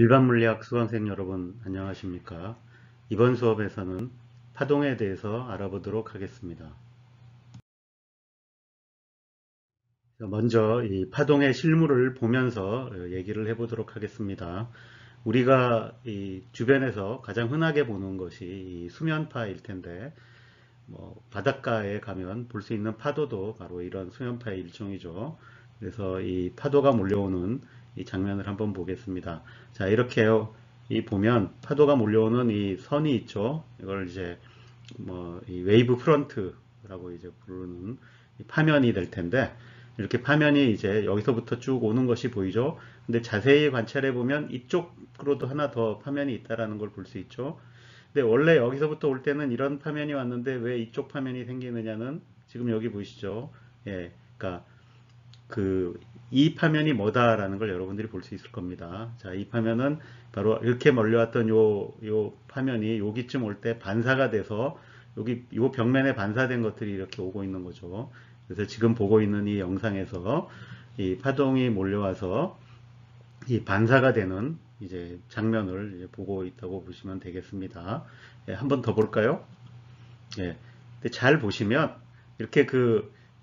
일반 물리학 수강생 여러분 안녕하십니까? 이번 수업에서는 파동에 대해서 알아보도록 하겠습니다. 먼저 이 파동의 실물을 보면서 얘기를 해보도록 하겠습니다. 우리가 이 주변에서 가장 흔하게 보는 것이 이 수면파일 텐데 바닷가에 가면 볼 수 있는 파도도 바로 이런 수면파의 일종이죠. 그래서 이 파도가 몰려오는 이 장면을 한번 보겠습니다. 자, 이렇게 이 보면 파도가 몰려오는 이 선이 있죠. 이걸 이제 이 웨이브 프런트라고 이제 부르는 파면이 될 텐데, 이렇게 파면이 이제 여기서부터 쭉 오는 것이 보이죠. 근데 자세히 관찰해 보면 이쪽으로도 하나 더 파면이 있다라는 걸 볼 수 있죠. 근데 원래 여기서부터 올 때는 이런 파면이 왔는데 왜 이쪽 파면이 생기느냐는 지금 여기 보이시죠? 예, 그러니까 이 파면이 뭐다라는 걸 여러분들이 볼 수 있을 겁니다. 자, 이 파면은 바로 이렇게 몰려왔던 요 파면이 여기쯤 올 때 반사가 돼서 여기 요 벽면에 반사된 것들이 이렇게 오고 있는 거죠. 그래서 지금 보고 있는 이 영상에서 이 파동이 몰려와서 이 반사가 되는 이제 장면을 이제 보고 있다고 보시면 되겠습니다. 예, 한번 더 볼까요? 예. 근데 잘 보시면 이렇게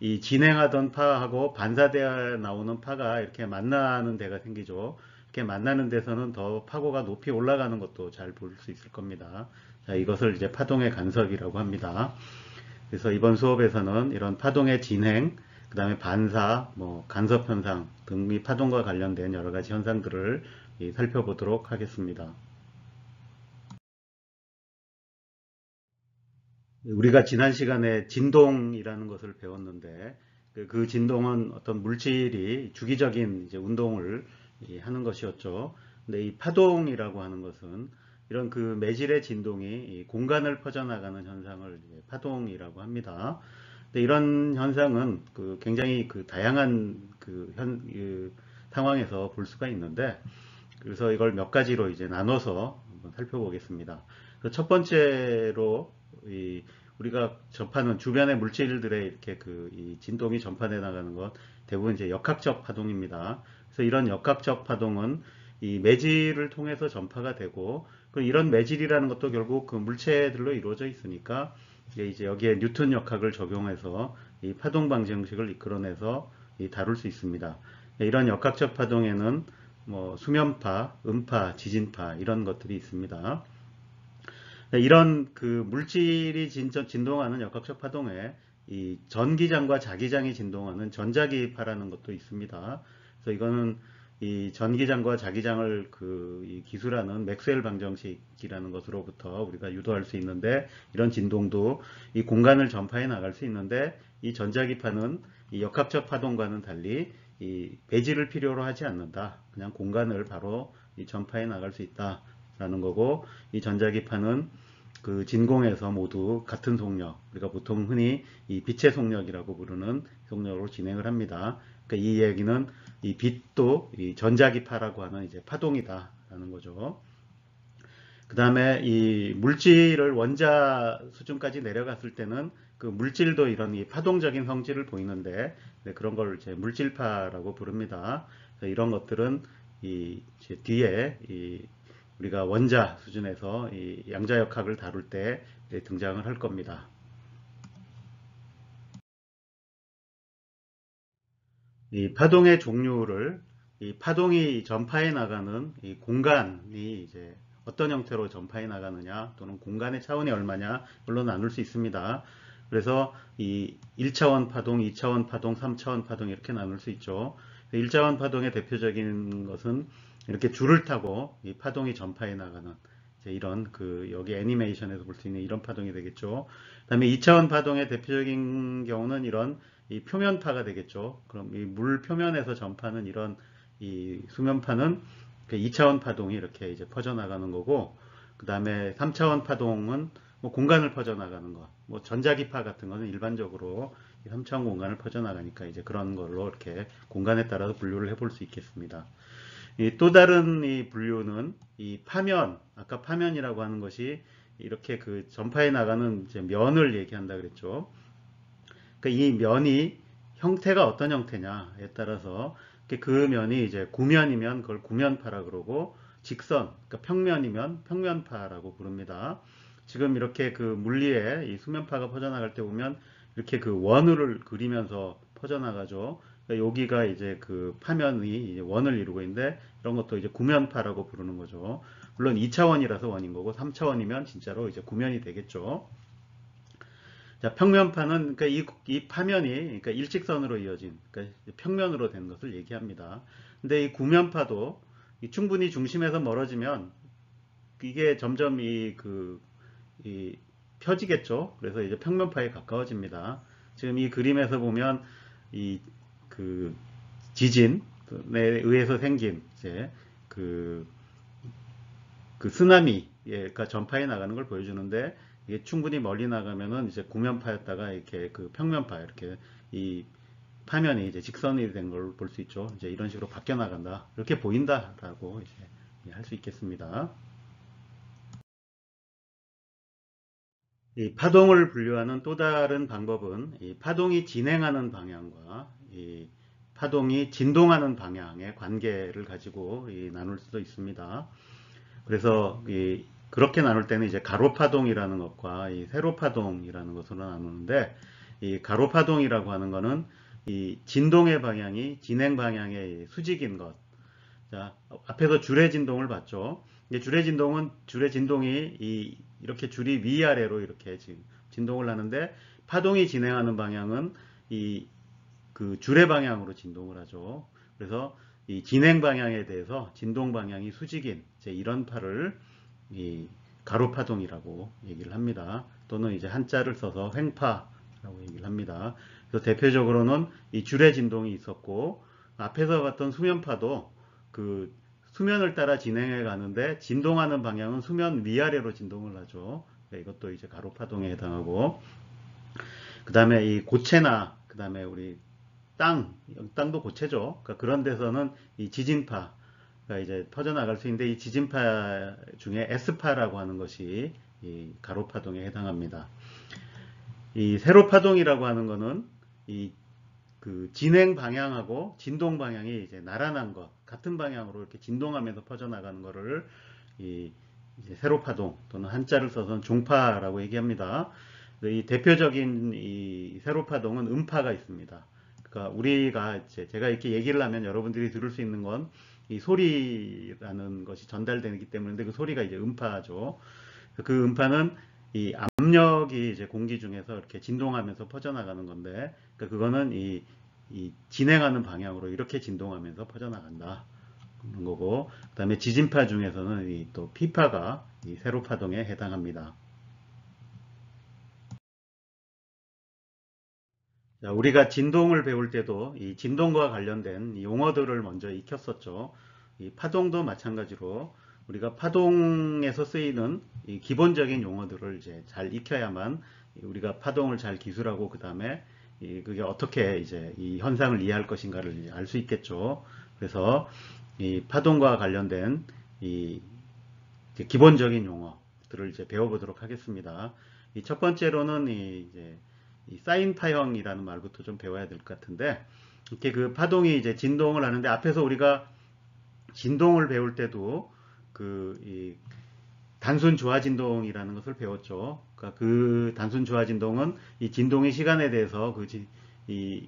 이 진행하던 파하고 반사되어 나오는 파가 이렇게 만나는 데가 생기죠. 이렇게 만나는 데서는 더 파고가 높이 올라가는 것도 잘 볼 수 있을 겁니다. 자, 이것을 이제 파동의 간섭이라고 합니다. 그래서 이번 수업에서는 이런 파동의 진행, 그 다음에 반사, 간섭 현상 등이 파동과 관련된 여러 가지 현상들을 살펴보도록 하겠습니다. 우리가 지난 시간에 진동이라는 것을 배웠는데 그 진동은 어떤 물질이 주기적인 이제 운동을 하는 것이었죠. 근데 이 파동이라고 하는 것은 이런 그 매질의 진동이 이 공간을 퍼져나가는 현상을 이제 파동이라고 합니다. 근데 이런 현상은 굉장히 다양한 상황에서 볼 수가 있는데, 그래서 이걸 몇 가지로 이제 나눠서 한번 살펴보겠습니다. 첫 번째로 우리가 접하는 주변의 물질들의 이렇게 이 진동이 전파돼 나가는 것 대부분 이제 역학적 파동입니다. 그래서 이런 역학적 파동은 이 매질을 통해서 전파가 되고, 이런 매질이라는 것도 결국 그 물체들로 이루어져 있으니까 이제 여기에 뉴턴 역학을 적용해서 이 파동 방정식을 이끌어내서 다룰 수 있습니다. 이런 역학적 파동에는 수면파, 음파, 지진파 이런 것들이 있습니다. 이런 물질이 진동하는 역학적 파동에 이 전기장과 자기장이 진동하는 전자기파라는 것도 있습니다. 그래서 이거는 이 전기장과 자기장을 이 기술하는 맥스웰 방정식이라는 것으로부터 우리가 유도할 수 있는데, 이런 진동도 이 공간을 전파해 나갈 수 있는데, 이 전자기파는 이 역학적 파동과는 달리 이 배지를 필요로 하지 않는다. 그냥 공간을 바로 이 전파해 나갈 수 있다라는 거고, 이 전자기파는 진공에서 모두 같은 속력, 우리가 보통 흔히 이 빛의 속력이라고 부르는 속력으로 진행을 합니다. 그러니까 이 얘기는 이 빛도 이 전자기파라고 하는 이제 파동이다라는 거죠. 그 다음에 이 물질을 원자 수준까지 내려갔을 때는 그 물질도 이런 이 파동적인 성질을 보이는데, 그런 걸 이제 물질파라고 부릅니다. 이런 것들은 이제 뒤에 우리가 원자 수준에서 이 양자역학을 다룰 때 등장을 할 겁니다. 이 파동의 종류를 이 파동이 전파해 나가는 이 공간이 이제 어떤 형태로 전파해 나가느냐, 또는 공간의 차원이 얼마냐, 물론 나눌 수 있습니다. 그래서 이 1차원 파동, 2차원 파동, 3차원 파동 이렇게 나눌 수 있죠. 1차원 파동의 대표적인 것은 이렇게 줄을 타고 이 파동이 전파해 나가는 이런 여기 애니메이션에서 볼 수 있는 이런 파동이 되겠죠. 그다음에 2차원 파동의 대표적인 경우는 이런 이 표면파가 되겠죠. 그럼 이 물 표면에서 전파하는 이런 이 수면파는 2차원 파동이 이렇게 이제 퍼져나가는 거고, 그 다음에 3차원 파동은 공간을 퍼져나가는 것, 전자기파 같은 거는 일반적으로 3차원 공간을 퍼져나가니까 이제 그런 걸로 이렇게 공간에 따라서 분류를 해볼 수 있겠습니다. 또 다른 이 분류는 이 파면, 아까 파면이라고 하는 것이 이렇게 전파해 나가는 이제 면을 얘기한다 그랬죠. 그러니까 이 면이 형태가 어떤 형태냐에 따라서 그 면이 이제 구면이면 그걸 구면파라 그러고, 직선, 그러니까 평면이면 평면파라고 부릅니다. 지금 이렇게 그 물리에 이 수면파가 퍼져나갈 때 보면 이렇게 그 원을 그리면서 퍼져나가죠. 그러니까 여기가 이제 그 파면이 이제 원을 이루고 있는데 이런 것도 이제 구면파라고 부르는 거죠. 물론 2차원이라서 원인 거고 3차원이면 진짜로 이제 구면이 되겠죠. 자, 평면파는 그러니까 이 파면이 그러니까 일직선으로 이어진 그러니까 평면으로 된 것을 얘기합니다. 근데 이 구면파도 충분히 중심에서 멀어지면 이게 점점 이 펴지겠죠. 그래서 이제 평면파에 가까워집니다. 지금 이 그림에서 보면 이 그 지진에 의해서 생긴 이제 그, 그 쓰나미가 전파해 나가는 걸 보여주는데 이게 충분히 멀리 나가면은 이제 구면파였다가 이렇게 그 평면파 이렇게 이 파면이 이제 직선이 된 걸 볼 수 있죠. 이제 이런 식으로 바뀌어 나간다. 이렇게 보인다라고 이제 할 수 있겠습니다. 이 파동을 분류하는 또 다른 방법은 이 파동이 진행하는 방향과 이 파동이 진동하는 방향의 관계를 가지고 나눌 수도 있습니다. 그래서 그렇게 나눌 때는 이제 가로파동이라는 것과 이 세로파동이라는 것으로 나누는데 이 가로파동이라고 하는 것은 이 진동의 방향이 진행 방향의 수직인 것. 자, 앞에서 줄의 진동을 봤죠. 이게 줄의 진동이 이렇게 줄이 위아래로 이렇게 지금 진동을 하는데 파동이 진행하는 방향은 이 그 줄의 방향으로 진동을 하죠. 그래서 이 진행 방향에 대해서 진동 방향이 수직인 이제 이런 파를 이 가로파동이라고 얘기를 합니다. 또는 이제 한자를 써서 횡파라고 얘기를 합니다. 그래서 대표적으로는 이 줄의 진동이 있었고 앞에서 봤던 수면파도 그 수면을 따라 진행해 가는데 진동하는 방향은 수면 위아래로 진동을 하죠. 이것도 이제 가로파동에 해당하고 그 다음에 이 고체나 그 다음에 우리 땅도 고체죠. 그러니까 그런 데서는 이 지진파가 이제 퍼져나갈 수 있는데 이 지진파 중에 S파라고 하는 것이 이 가로파동에 해당합니다. 이 세로파동이라고 하는 것은 이 그 진행 방향하고 진동 방향이 이제 나란한 것, 같은 방향으로 이렇게 진동하면서 퍼져나가는 것을 이 이제 세로파동 또는 한자를 써서 종파라고 얘기합니다. 이 대표적인 이 세로파동은 음파가 있습니다. 그러니까 우리가 이제 제가 이렇게 얘기를 하면 여러분들이 들을 수 있는 건 이 소리라는 것이 전달되기 때문인데 그 소리가 이제 음파죠. 그 음파는 이 압력이 이제 공기 중에서 이렇게 진동하면서 퍼져나가는 건데, 그러니까 그거는 이 진행하는 방향으로 이렇게 진동하면서 퍼져나간다. 그런 거고, 그 다음에 지진파 중에서는 이 또 피파가 이 세로파동에 해당합니다. 자, 우리가 진동을 배울 때도 이 진동과 관련된 용어들을 먼저 익혔었죠. 이 파동도 마찬가지로 우리가 파동에서 쓰이는 이 기본적인 용어들을 이제 잘 익혀야만 우리가 파동을 잘 기술하고 그 다음에 그게 어떻게 이제 이 현상을 이해할 것인가를 알 수 있겠죠. 그래서 이 파동과 관련된 이 기본적인 용어들을 이제 배워보도록 하겠습니다. 이 첫 번째로는 이제 이 사인파형이라는 말부터 좀 배워야 될 것 같은데, 이렇게 그 파동이 이제 진동을 하는데 앞에서 우리가 진동을 배울 때도 이 단순 주화 진동이라는 것을 배웠죠. 그러니까 그 단순 주화 진동은 이 진동의 시간에 대해서 이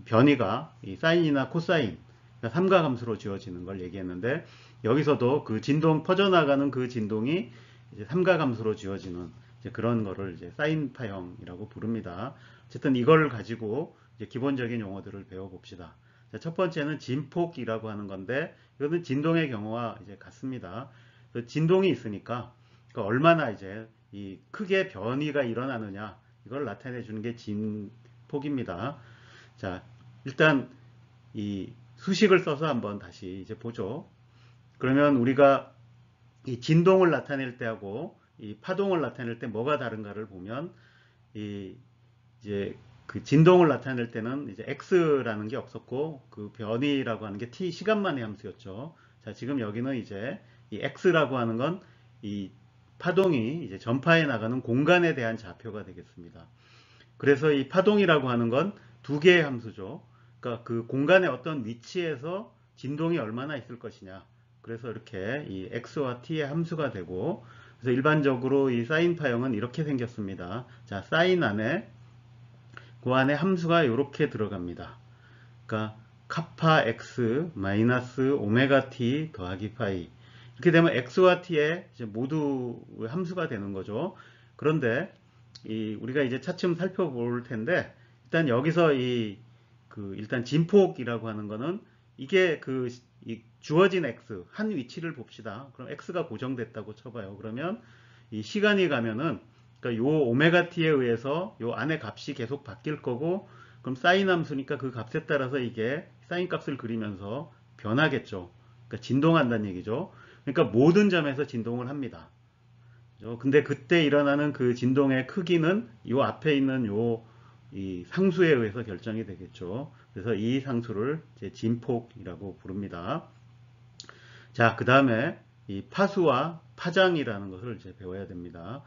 변이가 이 사인이나 코사인, 그러니까 삼가함수로 지어지는 걸 얘기했는데 여기서도 그 진동 퍼져나가는 그 진동이 이제 삼가함수로 지어지는 이제 그런 거를 이제 사인파형이라고 부릅니다. 어쨌든 이걸 가지고 이제 기본적인 용어들을 배워봅시다. 자, 첫 번째는 진폭이라고 하는 건데 이거는 진동의 경우와 이제 같습니다. 진동이 있으니까 얼마나 이제 이 크게 변이가 일어나느냐 이걸 나타내 주는 게 진폭입니다. 자, 일단 이 수식을 써서 한번 다시 이제 보죠. 그러면 우리가 이 진동을 나타낼 때하고 이 파동을 나타낼 때 뭐가 다른가를 보면 이제 그 진동을 나타낼 때는 이제 x라는 게 없었고 그 변이라고 하는 게 t 시간만의 함수였죠. 자, 지금 여기는 이제 이 x라고 하는 건 이 파동이 이제 전파해 나가는 공간에 대한 좌표가 되겠습니다. 그래서 이 파동이라고 하는 건 두 개의 함수죠. 그러니까 그 공간의 어떤 위치에서 진동이 얼마나 있을 것이냐. 그래서 이렇게 이 x와 t의 함수가 되고, 그래서 일반적으로 이 사인파형은 이렇게 생겼습니다. 자, 사인 안에 그 안에 함수가 이렇게 들어갑니다. 그러니까 카파 x 마이너스 오메가 t 더하기 파이. 이렇게 되면 x와 t의 이제 모두 함수가 되는 거죠. 그런데 우리가 이제 차츰 살펴볼 텐데, 일단 여기서 일단 진폭이라고 하는 거는 이게 이 주어진 x 한 위치를 봅시다. 그럼 x가 고정됐다고 쳐봐요. 그러면 이 시간이 가면은, 그러니까 요 오메가 t에 의해서 요 안에 값이 계속 바뀔 거고, 그럼 사인 함수니까 그 값에 따라서 이게 사인 값을 그리면서 변하겠죠. 그러니까 진동한다는 얘기죠. 그러니까 모든 점에서 진동을 합니다. 근데 그때 일어나는 그 진동의 크기는 요 앞에 있는 이 상수에 의해서 결정이 되겠죠. 그래서 이 상수를 이제 진폭이라고 부릅니다. 자, 그 다음에 이 파수와 파장이라는 것을 이제 배워야 됩니다.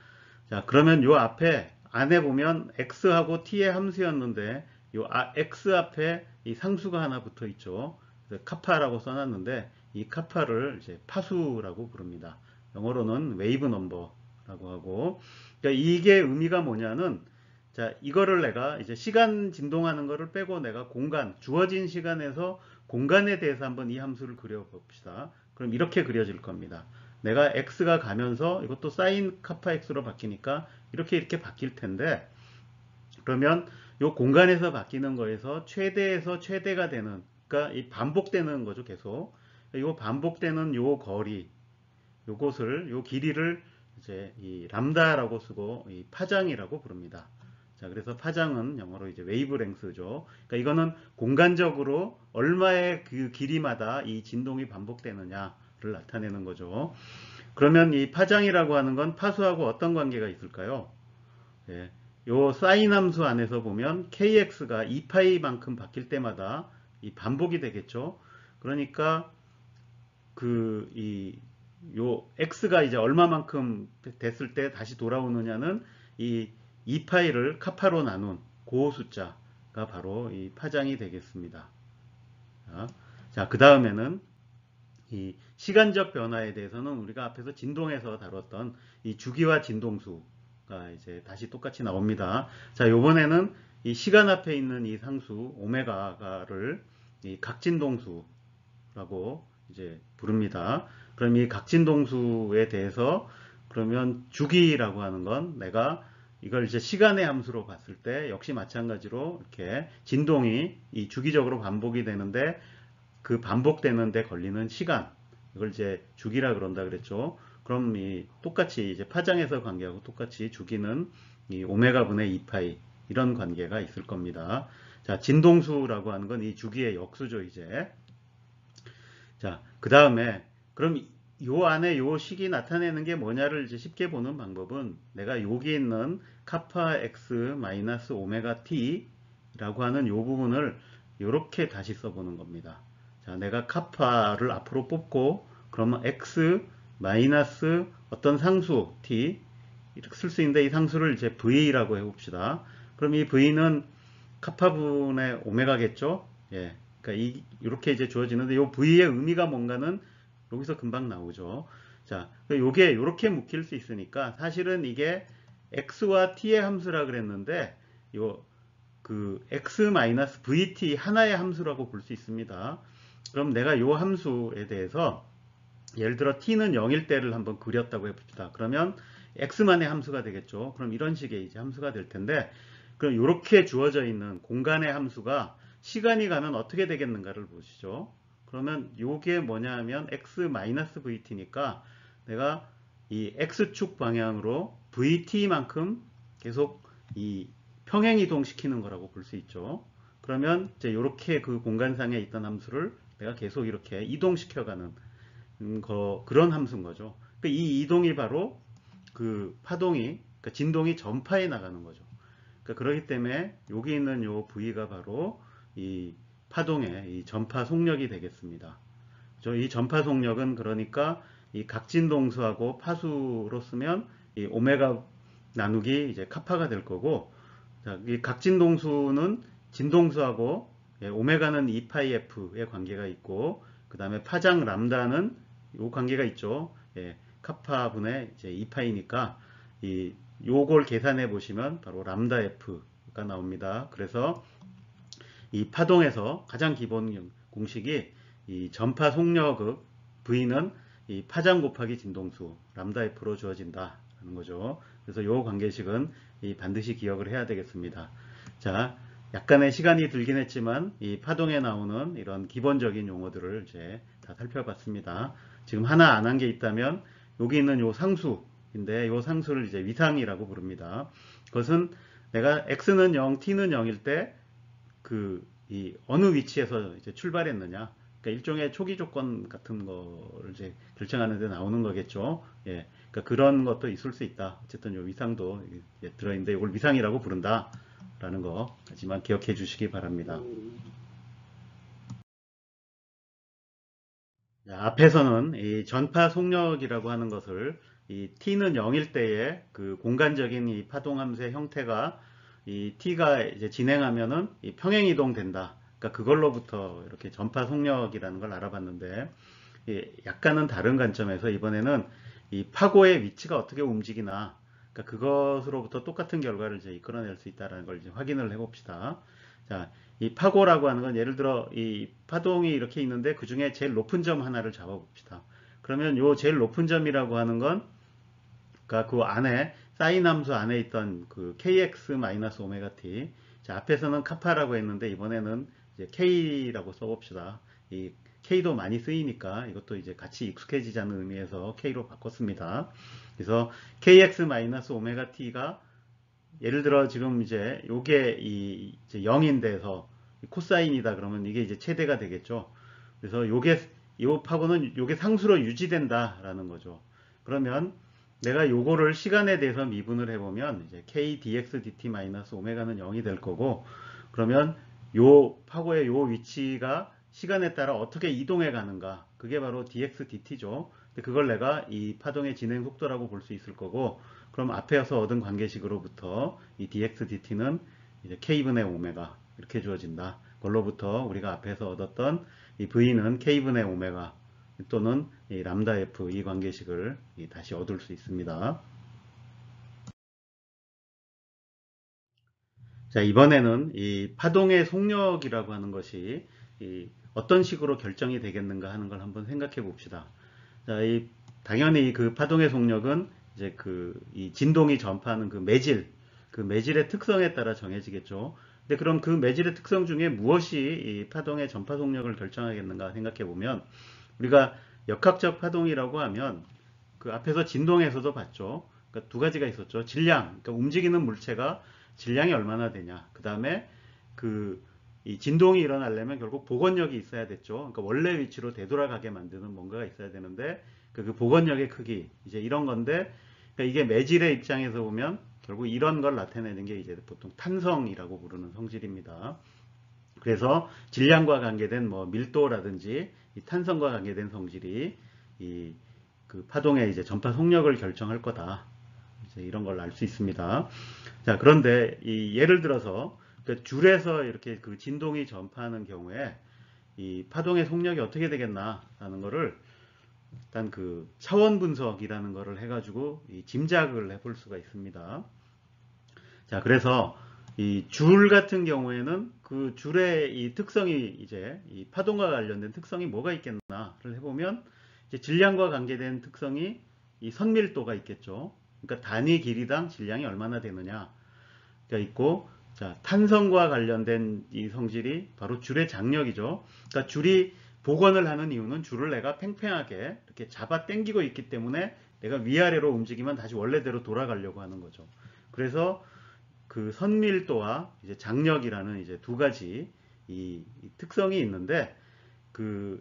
자, 그러면 요 앞에 안에 보면 x하고 t의 함수였는데 요 x 앞에 이 상수가 하나 붙어 있죠. 카파라고 써놨는데 이 카파를 이제 파수라고 부릅니다. 영어로는 웨이브 넘버라고 하고, 그러니까 이게 의미가 뭐냐는, 자, 이거를 내가 이제 시간 진동하는 거를 빼고 내가 공간, 주어진 시간에서 공간에 대해서 한번 이 함수를 그려봅시다. 그럼 이렇게 그려질 겁니다. 내가 x가 가면서 이것도 사인 카파 x로 바뀌니까 이렇게 바뀔 텐데, 그러면 이 공간에서 바뀌는 거에서 최대에서 최대가 되는, 그러니까 이 반복되는 거죠, 계속. 이 반복되는 요 거리, 요 길이를 이제 이 람다라고 쓰고 이 파장이라고 부릅니다. 자, 그래서 파장은 영어로 이제 웨이브랭스죠. 그러니까 이거는 공간적으로 얼마의 그 길이마다 이 진동이 반복되느냐를 나타내는 거죠. 그러면 이 파장이라고 하는 건 파수하고 어떤 관계가 있을까요? 예, 요 사인 함수 안에서 보면 kx가 2파이만큼 바뀔 때마다 이 반복이 되겠죠. 그러니까 요 x가 이제 얼마만큼 됐을 때 다시 돌아오느냐는 이 2파이를 카파로 나눈 그 숫자가 바로 이 파장이 되겠습니다. 자, 그 다음에는 이 시간적 변화에 대해서는 우리가 앞에서 진동에서 다뤘던 이 주기와 진동수가 이제 다시 똑같이 나옵니다. 자, 요번에는 이 시간 앞에 있는 이 상수 오메가를 이 각진동수라고 이제 부릅니다. 그럼 이 각진동수에 대해서, 그러면 주기라고 하는 건 내가 이걸 이제 시간의 함수로 봤을 때 역시 마찬가지로 이렇게 진동이 이 주기적으로 반복이 되는데 그 반복되는데 걸리는 시간, 이걸 이제 주기라 그런다 그랬죠. 그럼 똑같이 이제 파장에서 관계하고 똑같이 주기는 이 오메가 분의 2파이 이런 관계가 있을 겁니다. 자, 진동수라고 하는 건 이 주기의 역수죠, 이제. 자, 그 다음에 그럼 요 안에 요 식이 나타내는 게 뭐냐를 이제 쉽게 보는 방법은, 내가 여기 있는 카파 x 마이너스 오메가 t라고 하는 요 부분을 이렇게 다시 써보는 겁니다. 자, 내가 카파를 앞으로 뽑고, 그러면 x 마이너스 어떤 상수 t 이렇게 쓸 수 있는데, 이 상수를 이제 v라고 해봅시다. 그럼 이 v는 카파분의 오메가겠죠? 예. 그러니까 이렇게 이제 주어지는데, 이 v의 의미가 뭔가는 여기서 금방 나오죠. 자, 요게 이렇게 묶일 수 있으니까 사실은 이게 x와 t의 함수라 그랬는데, x-vt 하나의 함수라고 볼 수 있습니다. 그럼 내가 요 함수에 대해서 예를 들어 t는 0일 때를 한번 그렸다고 해봅시다. 그러면 x만의 함수가 되겠죠. 그럼 이런 식의 이제 함수가 될 텐데, 그럼 이렇게 주어져 있는 공간의 함수가 시간이 가면 어떻게 되겠는가를 보시죠. 그러면 요게 뭐냐 하면 x-vt니까 내가 이 x축 방향으로 vt만큼 계속 이 평행 이동시키는 거라고 볼 수 있죠. 그러면 이제 이렇게 그 공간상에 있던 함수를 내가 계속 이렇게 이동시켜가는 그런 함수인 거죠. 그러니까 이 이동이 바로 그 파동이, 그러니까 진동이 전파해 나가는 거죠. 그러니까 그렇기 때문에 여기 있는 요 V가 바로 이 파동의 이 전파 속력이 되겠습니다. 이 전파 속력은 그러니까 이 각진동수하고 파수로 쓰면 이 오메가 나누기 이제 카파가 될 거고, 자, 이 각진동수는 진동수하고 오메가는 2파이 f의 관계가 있고, 그 다음에 파장 람다는 요 관계가 있죠. 예, 카파분의 이제 2파이니까 요걸 계산해 보시면 바로 람다 F가 나옵니다. 그래서 이 파동에서 가장 기본 공식이 이 전파 속력의 V는 이 파장 곱하기 진동수 람다 F로 주어진다 하는 거죠. 그래서 요 관계식은 반드시 기억을 해야 되겠습니다. 자, 약간의 시간이 들긴 했지만 이 파동에 나오는 이런 기본적인 용어들을 이제 다 살펴봤습니다. 지금 하나 안 한 게 있다면 여기 있는 요 상수인데 요 상수를 이제 위상이라고 부릅니다. 그것은 내가 x는 0, t는 0일 때 이 어느 위치에서 이제 출발했느냐. 그러니까 일종의 초기 조건 같은 거를 이제 결정하는 데 나오는 거겠죠. 예. 그러니까 그런 것도 있을 수 있다. 어쨌든 요 위상도 들어있는데 이걸 위상이라고 부른다. 라는 거. 하지만 기억해 주시기 바랍니다. 자, 앞에서는 이 전파 속력이라고 하는 것을 이 t는 0일 때의 그 공간적인 이 파동함수의 형태가 이 t가 이제 진행하면은 이 평행 이동된다. 그러니까 그걸로부터 이렇게 전파 속력이라는 걸 알아봤는데 약간은 다른 관점에서 이번에는 이 파고의 위치가 어떻게 움직이나 그러니까 그것으로부터 똑같은 결과를 이제 이끌어낼 수 있다는 걸 이제 확인을 해봅시다. 자, 이 파고라고 하는 건 예를 들어 이 파동이 이렇게 있는데 그 중에 제일 높은 점 하나를 잡아봅시다. 그러면 요 제일 높은 점이라고 하는 건 그러니까 그 안에 사인 함수 안에 있던 그 kx-오메가 t. 자, 앞에서는 카파라고 했는데 이번에는 이제 k라고 써봅시다. 이 k도 많이 쓰이니까 이것도 이제 같이 익숙해지자는 의미에서 k로 바꿨습니다. 그래서 kx-오메가 t가 예를 들어 지금 이제 요게 이제 0인데서 코사인이다 그러면 이게 이제 최대가 되겠죠. 그래서 요게 요 파고는 요게 상수로 유지된다라는 거죠. 그러면 내가 요거를 시간에 대해서 미분을 해보면 이제 k dx dt 마이너스 오메가는 0이 될 거고 그러면 요 파고의 요 위치가 시간에 따라 어떻게 이동해 가는가 그게 바로 dx dt죠. 근데 그걸 내가 이 파동의 진행 속도라고 볼 수 있을 거고 그럼 앞에서 얻은 관계식으로부터 이 dx dt는 이제 k분의 오메가 이렇게 주어진다. 그걸로부터 우리가 앞에서 얻었던 이 v는 k분의 오메가 또는 이 람다 f 이 관계식을 다시 얻을 수 있습니다. 자, 이번에는 이 파동의 속력이라고 하는 것이 어떤 식으로 결정이 되겠는가 하는 걸 한번 생각해 봅시다. 자, 당연히 그 파동의 속력은 이제 이 진동이 전파하는 그 매질의 특성에 따라 정해지겠죠. 근데 그럼 그 매질의 특성 중에 무엇이 이 파동의 전파 속력을 결정하겠는가 생각해 보면 우리가 역학적 파동이라고 하면 그 앞에서 진동에서도 봤죠. 그러니까 두 가지가 있었죠. 질량, 그러니까 움직이는 물체가 질량이 얼마나 되냐. 그 다음에 이 진동이 일어나려면 결국 복원력이 있어야 됐죠. 그러니까 원래 위치로 되돌아가게 만드는 뭔가가 있어야 되는데 그 복원력의 크기 이제 이런 건데 그러니까 이게 매질의 입장에서 보면 결국 이런 걸 나타내는 게 이제 보통 탄성이라고 부르는 성질입니다. 그래서 질량과 관계된 뭐 밀도라든지 이 탄성과 관계된 성질이 그 파동의 이제 전파 속력을 결정할 거다. 이제 이런 걸 알 수 있습니다. 자, 그런데 예를 들어서 그 줄에서 이렇게 그 진동이 전파하는 경우에 이 파동의 속력이 어떻게 되겠나라는 거를 일단 그 차원 분석이라는 거를 해가지고 짐작을 해볼 수가 있습니다. 자, 그래서 이 줄 같은 경우에는 그 줄의 이 특성이 이제 이 파동과 관련된 특성이 뭐가 있겠나를 해보면 이제 질량과 관계된 특성이 이 선밀도가 있겠죠. 그러니까 단위 길이당 질량이 얼마나 되느냐가 있고, 자, 탄성과 관련된 이 성질이 바로 줄의 장력이죠. 그러니까 줄이 복원을 하는 이유는 줄을 내가 팽팽하게 이렇게 잡아 당기고 있기 때문에 내가 위아래로 움직이면 다시 원래대로 돌아가려고 하는 거죠. 그래서 그 선밀도와 이제 장력이라는 이제 두 가지 이 특성이 있는데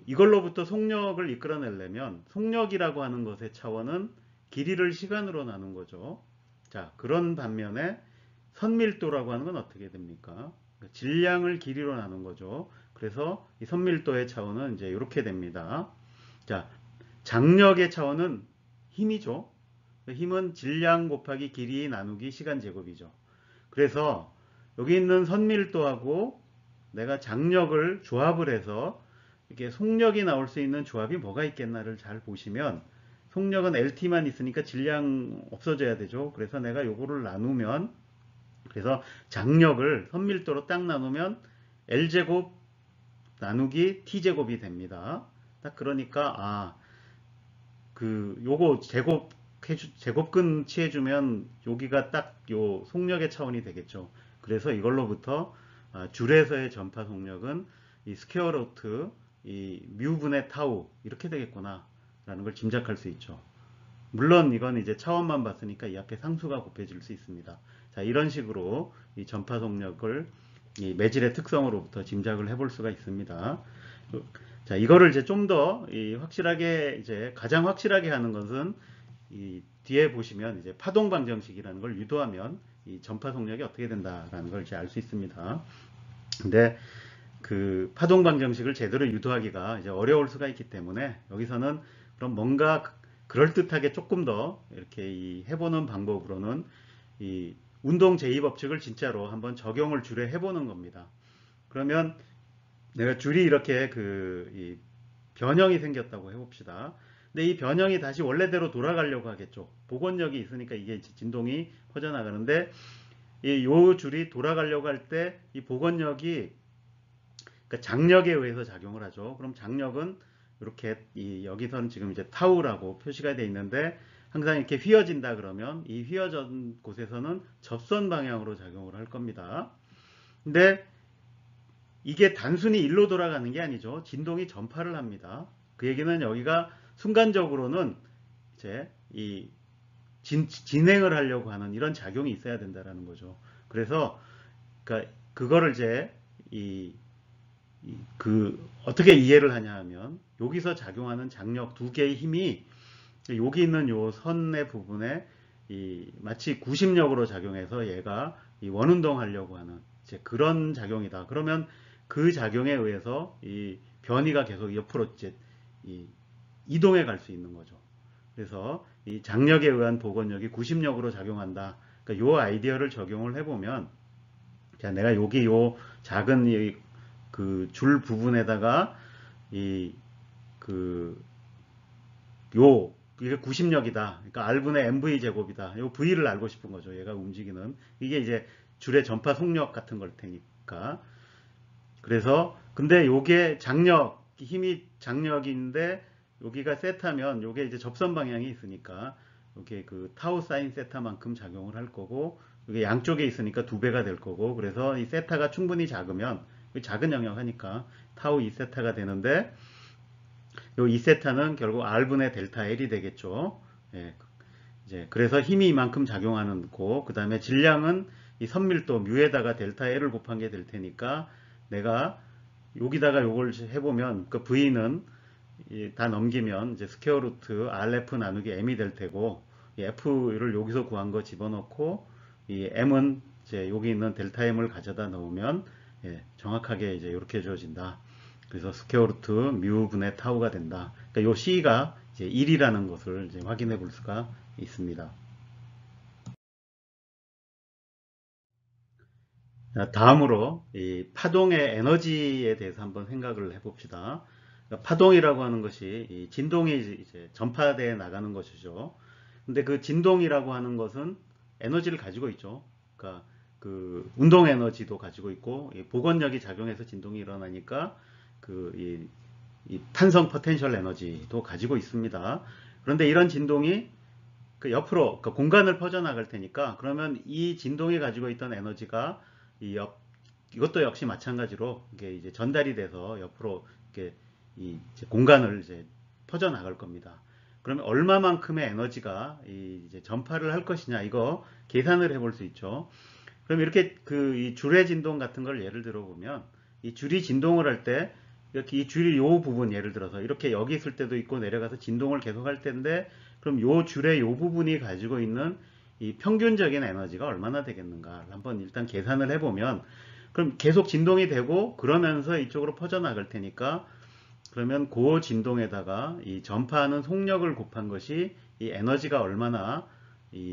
이걸로부터 속력을 이끌어내려면 속력이라고 하는 것의 차원은 길이를 시간으로 나눈 거죠. 자, 그런 반면에 선밀도라고 하는 건 어떻게 됩니까? 질량을 길이로 나눈 거죠. 그래서 이 선밀도의 차원은 이제 이렇게 됩니다. 자, 장력의 차원은 힘이죠. 힘은 질량 곱하기 길이 나누기 시간 제곱이죠. 그래서 여기 있는 선밀도하고 내가 장력을 조합을 해서 이게 속력이 나올 수 있는 조합이 뭐가 있겠나를 잘 보시면 속력은 LT만 있으니까 질량 없어져야 되죠. 그래서 내가 요거를 나누면 그래서 장력을 선밀도로 딱 나누면 L제곱 나누기 T제곱이 됩니다. 딱 그러니까 요거 제곱근 취해주면 여기가 딱 요 속력의 차원이 되겠죠. 그래서 이걸로부터 줄에서의 전파 속력은 이 스퀘어 루트 이 뮤분의 타우 이렇게 되겠구나 라는 걸 짐작할 수 있죠. 물론 이건 이제 차원만 봤으니까 이 앞에 상수가 곱해질 수 있습니다. 자, 이런 식으로 이 전파 속력을 이 매질의 특성으로부터 짐작을 해볼 수가 있습니다. 자, 이거를 이제 좀 더 확실하게 이제 가장 확실하게 하는 것은 이 뒤에 보시면 이제 파동 방정식이라는 걸 유도하면 이 전파 속력이 어떻게 된다라는 걸 이제 알 수 있습니다. 근데 그 파동 방정식을 제대로 유도하기가 이제 어려울 수가 있기 때문에 여기서는 그럼 뭔가 그럴듯하게 조금 더 이렇게 해보는 방법으로는 이 운동 제2법칙을 진짜로 한번 적용을 줄에 해보는 겁니다. 그러면 내가 줄이 이렇게 이 변형이 생겼다고 해봅시다. 근데 이 변형이 다시 원래대로 돌아가려고 하겠죠. 복원력이 있으니까 이게 진동이 퍼져나가는데 요 줄이 돌아가려고 할 때 이 복원력이 그러니까 장력에 의해서 작용을 하죠. 그럼 장력은 이렇게 여기서는 지금 이제 타우라고 표시가 되어 있는데 항상 이렇게 휘어진다 그러면 이 휘어진 곳에서는 접선 방향으로 작용을 할 겁니다. 근데 이게 단순히 일로 돌아가는 게 아니죠. 진동이 전파를 합니다. 그 얘기는 여기가 순간적으로는 이제 진행을 하려고 하는 이런 작용이 있어야 된다라는 거죠. 그래서 그러니까 그거를 이제 어떻게 이해를 하냐 하면 여기서 작용하는 장력 두 개의 힘이 여기 있는 요 선의 부분에 마치 구심력으로 작용해서 얘가 원운동 하려고 하는 이제 그런 작용이다. 그러면 그 작용에 의해서 이 변이가 계속 옆으로 이제 이동해 갈 수 있는 거죠. 그래서 이 장력에 의한 복원력이 구심력으로 작용한다. 그러니까 요 아이디어를 적용을 해보면 자, 내가 여기 요 작은 그 줄 부분에다가 이게 구심력이다. 그러니까 R분의 MV 제곱이다. 요 V를 알고 싶은 거죠. 얘가 움직이는. 이게 이제 줄의 전파 속력 같은 걸 테니까. 그래서, 근데 요게 힘이 장력인데, 여기가 세타면, 요게 이제 접선 방향이 있으니까, 요게 그 타우 사인 세타만큼 작용을 할 거고, 이게 양쪽에 있으니까 2배가 될 거고, 그래서 이 세타가 충분히 작으면, 작은 영역 하니까 타우 2세타가 되는데, 요 2세타는 결국 R분의 델타 L이 되겠죠. 예, 이제 그래서 힘이 이만큼 작용하는 거, 그 다음에 질량은 이 선밀도 뮤에다가 델타 L을 곱한 게 될 테니까 내가 여기다가 요걸 해보면 그 V는 다 넘기면 이제 스퀘어 루트 RF 나누기 M이 될 테고 이 F를 여기서 구한 거 집어넣고 이 M은 이제 여기 있는 델타 M을 가져다 넣으면 정확하게 이제 이렇게 주어진다. 그래서 스퀘어 루트 뮤 분의 타우가 된다. 그러니까 요 C가 이제 1이라는 것을 이제 확인해 볼 수가 있습니다. 다음으로 이 파동의 에너지에 대해서 한번 생각을 해봅시다. 그러니까 파동이라고 하는 것이 이 진동이 이제 전파되어 나가는 것이죠. 근데 그 진동이라고 하는 것은 에너지를 가지고 있죠. 그러니까 그 운동 에너지도 가지고 있고 복원력이 작용해서 진동이 일어나니까 이 탄성 포텐셜 에너지도 가지고 있습니다. 그런데 이런 진동이 그 옆으로 그 공간을 퍼져나갈 테니까 그러면 이 진동이 가지고 있던 에너지가 이것도 역시 마찬가지로 이게 이제 전달이 돼서 옆으로 이렇게 이제 공간을 이제 퍼져나갈 겁니다. 그러면 얼마만큼의 에너지가 이제 전파를 할 것이냐 이거 계산을 해볼 수 있죠. 그럼 이렇게 이 줄의 진동 같은 걸 예를 들어 보면 이 줄이 진동을 할 때 이렇게 이 줄이 요 부분 예를 들어서 이렇게 여기 있을 때도 있고 내려가서 진동을 계속 할 텐데 그럼 요 줄의 요 부분이 가지고 있는 이 평균적인 에너지가 얼마나 되겠는가 한번 일단 계산을 해보면 그럼 계속 진동이 되고 그러면서 이쪽으로 퍼져나갈 테니까 그러면 그 진동에다가 이 전파하는 속력을 곱한 것이 이 에너지가 얼마나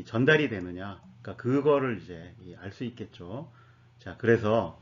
전달이 되느냐 그러니까 그거를 이제 알 수 있겠죠. 자, 그래서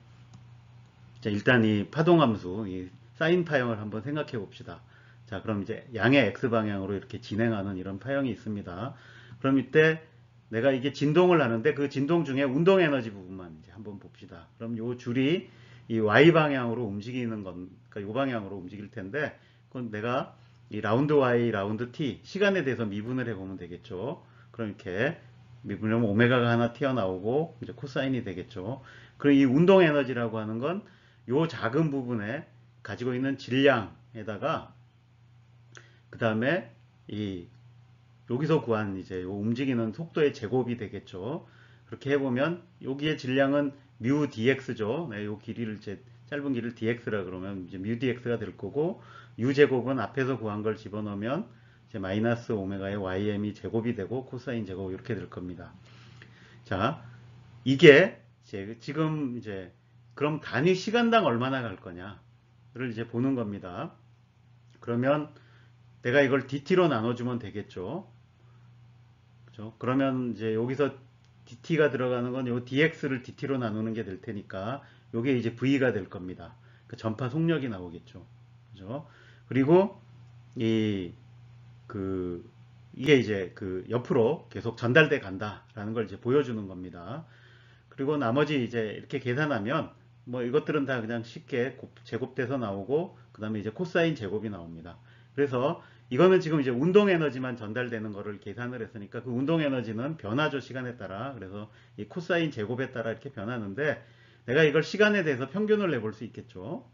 일단 이 파동함수 사인 파형을 한번 생각해 봅시다. 자, 그럼 이제 양의 x 방향으로 이렇게 진행하는 이런 파형이 있습니다. 그럼 이때 내가 이게 진동을 하는데 그 진동 중에 운동 에너지 부분만 이제 한번 봅시다. 그럼 요 줄이 이 y 방향으로 움직이는 건, 그러니까 요 방향으로 움직일 텐데, 그건 내가 이 라운드 y, 라운드 t 시간에 대해서 미분을 해보면 되겠죠. 그럼 이렇게 미분하면 오메가가 하나 튀어나오고 이제 코사인이 되겠죠. 그럼 이 운동 에너지라고 하는 건 요 작은 부분에 가지고 있는 질량에다가 그 다음에 이 여기서 구한 이제 요 움직이는 속도의 제곱이 되겠죠. 그렇게 해보면 여기의 질량은 뮤 dx죠. 네, 요 길이를 이제 짧은 길을 dx라 그러면 이제 뮤 dx가 될 거고 u 제곱은 앞에서 구한 걸 집어넣으면 이제 마이너스 오메가의 ym이 제곱이 되고 코사인 제곱 이렇게 될 겁니다. 자, 이게 이제 지금 이제 그럼 단위 시간당 얼마나 갈 거냐를 이제 보는 겁니다. 그러면 내가 이걸 dt로 나눠주면 되겠죠. 그죠? 그러면 이제 여기서 dt가 들어가는 건 요 dx를 dt로 나누는 게 될 테니까 요게 이제 v가 될 겁니다. 그 전파 속력이 나오겠죠. 그죠? 그리고 이게 이제 그 옆으로 계속 전달돼 간다라는 걸 이제 보여주는 겁니다. 그리고 나머지 이제 이렇게 계산하면 뭐 이것들은 다 그냥 쉽게 제곱돼서 나오고 그 다음에 이제 코사인 제곱이 나옵니다. 그래서 이거는 지금 이제 운동 에너지만 전달되는 거를 계산을 했으니까 그 운동 에너지는 변하죠, 시간에 따라. 그래서 이 코사인 제곱에 따라 이렇게 변하는데 내가 이걸 시간에 대해서 평균을 내볼 수 있겠죠.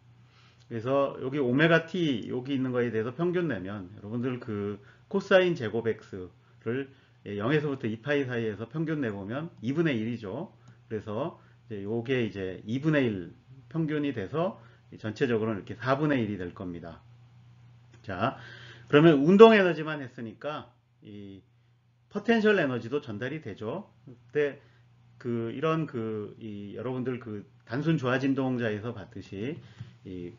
그래서 여기 오메가 t 여기 있는 거에 대해서 평균 내면 여러분들 그 코사인 제곱 x를 0에서부터 2파이 사이에서 평균 내보면 2분의 1이죠. 그래서 이제 요게 이제 2분의 1 평균이 돼서 전체적으로는 이렇게 4분의 1이 될 겁니다. 자, 그러면 운동 에너지만 했으니까 이 포텐셜 에너지도 전달이 되죠. 그때 그 이런 여러분들 그 단순 조화진동자에서 봤듯이 이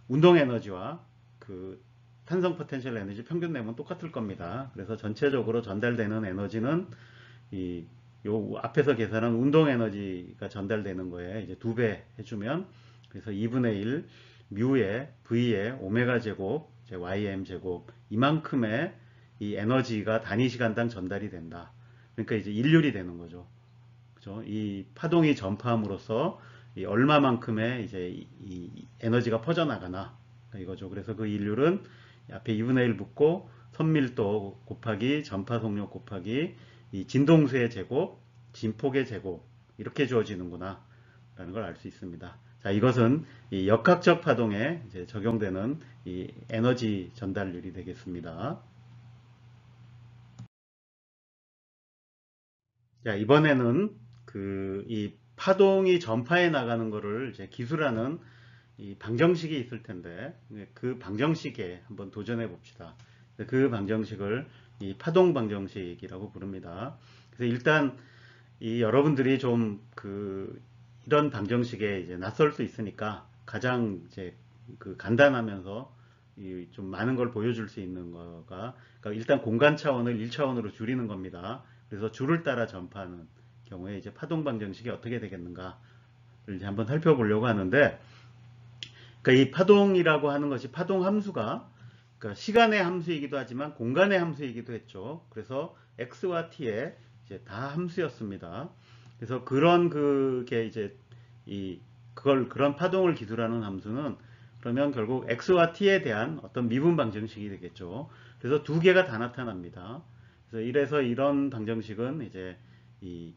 운동 에너지와 그 탄성 포텐셜 에너지 평균 내면 똑같을 겁니다. 그래서 전체적으로 전달되는 에너지는 요 앞에서 계산한 운동 에너지가 전달되는 거에 이제 2배 해주면 그래서 2분의 1 뮤에 v에 오메가 제곱 ym 제곱 이만큼의 이 에너지가 단위 시간당 전달이 된다. 그러니까 이제 일률이 되는 거죠. 그죠? 이 파동이 전파함으로써 이 얼마만큼의 이제 이 에너지가 퍼져나가나 이거죠. 그래서 그 일률은 앞에 2분의 1 붙고 선밀도 곱하기 전파 속력 곱하기 이 진동수의 제곱, 진폭의 제곱 이렇게 주어지는구나 라는 걸 알 수 있습니다. 자, 이것은 이 역학적 파동에 이제 적용되는 이 에너지 전달률이 되겠습니다. 자, 이번에는 이 파동이 전파해 나가는 것을 이제 기술하는 이 방정식이 있을 텐데 그 방정식에 한번 도전해 봅시다. 그 방정식을 이 파동 방정식이라고 부릅니다. 그래서 일단 이 여러분들이 좀 이런 방정식에 이제 낯설 수 있으니까 가장 이제 그 간단하면서 좀 많은 걸 보여줄 수 있는 거가 그러니까 일단 공간 차원을 1차원으로 줄이는 겁니다. 그래서 줄을 따라 전파하는 경우에 이제 파동 방정식이 어떻게 되겠는가를 이제 한번 살펴보려고 하는데 그러니까 이 파동이라고 하는 것이 파동 함수가 그러니까 시간의 함수이기도 하지만 공간의 함수이기도 했죠. 그래서 x와 t에 이제 다 함수였습니다. 그래서 그게 이제 그런 파동을 기술하는 함수는 그러면 결국 x와 t에 대한 어떤 미분 방정식이 되겠죠. 그래서 두 개가 다 나타납니다. 그래서 이래서 이런 방정식은 이제 이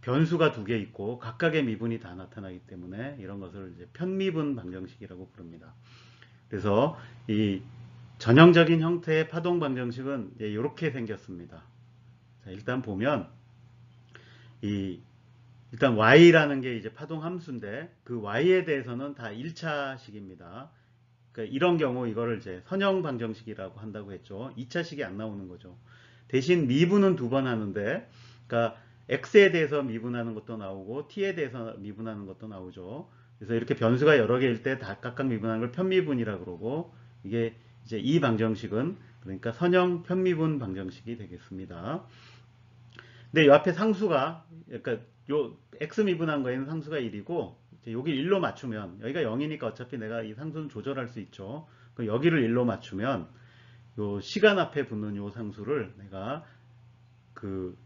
변수가 두 개 있고 각각의 미분이 다 나타나기 때문에 이런 것을 이제 편미분 방정식이라고 부릅니다. 그래서 이 전형적인 형태의 파동 방정식은 이렇게 생겼습니다. 자, 일단 보면 일단 y라는 게 이제 파동 함수인데 그 y에 대해서는 다 1차식입니다. 그러니까 이런 경우 이거를 이제 선형 방정식이라고 한다고 했죠. 2차식이 안 나오는 거죠. 대신 미분은 두 번 하는데 그러니까 x에 대해서 미분하는 것도 나오고 t에 대해서 미분하는 것도 나오죠. 그래서 이렇게 변수가 여러 개일 때 다 각각 미분하는 걸 편미분이라고 그러고 이게 이제 이 방정식은 그러니까 선형 편미분 방정식이 되겠습니다. 근데 이 앞에 상수가 그러니까 요 x 미분한 거에는 상수가 1이고 이제 여기 1로 맞추면 여기가 0이니까 어차피 내가 이 상수는 조절할 수 있죠. 여기를 1로 맞추면 요 시간 앞에 붙는 요 상수를 내가 그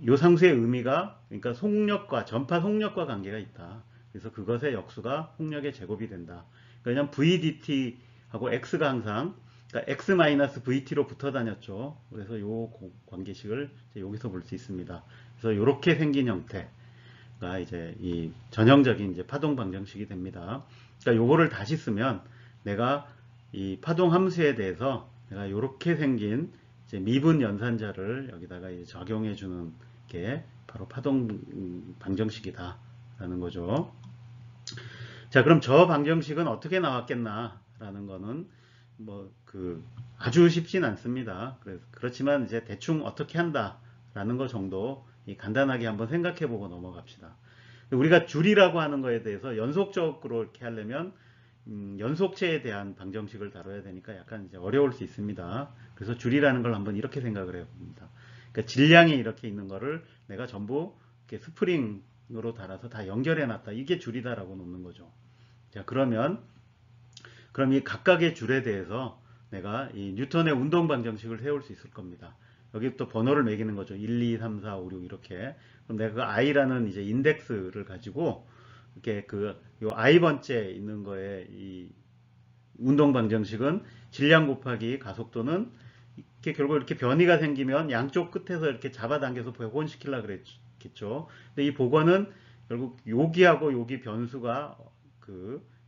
요 상수의 의미가 그러니까 속력과 전파 속력과 관계가 있다. 그래서 그것의 역수가 속력의 제곱이 된다. 왜냐면 VDT하고 X가 항상 그러니까 X-VT로 붙어 다녔죠. 그래서 요 관계식을 이제 여기서 볼 수 있습니다. 그래서 이렇게 생긴 형태가 이제 이 전형적인 이제 파동 방정식이 됩니다. 그러니까 요거를 다시 쓰면 내가 이 파동 함수에 대해서 내가 이렇게 생긴 이제 미분 연산자를 여기다가 이제 적용해 주는 게 바로 파동 방정식이다 라는 거죠. 자, 그럼 저 방정식은 어떻게 나왔겠나 라는 거는 뭐 아주 쉽진 않습니다. 그렇지만 이제 대충 어떻게 한다 라는 거 정도 간단하게 한번 생각해 보고 넘어갑시다. 우리가 줄이라고 하는 거에 대해서 연속적으로 이렇게 하려면 연속체에 대한 방정식을 다뤄야 되니까 약간 이제 어려울 수 있습니다. 그래서 줄이라는 걸 한번 이렇게 생각을 해봅니다. 그러니까 질량이 이렇게 있는 거를 내가 전부 이렇게 스프링으로 달아서 다 연결해 놨다. 이게 줄이다라고 놓는 거죠. 자, 그럼 이 각각의 줄에 대해서 내가 이 뉴턴의 운동 방정식을 세울 수 있을 겁니다. 여기 또 번호를 매기는 거죠. 1, 2, 3, 4, 5, 6 이렇게. 그럼 내가 그 i라는 이제 인덱스를 가지고 이렇게 요 i번째 있는 거에 이 운동 방정식은 질량 곱하기 가속도는 이렇게 결국 이렇게 변이가 생기면 양쪽 끝에서 이렇게 잡아당겨서 복원시키려고 그랬겠죠. 근데 이 복원은 결국 여기하고 여기 변수가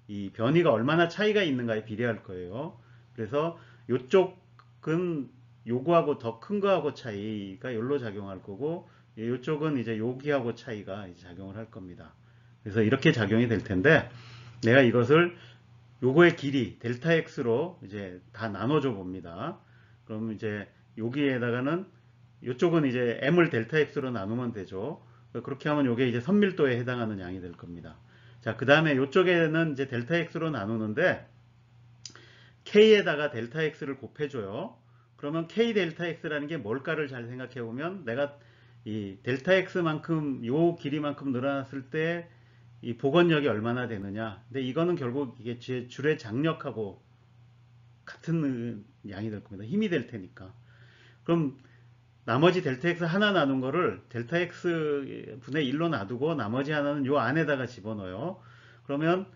이 변이가 얼마나 차이가 있는가에 비례할 거예요. 그래서 이쪽은 요거하고 더 큰 거하고 차이가 여기로 작용할 거고 이쪽은 이제 여기하고 차이가 이제 작용을 할 겁니다. 그래서 이렇게 작용이 될 텐데 내가 이것을 요거의 길이 델타 x로 이제 다 나눠줘 봅니다. 그럼 이제 여기에다가는 이쪽은 이제 m을 델타 x로 나누면 되죠. 그렇게 하면 요게 이제 선밀도에 해당하는 양이 될 겁니다. 자, 그 다음에 이쪽에는 이제 델타 x로 나누는데 k에다가 델타 x를 곱해줘요. 그러면 k 델타 x라는 게 뭘까를 잘 생각해 보면 내가 이 델타 x만큼 요 길이만큼 늘어났을 때 이 복원력이 얼마나 되느냐. 근데 이거는 결국 이게 줄의 장력하고 같은 양이 될 겁니다. 힘이 될 테니까. 그럼 나머지 델타 x 하나 나눈 거를 델타 x 분의 1로 놔두고 나머지 하나는 요 안에다가 집어넣어요. 그러면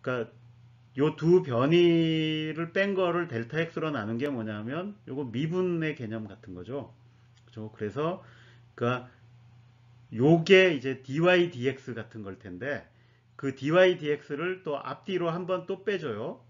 그러니까 요 두 변이를 뺀 거를 델타 x로 나눈 게 뭐냐면 요거 미분의 개념 같은 거죠. 그죠? 그래서 그러니까 요게 이제 dy dx 같은 걸 텐데 그 dy dx를 또 앞뒤로 한번 또 빼줘요.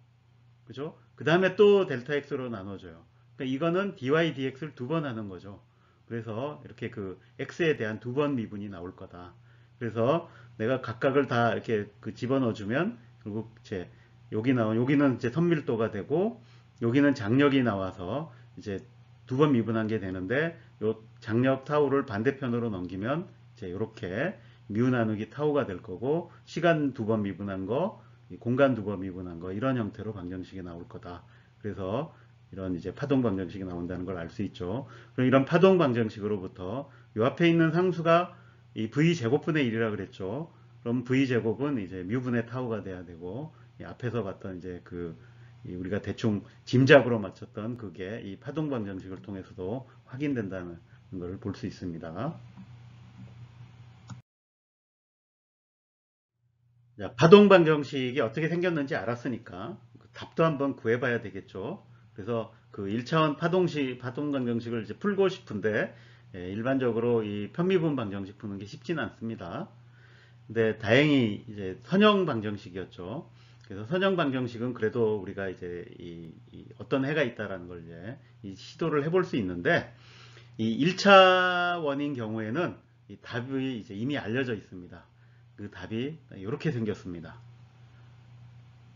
그죠? 그 다음에 또 델타 x로 나눠줘요. 그러니까 이거는 dy dx를 두 번 하는 거죠. 그래서 이렇게 x에 대한 두 번 미분이 나올 거다. 그래서 내가 각각을 다 이렇게 집어넣어주면 결국 이제 여기는 이제 선밀도가 되고 여기는 장력이 나와서 이제 두 번 미분한 게 되는데 요 장력 타우를 반대편으로 넘기면 이제 이렇게 미우 나누기 타우가 될 거고 시간 두 번 미분한 거 공간 두 번 미분한 거 이런 형태로 방정식이 나올 거다. 그래서 이런 이제 파동 방정식이 나온다는 걸 알 수 있죠. 그럼 이런 파동 방정식으로부터 요 앞에 있는 상수가 이 v 제곱분의 1이라 그랬죠. 그럼 v 제곱은 이제 뮤분의 타우가 돼야 되고 이 앞에서 봤던 이제 우리가 대충 짐작으로 맞췄던 그게 이 파동 방정식을 통해서도 확인된다는 걸 볼 수 있습니다. 자, 파동 방정식이 어떻게 생겼는지 알았으니까 답도 한번 구해봐야 되겠죠. 그래서 그 1차원 파동 방정식을 이제 풀고 싶은데 일반적으로 이 편미분 방정식 푸는 게 쉽지는 않습니다. 근데 다행히 이제 선형 방정식이었죠. 그래서 선형 방정식은 그래도 우리가 이제 어떤 해가 있다라는 걸 이제 시도를 해볼 수 있는데 이 1차원인 경우에는 이 답이 이제 이미 알려져 있습니다. 그 답이 이렇게 생겼습니다.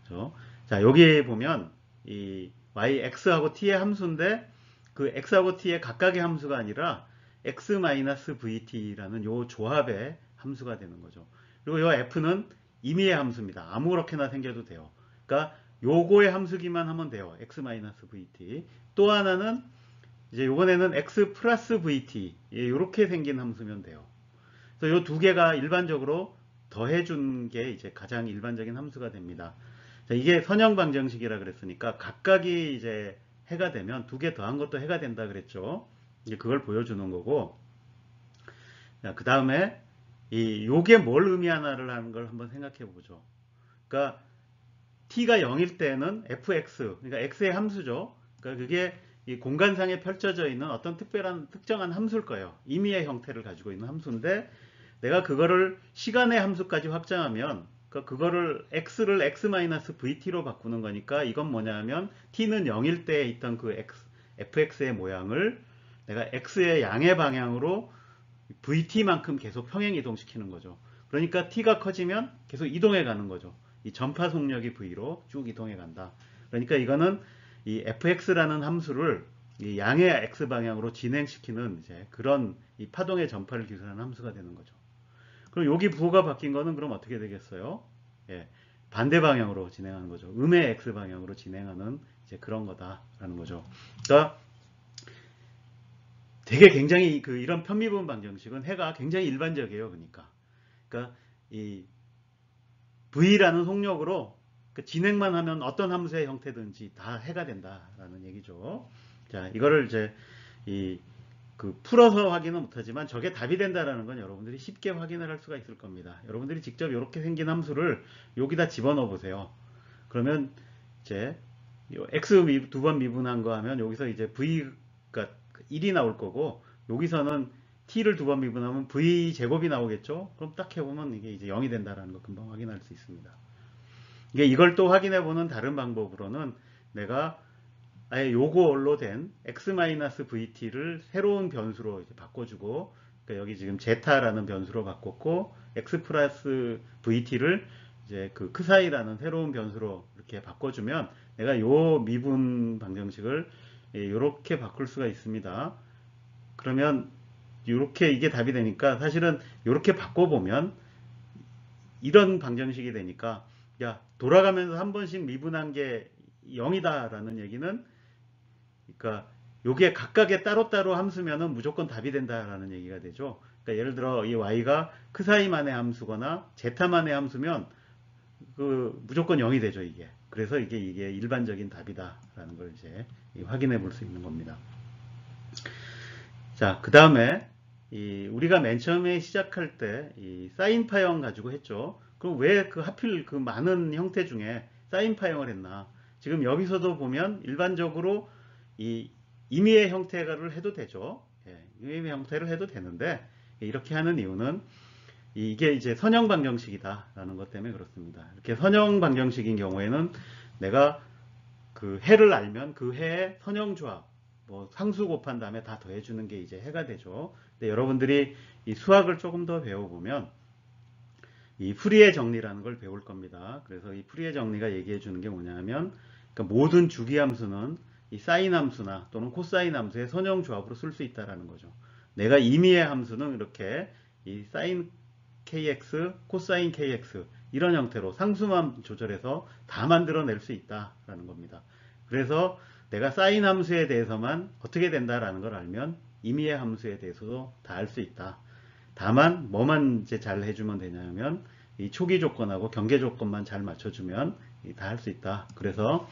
그렇죠? 자, 여기 보면 이 y, x하고 t의 함수인데 그 x하고 t의 각각의 함수가 아니라 x-vt라는 요 조합의 함수가 되는 거죠. 그리고 요 f는 임의의 함수입니다. 아무렇게나 생겨도 돼요. 그러니까 요거의 함수기만 하면 돼요. x-vt. 또 하나는 이제 요번에는 x 플러스 vt 이렇게 생긴 함수면 돼요. 그래서 요 두 개가 일반적으로 더해준 게 이제 가장 일반적인 함수가 됩니다. 자, 이게 선형 방정식이라 그랬으니까 각각이 이제 해가 되면 두 개 더한 것도 해가 된다 그랬죠. 이제 그걸 보여주는 거고, 그 다음에 요게 뭘 의미하나를 하는 걸 한번 생각해 보죠. 그러니까 t가 0일 때는 fx, 그러니까 x의 함수죠. 그러니까 그게 이 공간상에 펼쳐져 있는 어떤 특정한 함수일 거예요. 임의의 형태를 가지고 있는 함수인데 내가 그거를 시간의 함수까지 확장하면 그거를 x를 x-vt로 바꾸는 거니까 이건 뭐냐면 t는 0일 때에 있던 그 fx의 모양을 내가 x의 양의 방향으로 vt만큼 계속 평행 이동시키는 거죠. 그러니까 t가 커지면 계속 이동해 가는 거죠. 이 전파 속력이 v로 쭉 이동해 간다. 그러니까 이거는 이 fx라는 함수를 이 양의 x 방향으로 진행시키는 이제 그런 이 파동의 전파를 기술하는 함수가 되는 거죠. 그럼 여기 부호가 바뀐 거는 그럼 어떻게 되겠어요? 예, 반대 방향으로 진행하는 거죠. 음의 x 방향으로 진행하는 이제 그런 거다라는 거죠. 그러니까 되게 굉장히 이런 편미분 방정식은 해가 굉장히 일반적이에요. 그러니까 이 v라는 속력으로 진행만 하면 어떤 함수의 형태든지 다 해가 된다라는 얘기죠. 자, 이거를 이제 풀어서 확인은 못하지만 저게 답이 된다라는 건 여러분들이 쉽게 확인을 할 수가 있을 겁니다. 여러분들이 직접 이렇게 생긴 함수를 여기다 집어넣어 보세요. 그러면 이제 x 두 번 미분한 거 하면 여기서 이제 v가 1이 나올 거고 여기서는 t를 두 번 미분하면 v 제곱이 나오겠죠. 그럼 딱 해보면 이게 이제 0이 된다라는 거 금방 확인할 수 있습니다. 이걸 또 확인해 보는 다른 방법으로는 내가 아예 요거로 된 x-vt를 새로운 변수로 이제 바꿔주고, 그러니까 여기 지금 z라는 변수로 바꿨고, x 플러스 vt를 이제 그 크사이라는 새로운 변수로 이렇게 바꿔주면 내가 요 미분 방정식을 이렇게 바꿀 수가 있습니다. 그러면 이렇게 이게 답이 되니까 사실은 이렇게 바꿔보면 이런 방정식이 되니까 야, 돌아가면서 한 번씩 미분한 게 0이다 라는 얘기는, 그러니까 요게 각각의 따로따로 함수면은 무조건 답이 된다라는 얘기가 되죠. 그러니까 예를 들어 이 y가 크사이만의 함수거나 제타만의 함수면 무조건 0이 되죠, 이게. 그래서 이게 일반적인 답이다라는 걸 이제 확인해 볼 수 있는 겁니다. 자, 그 다음에 우리가 맨 처음에 시작할 때 이 사인파형 가지고 했죠. 그럼 왜 하필 많은 형태 중에 사인파형을 했나? 지금 여기서도 보면 일반적으로 이 임의의 형태를 해도 되죠. 예, 임의의 형태를 해도 되는데 이렇게 하는 이유는 이게 이제 선형 방정식이다라는 것 때문에 그렇습니다. 이렇게 선형 방정식인 경우에는 내가 그 해를 알면 그 해의 선형 조합, 뭐 상수 곱한 다음에 다 더해주는 게 이제 해가 되죠. 근데 여러분들이 이 수학을 조금 더 배워보면 이 풀이의 정리라는 걸 배울 겁니다. 그래서 이 풀이의 정리가 얘기해 주는 게 뭐냐면, 그러니까 모든 주기함수는 이 사인 함수나 또는 코사인 함수의 선형 조합으로 쓸 수 있다라는 거죠. 내가 임의의 함수는 이렇게 이 사인 kx, 코사인 kx 이런 형태로 상수만 조절해서 다 만들어낼 수 있다라는 겁니다. 그래서 내가 사인 함수에 대해서만 어떻게 된다라는 걸 알면 임의의 함수에 대해서도 다 알 수 있다. 다만 뭐만 이제 잘 해주면 되냐면 이 초기 조건하고 경계 조건만 잘 맞춰주면 다 할 수 있다. 그래서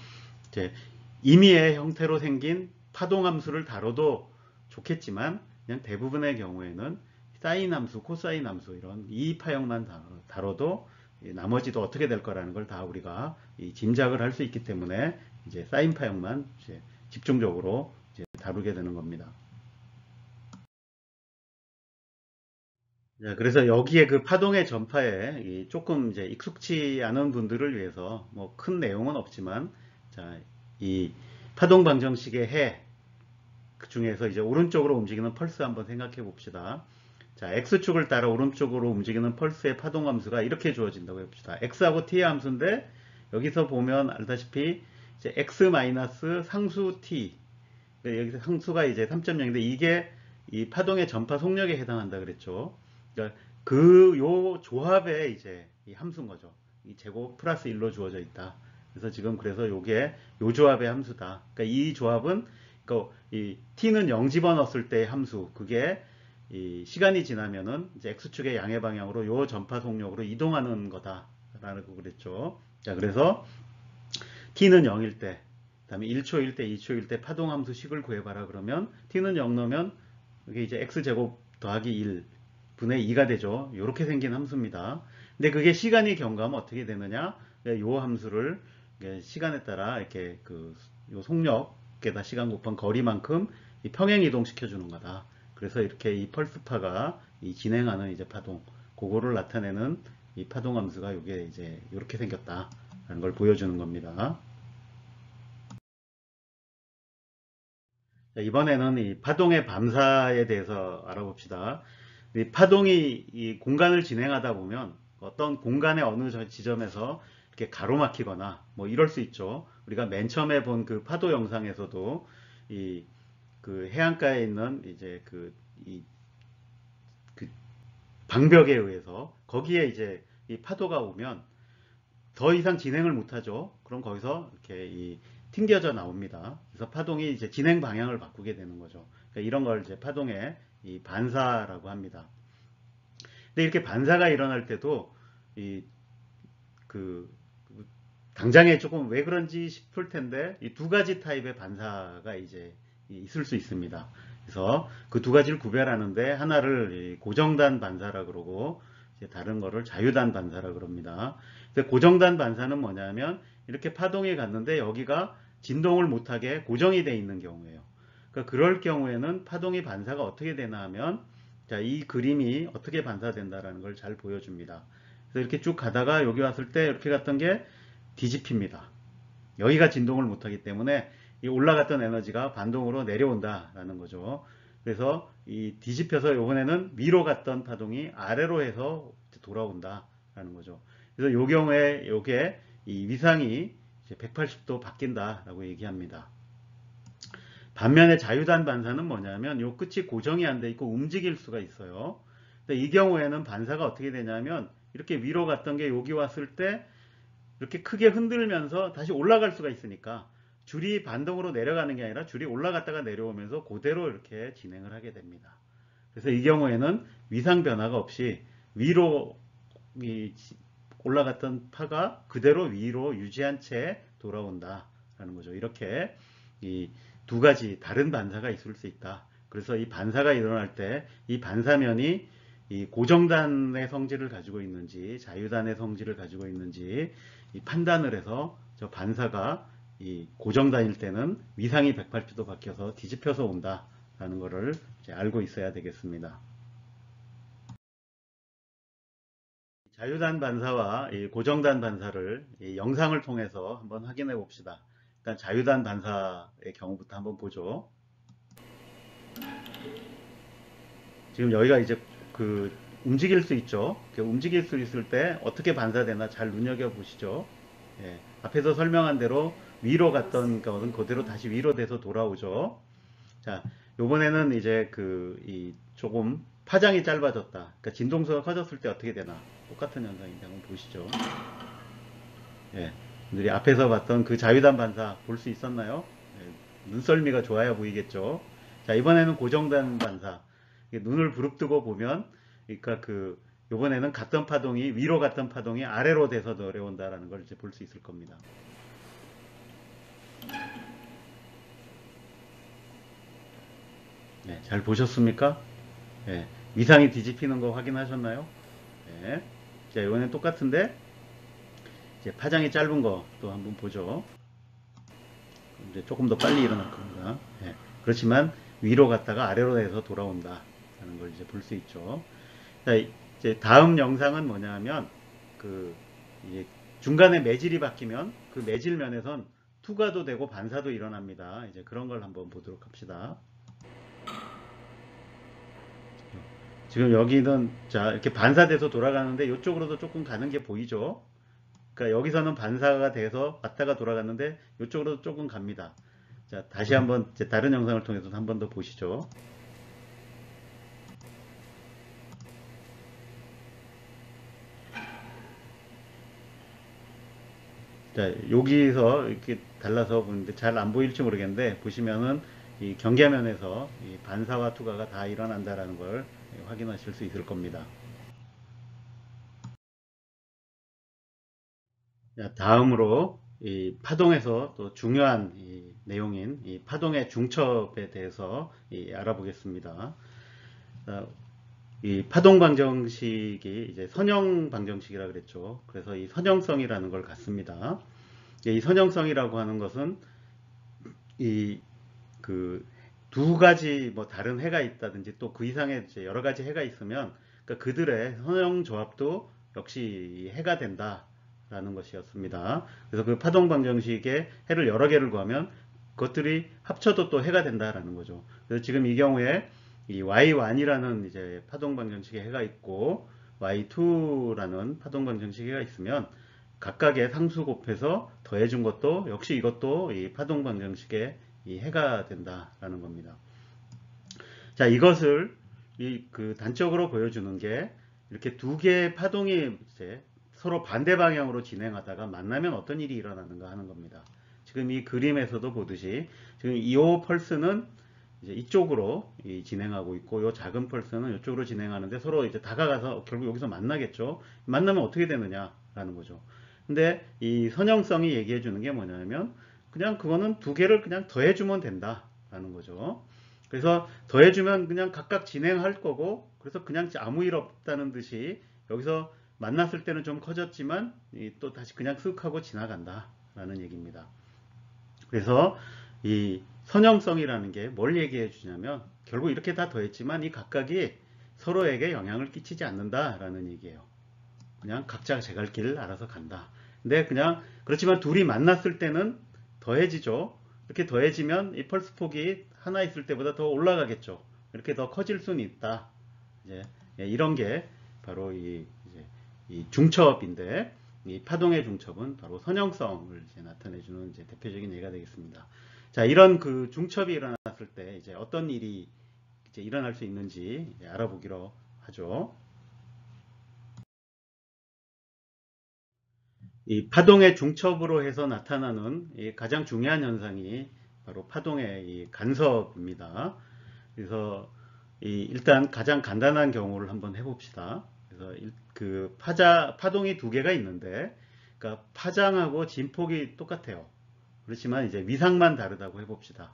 이제 임의의 형태로 생긴 파동 함수를 다뤄도 좋겠지만 그냥 대부분의 경우에는 사인 함수, 코사인 함수 이런 이 파형만 다뤄도 나머지도 어떻게 될 거라는 걸 다 우리가 짐작을 할 수 있기 때문에 이제 사인 파형만 이제 집중적으로 이제 다루게 되는 겁니다. 자, 그래서 여기에 파동의 전파에 조금 이제 익숙치 않은 분들을 위해서 뭐 큰 내용은 없지만, 자, 이 파동 방정식의 그 중에서 이제 오른쪽으로 움직이는 펄스 한번 생각해 봅시다. 자, x축을 따라 오른쪽으로 움직이는 펄스의 파동 함수가 이렇게 주어진다고 해봅시다. x하고 t의 함수인데 여기서 보면 알다시피 이제 x 마이너스 상수 t, 여기서 상수가 이제 3.0인데 이게 이 파동의 전파 속력에 해당한다 그랬죠. 그러니까 요 조합에 이제 이 함수인 거죠. 이 제곱 플러스 1로 주어져 있다. 그래서 요게 요 조합의 함수다. 그러니까 이 조합은 이 t는 0 집어넣었을 때의 함수, 그게 이 시간이 지나면은 이제 X축의 양의 방향으로 요 전파 속력으로 이동하는 거다라고 그랬죠. 자, 그래서 t는 0일 때, 그다음에 1초일 때, 2초일 때 파동 함수 식을 구해봐라 그러면 t는 0 넣으면 이게 이제 x제곱 더하기 1 분의 2가 되죠. 이렇게 생긴 함수입니다. 근데 그게 시간이 경과하면 어떻게 되느냐? 요 함수를 시간에 따라 이렇게 요 속력에다 시간 곱한 거리만큼 이 평행 이동 시켜주는 거다. 그래서 이렇게 이 펄스파가 이 진행하는 이제 파동, 그거를 나타내는 이 파동 함수가 이게 이제 이렇게 생겼다라는 걸 보여주는 겁니다. 자, 이번에는 이 파동의 반사에 대해서 알아봅시다. 이 파동이 이 공간을 진행하다 보면 어떤 공간의 어느 지점에서 이렇게 가로막히거나 뭐 이럴 수 있죠. 우리가 맨 처음에 본 그 파도 영상에서도 이 그 해안가에 있는 이제 그 방벽에 의해서 거기에 이제 이 파도가 오면 더 이상 진행을 못하죠. 그럼 거기서 이렇게 튕겨져 나옵니다. 그래서 파동이 이제 진행 방향을 바꾸게 되는 거죠. 그러니까 이런 걸 이제 파동의 이 반사라고 합니다. 근데 이렇게 반사가 일어날 때도 그 당장에 조금 왜 그런지 싶을 텐데 이 두 가지 타입의 반사가 이제 있을 수 있습니다. 그래서 그 두 가지를 구별하는데 하나를 고정단 반사라 그러고 다른 거를 자유단 반사라 그럽니다. 근데 고정단 반사는 뭐냐면 이렇게 파동이 갔는데 여기가 진동을 못하게 고정이 되어 있는 경우예요. 그러니까 그럴 경우에는 파동이 반사가 어떻게 되나 하면 자, 이 그림이 어떻게 반사된다라는 걸 잘 보여줍니다. 그래서 이렇게 쭉 가다가 여기 왔을 때 이렇게 갔던 게 뒤집힙니다. 여기가 진동을 못하기 때문에 이 올라갔던 에너지가 반동으로 내려온다라는 거죠. 그래서 이 뒤집혀서 이번에는 위로 갔던 파동이 아래로 해서 돌아온다라는 거죠. 그래서 이 경우에 이게 이 위상이 180도 바뀐다라고 얘기합니다. 반면에 자유단 반사는 뭐냐면 이 끝이 고정이 안 돼 있고 움직일 수가 있어요. 근데 이 경우에는 반사가 어떻게 되냐면 이렇게 위로 갔던 게 여기 왔을 때 이렇게 크게 흔들면서 다시 올라갈 수가 있으니까 줄이 반동으로 내려가는 게 아니라 줄이 올라갔다가 내려오면서 그대로 이렇게 진행을 하게 됩니다. 그래서 이 경우에는 위상 변화가 없이 위로 올라갔던 파가 그대로 위로 유지한 채 돌아온다라는 거죠. 이렇게 이 두 가지 다른 반사가 있을 수 있다. 그래서 이 반사가 일어날 때 이 반사면이 이 고정단의 성질을 가지고 있는지 자유단의 성질을 가지고 있는지 이 판단을 해서 저 반사가 이 고정단일 때는 위상이 180도 바뀌어서 뒤집혀서 온다라는 것을 알고 있어야 되겠습니다. 자유단 반사와 이 고정단 반사를 이 영상을 통해서 한번 확인해 봅시다. 일단 자유단 반사의 경우부터 한번 보죠. 지금 여기가 이제 움직일 수 있죠. 움직일 수 있을 때 어떻게 반사되나 잘 눈여겨보시죠. 예, 앞에서 설명한 대로 위로 갔던 것은 그대로 다시 위로 돼서 돌아오죠. 자, 요번에는 이제 조금 파장이 짧아졌다. 그러니까 진동수가 커졌을 때 어떻게 되나. 똑같은 현상인데 한번 보시죠. 예, 분들이 앞에서 봤던 그 자유단 반사 볼 수 있었나요? 예, 눈썰미가 좋아야 보이겠죠. 자, 이번에는 고정단 반사. 눈을 부릅뜨고 보면, 그러니까 요번에는 갔던 파동이, 위로 갔던 파동이 아래로 돼서 내려온다라는 걸 이제 볼 수 있을 겁니다. 네, 잘 보셨습니까? 네, 위상이 뒤집히는 거 확인하셨나요? 네. 자, 이번엔 똑같은데, 이제 파장이 짧은 거 또 한번 보죠. 이제 조금 더 빨리 일어날 겁니다. 네. 그렇지만 위로 갔다가 아래로 해서 돌아온다. 라는 걸 이제 볼 수 있죠. 자, 이제 다음 영상은 뭐냐면, 이제 중간에 매질이 바뀌면 그 매질면에선 투과도 되고 반사도 일어납니다. 이제 그런 걸 한번 보도록 합시다. 지금 여기는 자 이렇게 반사돼서 돌아가는데 이쪽으로도 조금 가는 게 보이죠. 그러니까 여기서는 반사가 돼서 왔다가 돌아갔는데 이쪽으로도 조금 갑니다. 자, 다시 한번 다른 영상을 통해서 한 번 더 보시죠. 자, 여기서 이렇게 달라서 보는데 잘 안 보일지 모르겠는데 보시면은 이 경계면에서 이 반사와 투과가 다 일어난다라는 걸 확인하실 수 있을 겁니다. 자, 다음으로 이 파동에서 또 중요한 이 내용인 이 파동의 중첩에 대해서 알아보겠습니다. 자, 이 파동 방정식이 이제 선형 방정식이라 그랬죠. 그래서 이 선형성이라는 걸 갖습니다. 이 선형성이라고 하는 것은 이 그 두 가지 뭐 다른 해가 있다든지 또 그 이상의 이제 여러 가지 해가 있으면 그러니까 그들의 선형 조합도 역시 해가 된다라는 것이었습니다. 그래서 그 파동 방정식에 해를 여러 개를 구하면 그것들이 합쳐도 또 해가 된다라는 거죠. 그래서 지금 이 경우에 이 y1이라는 이제 파동 방정식의 해가 있고 y2라는 파동 방정식의 해가 있으면 각각의 상수 곱해서 더해준 것도 역시 이것도 이 파동 방정식의 이 해가 된다라는 겁니다. 자, 이것을 그 단적으로 보여주는 게 이렇게 두 개의 파동이 이제 서로 반대 방향으로 진행하다가 만나면 어떤 일이 일어나는가 하는 겁니다. 지금 이 그림에서도 보듯이 지금 이 펄스는 이제 이쪽으로 진행하고 있고 이 작은 펄스는 이쪽으로 진행하는데 서로 이제 다가가서 결국 여기서 만나겠죠. 만나면 어떻게 되느냐라는 거죠. 근데 이 선형성이 얘기해 주는 게 뭐냐면 그냥 그거는 두 개를 그냥 더해주면 된다라는 거죠. 그래서 더해주면 그냥 각각 진행할 거고 그래서 그냥 아무 일 없다는 듯이 여기서 만났을 때는 좀 커졌지만 또 다시 그냥 쓱 하고 지나간다라는 얘기입니다. 그래서 이 선형성이라는 게 뭘 얘기해 주냐면 결국 이렇게 다 더했지만 이 각각이 서로에게 영향을 끼치지 않는다라는 얘기예요. 그냥 각자 제 갈 길을 알아서 간다. 근데 그냥 그렇지만 둘이 만났을 때는 더해지죠. 이렇게 더해지면 이 펄스 폭이 하나 있을 때보다 더 올라가겠죠. 이렇게 더 커질 수는 있다. 이제 이런 게 바로 이 중첩인데 이 파동의 중첩은 바로 선형성을 이제 나타내주는 이제 대표적인 예가 되겠습니다. 자, 이런 그 중첩이 일어났을 때 이제 어떤 일이 이제 일어날 수 있는지 알아보기로 하죠. 이 파동의 중첩으로 해서 나타나는 가장 중요한 현상이 바로 파동의 이 간섭입니다. 그래서 일단 가장 간단한 경우를 한번 해봅시다. 그래서 그 파동이 두 개가 있는데, 그러니까 파장하고 진폭이 똑같아요. 그렇지만 이제 위상만 다르다고 해봅시다.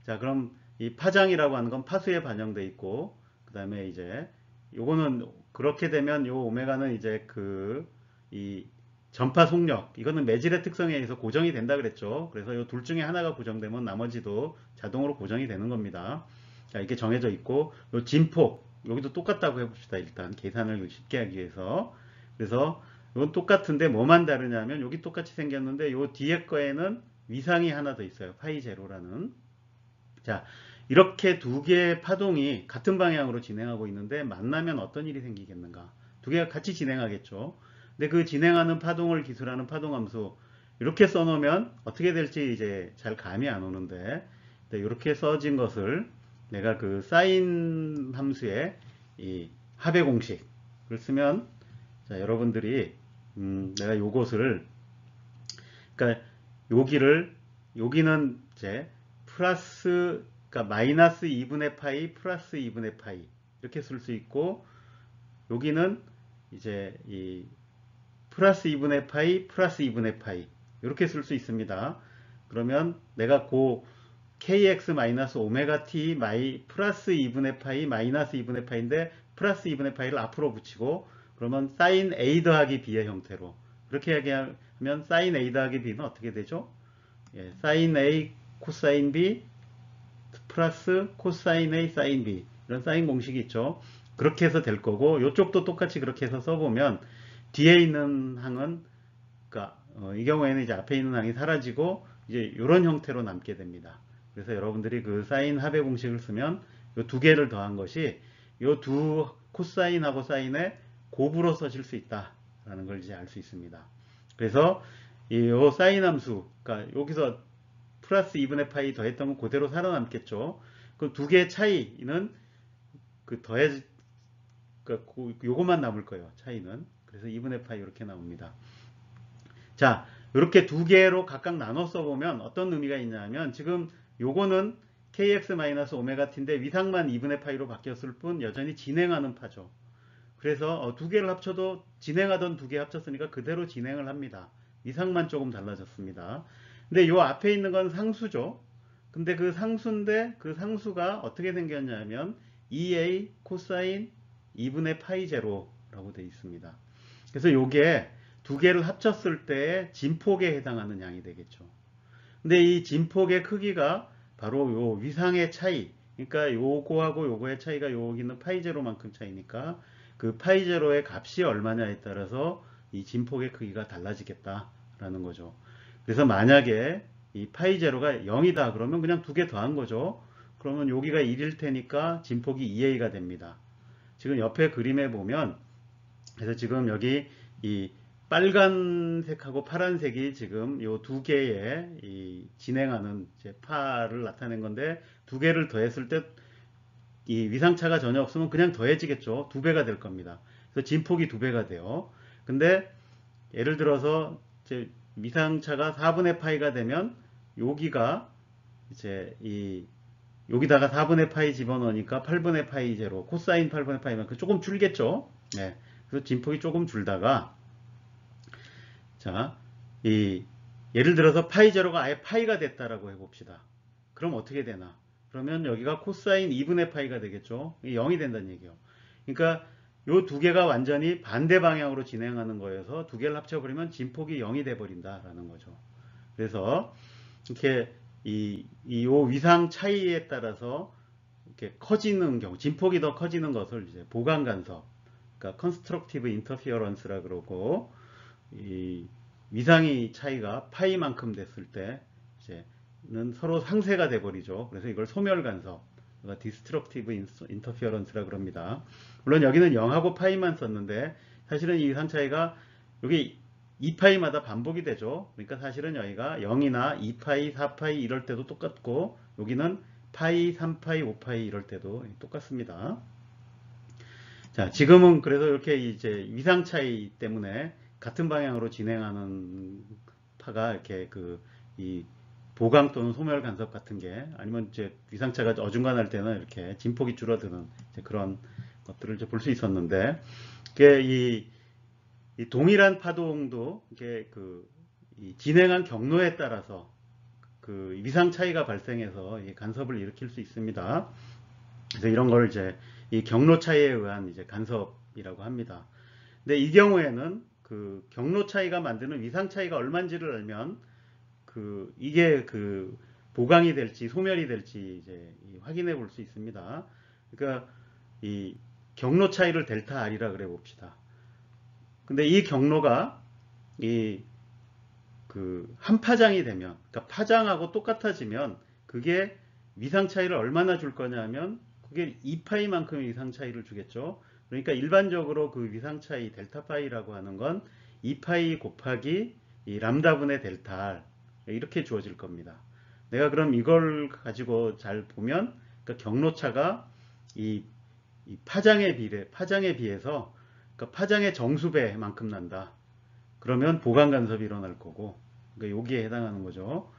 자, 그럼 이 파장이라고 하는 건 파수에 반영돼 있고, 그 다음에 이제 요거는 그렇게 되면 요 오메가는 이제 이 전파 속력, 이거는 매질의 특성에 의해서 고정이 된다 그랬죠. 그래서 이 둘 중에 하나가 고정되면 나머지도 자동으로 고정이 되는 겁니다. 자, 이렇게 정해져 있고, 요 진폭, 여기도 똑같다고 해봅시다. 일단 계산을 쉽게 하기 위해서. 그래서 이건 똑같은데 뭐만 다르냐면 여기 똑같이 생겼는데 요 뒤에 거에는 위상이 하나 더 있어요. 파이 제로라는. 자, 이렇게 두 개의 파동이 같은 방향으로 진행하고 있는데 만나면 어떤 일이 생기겠는가? 두 개가 같이 진행하겠죠. 근데 그 진행하는 파동을 기술하는 파동함수 이렇게 써놓으면 어떻게 될지 이제 잘 감이 안 오는데 이렇게 써진 것을 내가 그 사인 함수의 이 합의 공식을 쓰면 자, 여러분들이 내가 요것을 그러니까 여기는 이제 플러스 그러니까 마이너스 2분의 파이 플러스 2분의 파이 이렇게 쓸 수 있고 여기는 이제 이 플러스 2분의 파이 플러스 2분의 파이 이렇게 쓸 수 있습니다. 그러면 내가 kx 마이너스 오메가 t 마이 플러스 2분의 파이 마이너스 2분의 파이인데 플러스 2분의 파이를 앞으로 붙이고 그러면 사인 a 더하기 b의 형태로 그렇게 얘기하면 사인 a 더하기 b는 어떻게 되죠? 예, 사인 a 코사인 b 플러스 코사인 a 사인 b 이런 사인 공식이 있죠. 그렇게 해서 될 거고 이쪽도 똑같이 그렇게 해서 써보면 뒤에 있는 항은 그러니까 이 경우에는 이제 앞에 있는 항이 사라지고 이제 이런 형태로 남게 됩니다. 그래서 여러분들이 그 사인 합의 공식을 쓰면 이 두 개를 더한 것이 이 두 코사인하고 사인의 곱으로 써질 수 있다라는 걸 이제 알 수 있습니다. 그래서 이 사인 함수, 그러니까 여기서 플러스 2분의 파이 더했던 건 그대로 살아남겠죠. 그 두 개의 차이는 그러니까 요것만 남을 거예요. 차이는. 그래서 2분의 파이 이렇게 나옵니다. 자, 이렇게 두 개로 각각 나눠 써보면 어떤 의미가 있냐면 지금 요거는 kx-오메가-t인데 위상만 2분의 파이로 바뀌었을 뿐 여전히 진행하는 파죠. 그래서 두 개를 합쳐도 진행하던 두 개 합쳤으니까 그대로 진행을 합니다. 위상만 조금 달라졌습니다. 근데 요 앞에 있는 건 상수죠. 근데 그 상수인데 그 상수가 어떻게 생겼냐면 2a 코사인 2분의 파이 제로라고 되어 있습니다. 그래서 요게 두 개를 합쳤을 때 진폭에 해당하는 양이 되겠죠. 근데 이 진폭의 크기가 바로 요 위상의 차이, 그러니까 요거하고 요거의 차이가 여기 있는 파이 제로만큼 차이니까 그 파이 제로의 값이 얼마냐에 따라서 이 진폭의 크기가 달라지겠다라는 거죠. 그래서 만약에 이 파이 제로가 0이다 그러면 그냥 두 개 더한 거죠. 그러면 여기가 1일 테니까 진폭이 2a가 됩니다. 지금 옆에 그림에 보면, 그래서 지금 여기 이 빨간색하고 파란색이 지금 요 두 개의 이 진행하는 이제 파를 나타낸 건데, 두 개를 더했을 때 이 위상차가 전혀 없으면 그냥 더해지겠죠. 두 배가 될 겁니다. 그래서 진폭이 두 배가 돼요. 근데 예를 들어서 이제 위상차가 4분의 파이가 되면 여기가 이제 이 여기다가 4분의 파이 집어넣으니까 8분의 파이 제로, 코사인 8분의 파이만큼 조금 줄겠죠. 네. 그래서 진폭이 조금 줄다가, 자, 예를 들어서 파이 제로가 아예 파이가 됐다라고 해봅시다. 그럼 어떻게 되나? 그러면 여기가 코사인 2분의 파이가 되겠죠. 이게 0이 된다는 얘기예요. 그러니까 요 두 개가 완전히 반대 방향으로 진행하는 거여서 두 개를 합쳐버리면 진폭이 0이 돼버린다라는 거죠. 그래서 이렇게 요 위상 차이에 따라서 이렇게 커지는 경우, 진폭이 더 커지는 것을 이제 보강 간섭, 그러니까 constructive interference라 그러고, 이 위상의 차이가 파이만큼 됐을 때 이제는 서로 상쇄가 돼 버리죠. 그래서 이걸 소멸 간섭, 그러니까 destructive interference라 그럽니다. 물론 여기는 0하고 파이만 썼는데 사실은 이 위상 차이가 여기 2파이마다 반복이 되죠. 그러니까 사실은 여기가 0이나 2파이, 4파이 이럴 때도 똑같고, 여기는 파이, 3파이, 5파이 이럴 때도 똑같습니다. 자, 지금은 그래서 이렇게 이제 위상 차이 때문에 같은 방향으로 진행하는 파가 이렇게 이 보강 또는 소멸 간섭 같은 게, 아니면 이제 위상차가 어중간할 때는 이렇게 진폭이 줄어드는 그런 것들을 이제 볼 수 있었는데, 이게 이 동일한 파동도 이게 이 진행한 경로에 따라서 그 위상 차이가 발생해서 이 간섭을 일으킬 수 있습니다. 그래서 이런 걸 이제 이 경로 차이에 의한 이제 간섭이라고 합니다. 근데 이 경우에는 그 경로 차이가 만드는 위상 차이가 얼마인지를 알면 이게 보강이 될지 소멸이 될지 이제 확인해 볼 수 있습니다. 그러니까 이 경로 차이를 델타 R이라 그래 봅시다. 근데 이 경로가 한 파장이 되면, 그러니까 파장하고 똑같아지면 그게 위상 차이를 얼마나 줄 거냐면 그게 2파이만큼의 위상 차이를 주겠죠. 그러니까 일반적으로 그 위상 차이 델타 파이라고 하는 건 2파이 곱하기 이 람다분의 델타 R 이렇게 주어질 겁니다. 내가 그럼 이걸 가지고 잘 보면, 그러니까 경로차가 이 파장에 비해서, 그러니까 파장의 정수배만큼 난다. 그러면 보강 간섭이 일어날 거고, 그러니까 여기에 해당하는 거죠.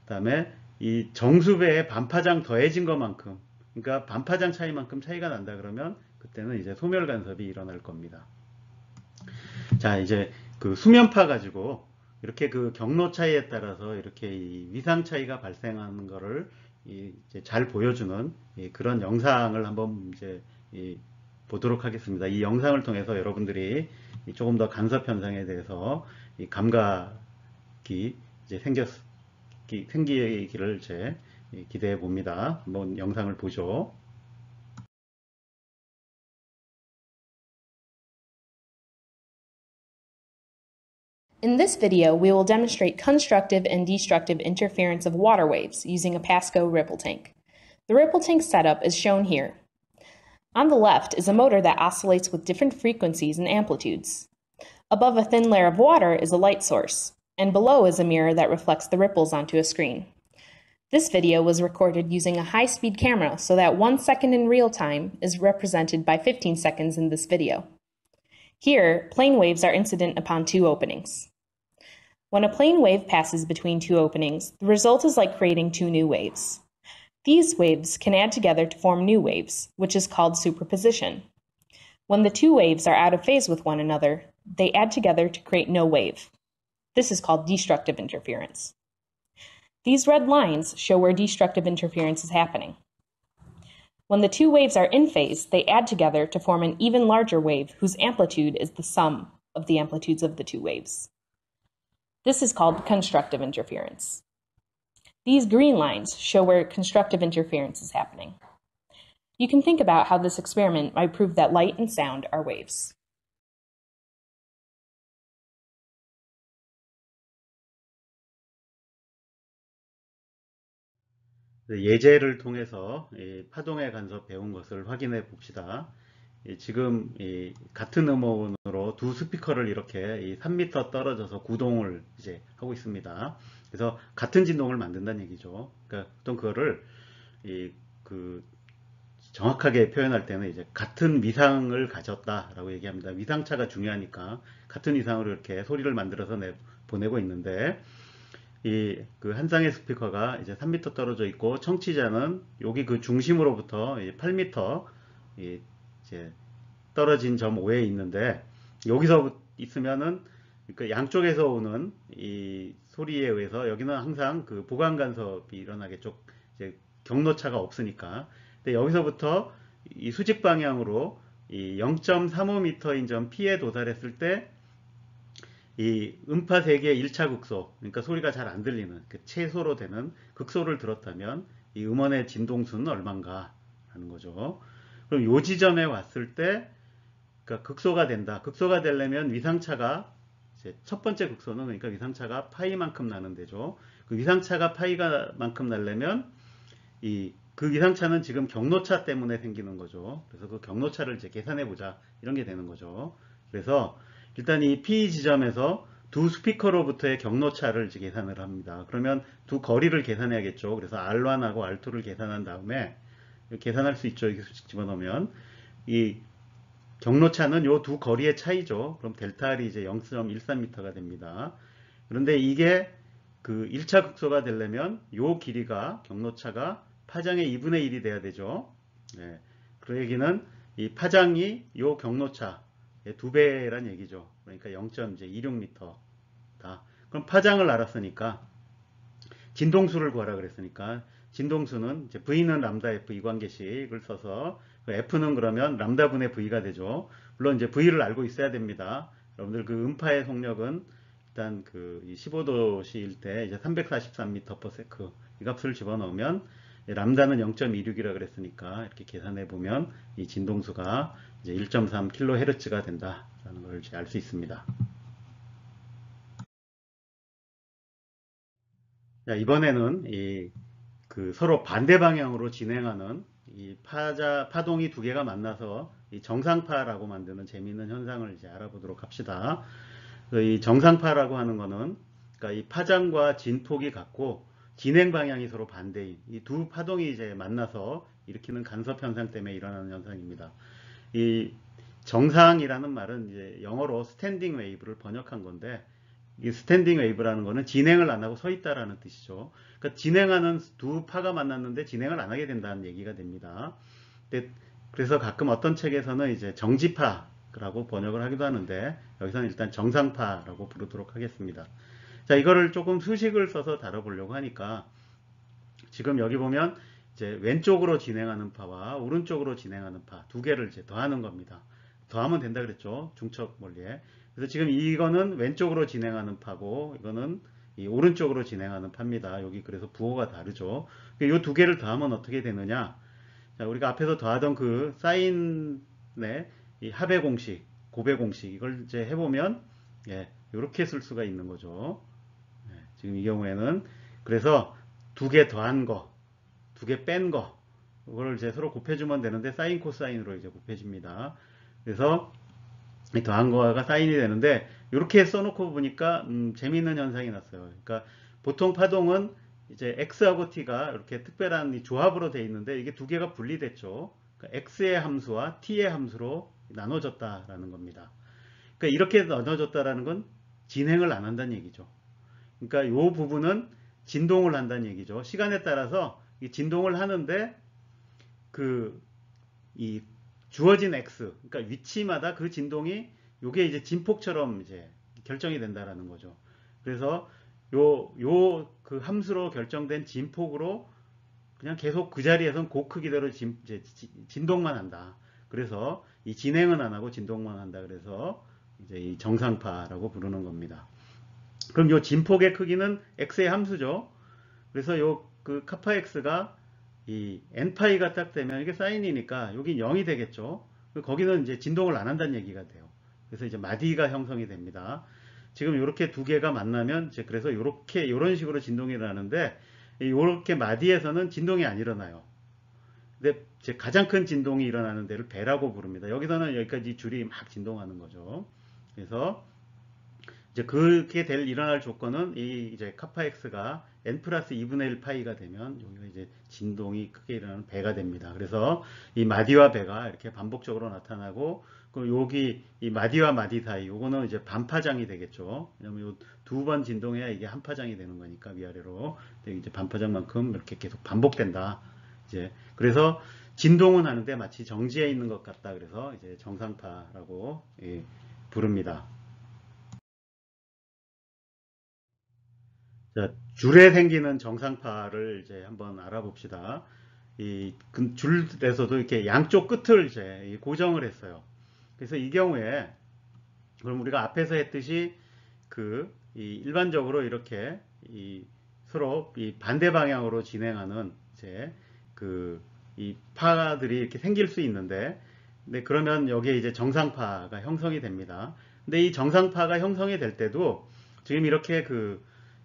그 다음에 이 정수배의 반파장 더해진 것만큼, 그러니까 반파장 차이만큼 차이가 난다 그러면 그때는 이제 소멸 간섭이 일어날 겁니다. 자, 이제 그 수면파 가지고 이렇게 그 경로 차이에 따라서 이렇게 이 위상 차이가 발생하는 거를 이제 잘 보여주는 그런 영상을 한번 이제 보도록 하겠습니다. 이 영상을 통해서 여러분들이 조금 더 간섭 현상에 대해서 감각이 이제 생기기를 이제 기대해 봅니다. 한번 영상을 보죠. In this video, we will demonstrate constructive and destructive interference of water waves using a Pasco ripple tank. The ripple tank setup is shown here. On the left is a motor that oscillates with different frequencies and amplitudes. Above a thin layer of water is a light source, and below is a mirror that reflects the ripples onto a screen. This video was recorded using a high-speed camera so that 1 second in real time is represented by 15 seconds in this video. Here, plane waves are incident upon two openings. When a plane wave passes between two openings, the result is like creating two new waves. These waves can add together to form new waves, which is called superposition. When the two waves are out of phase with one another, they add together to create no wave. This is called destructive interference. These red lines show where destructive interference is happening. When the two waves are in phase, they add together to form an even larger wave whose amplitude is the sum of the amplitudes of the two waves. This is called constructive interference. These green lines show where constructive interference is happening. You can think about how this experiment might prove that light and sound are waves. 예제를 통해서 파동의 간섭 배운 것을 확인해 봅시다. 지금 같은 음원으로 두 스피커를 이렇게 3m 떨어져서 구동을 이제 하고 있습니다. 그래서 같은 진동을 만든다는 얘기죠. 그러니까 보통 그거를 정확하게 표현할 때는 이제 같은 위상을 가졌다라고 얘기합니다. 위상차가 중요하니까 같은 위상으로 이렇게 소리를 만들어서 보내고 있는데 그 한 쌍의 스피커가 이제 3m 떨어져 있고 청취자는 여기 그 중심으로부터 8m 이제 떨어진 점 O에 있는데 여기서 있으면은 그 양쪽에서 오는 이 소리에 의해서 여기는 항상 그 보강 간섭이 일어나겠죠. 이제 경로차가 없으니까. 근데 여기서부터 이 수직 방향으로 이 0.35m인 점 P에 도달했을 때 이 음파 세기의 1차 극소, 그러니까 소리가 잘 안 들리는 그 최소로 되는 극소를 들었다면 이 음원의 진동수는 얼마인가 하는 거죠. 그럼 요 지점에 왔을 때 그러니까 극소가 된다. 극소가 되려면 위상차가 이제 첫 번째 극소는 그러니까 위상차가 파이만큼 나는 데죠. 그 위상차가 파이가 만큼 나려면 그 위상차는 지금 경로차 때문에 생기는 거죠. 그래서 그 경로차를 이제 계산해 보자 이런 게 되는 거죠. 그래서 일단 이 P 지점에서 두 스피커로부터의 경로차를 이제 계산을 합니다. 그러면 두 거리를 계산해야겠죠. 그래서 R1하고 R2를 계산한 다음에 계산할 수 있죠. 이렇게 수직 집어넣으면 이 경로차는 요 두 거리의 차이죠. 그럼 델타 R이 이제 0.13m가 됩니다. 그런데 이게 그 1차 극소가 되려면 요 길이가 경로차가 파장의 2분의 1이 돼야 되죠. 네. 그 얘기는 이 파장이 요 경로차 두 배란 얘기죠. 그러니까 0.26m다. 그럼 파장을 알았으니까 진동수를 구하라 그랬으니까 진동수는 이제 V는 람다 F 이관계식을 써서 그 F는 그러면 람다 분의 V가 되죠. 물론 이제 V를 알고 있어야 됩니다. 여러분들 그 음파의 속력은 일단 그 15도씨일 때 이제 343m/s 이 값을 집어넣으면 람다는 0.26이라 그랬으니까 이렇게 계산해 보면 이 진동수가 이제 1.3kHz가 된다라는 걸 알 수 있습니다. 자, 이번에는 그 서로 반대 방향으로 진행하는 이 파동이 두 개가 만나서 이 정상파라고 만드는 재미있는 현상을 이제 알아보도록 합시다. 이 정상파라고 하는 거는 그러니까 이 파장과 진폭이 같고 진행 방향이 서로 반대인 이 두 파동이 이제 만나서 일으키는 간섭 현상 때문에 일어나는 현상입니다. 이 정상이라는 말은 이제 영어로 스탠딩 웨이브를 번역한 건데 이 스탠딩 웨이브라는 거는 진행을 안 하고 서 있다라는 뜻이죠. 그러니까 진행하는 두 파가 만났는데 진행을 안 하게 된다는 얘기가 됩니다. 그래서 가끔 어떤 책에서는 이제 정지파라고 번역을 하기도 하는데 여기서는 일단 정상파라고 부르도록 하겠습니다. 자, 이거를 조금 수식을 써서 다뤄보려고 하니까 지금 여기 보면 이제 왼쪽으로 진행하는 파와 오른쪽으로 진행하는 파 두 개를 이제 더하는 겁니다. 더하면 된다 그랬죠. 중첩 원리에. 그래서 지금 이거는 왼쪽으로 진행하는 파고 이거는 이 오른쪽으로 진행하는 파입니다. 여기 그래서 부호가 다르죠. 이 두 개를 더하면 어떻게 되느냐? 자, 우리가 앞에서 더하던 그 사인의 이 합의 공식, 곱의 공식 이걸 이제 해보면 이렇게 쓸 수가 있는 거죠. 지금 이 경우에는 그래서 두 개 더한 거, 두 개 뺀 거, 이걸 이제 서로 곱해주면 되는데 사인 코사인으로 이제 곱해집니다. 그래서 더한 거가 사인이 되는데 이렇게 써놓고 보니까 재미있는 현상이 났어요. 그러니까 보통 파동은 이제 x하고 t가 이렇게 특별한 이 조합으로 되어 있는데 이게 두 개가 분리됐죠. 그러니까 x의 함수와 t의 함수로 나눠졌다라는 겁니다. 그러니까 이렇게 나눠졌다라는 건 진행을 안 한다는 얘기죠. 그러니까 이 부분은 진동을 한다는 얘기죠. 시간에 따라서 이 진동을 하는데 이 주어진 x, 그러니까 위치마다 그 진동이 요게 이제 진폭처럼 이제 결정이 된다라는 거죠. 그래서 그 함수로 결정된 진폭으로 그냥 계속 그 자리에선 그 크기대로 진동만 한다. 그래서 이 진행은 안 하고 진동만 한다. 그래서 이제 이 정상파라고 부르는 겁니다. 그럼 요 진폭의 크기는 x의 함수죠. 그래서 요 그 카파 x가 이 n파이가 딱 되면 이게 사인이니까 여기 0이 되겠죠. 거기는 이제 진동을 안 한다는 얘기가 돼요. 그래서 이제 마디가 형성이 됩니다. 지금 이렇게 두 개가 만나면 이제 그래서 이렇게 이런 식으로 진동이 일어나는데 이렇게 마디에서는 진동이 안 일어나요. 근데 이제 가장 큰 진동이 일어나는 데를 배라고 부릅니다. 여기서는 여기까지 줄이 막 진동하는 거죠. 그래서 이제 그렇게 일어날 조건은 이 이제 카파 x가 n 플러스 2분의 1 파이가 되면 여기가 이제 진동이 크게 일어나는 배가 됩니다. 그래서 이 마디와 배가 이렇게 반복적으로 나타나고 그럼 여기 이 마디와 마디 사이 요거는 이제 반파장이 되겠죠. 왜냐면 두 번 진동해야 이게 한 파장이 되는 거니까 위아래로 이제 반파장만큼 이렇게 계속 반복된다. 이제 그래서 진동은 하는데 마치 정지해 있는 것 같다. 그래서 이제 정상파라고 부릅니다. 자, 줄에 생기는 정상파를 이제 한번 알아봅시다. 이 줄에서도 이렇게 양쪽 끝을 이제 고정을 했어요. 그래서 이 경우에 그럼 우리가 앞에서 했듯이 이 일반적으로 이렇게 서로 이 반대 방향으로 진행하는 이제 이 파들이 이렇게 생길 수 있는데, 근데 그러면 여기에 이제 정상파가 형성이 됩니다. 근데 이 정상파가 형성이 될 때도 지금 이렇게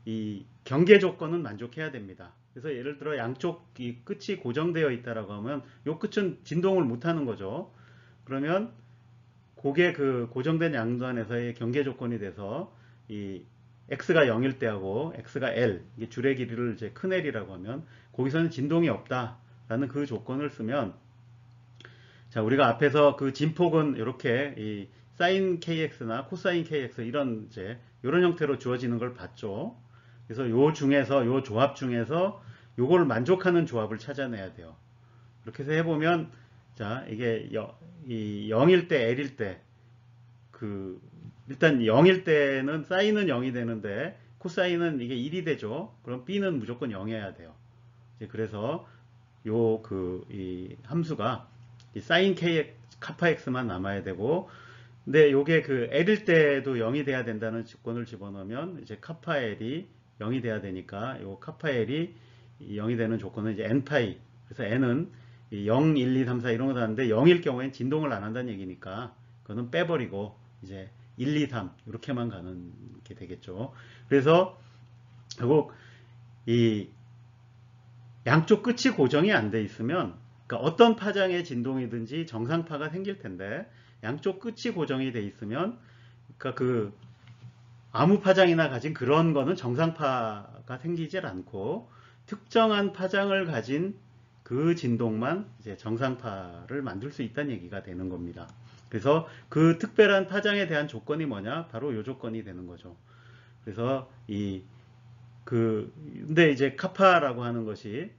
이 경계 조건은 만족해야 됩니다. 그래서 예를 들어 양쪽 이 끝이 고정되어 있다라고 하면 이 끝은 진동을 못 하는 거죠. 그러면 그게 고정된 양단에서의 경계 조건이 돼서 이 x가 0일 때하고 x가 l, 이게 줄의 길이를 이제 큰 l이라고 하면 거기서는 진동이 없다라는 그 조건을 쓰면, 자, 우리가 앞에서 그 진폭은 이렇게 이 사인 kx나 코사인 kx 이런 형태로 주어지는 걸 봤죠. 그래서 요 조합 중에서 요걸 만족하는 조합을 찾아내야 돼요. 이렇게 해서 해보면, 자, 이게 이 0일 때, L일 때, 일단 0일 때는 사인은 0이 되는데, 코사인은 이게 1이 되죠. 그럼 B는 무조건 0이어야 돼요. 그래서 이 함수가 이 사인 K, 카파 X만 남아야 되고, 근데 요게 L일 때도 0이 돼야 된다는 조건을 집어넣으면, 이제 카파 L이 0이 돼야 되니까, 요 카파 L이 0이 되는 조건은 이제 N파이. 그래서 N은 0, 1, 2, 3, 4 이런 거 하는데 0일 경우엔 진동을 안 한다는 얘기니까 그거는 빼버리고 이제 1, 2, 3 이렇게만 가는 게 되겠죠. 그래서 결국 이 양쪽 끝이 고정이 안 돼 있으면, 그러니까 어떤 파장의 진동이든지 정상파가 생길 텐데 양쪽 끝이 고정이 돼 있으면, 그러니까 아무 파장이나 가진 그런 거는 정상파가 생기질 않고 특정한 파장을 가진 그 진동만 이제 정상파를 만들 수 있다는 얘기가 되는 겁니다. 그래서 그 특별한 파장에 대한 조건이 뭐냐? 바로 이 조건이 되는 거죠. 그래서 근데 이제 카파라고 하는 것이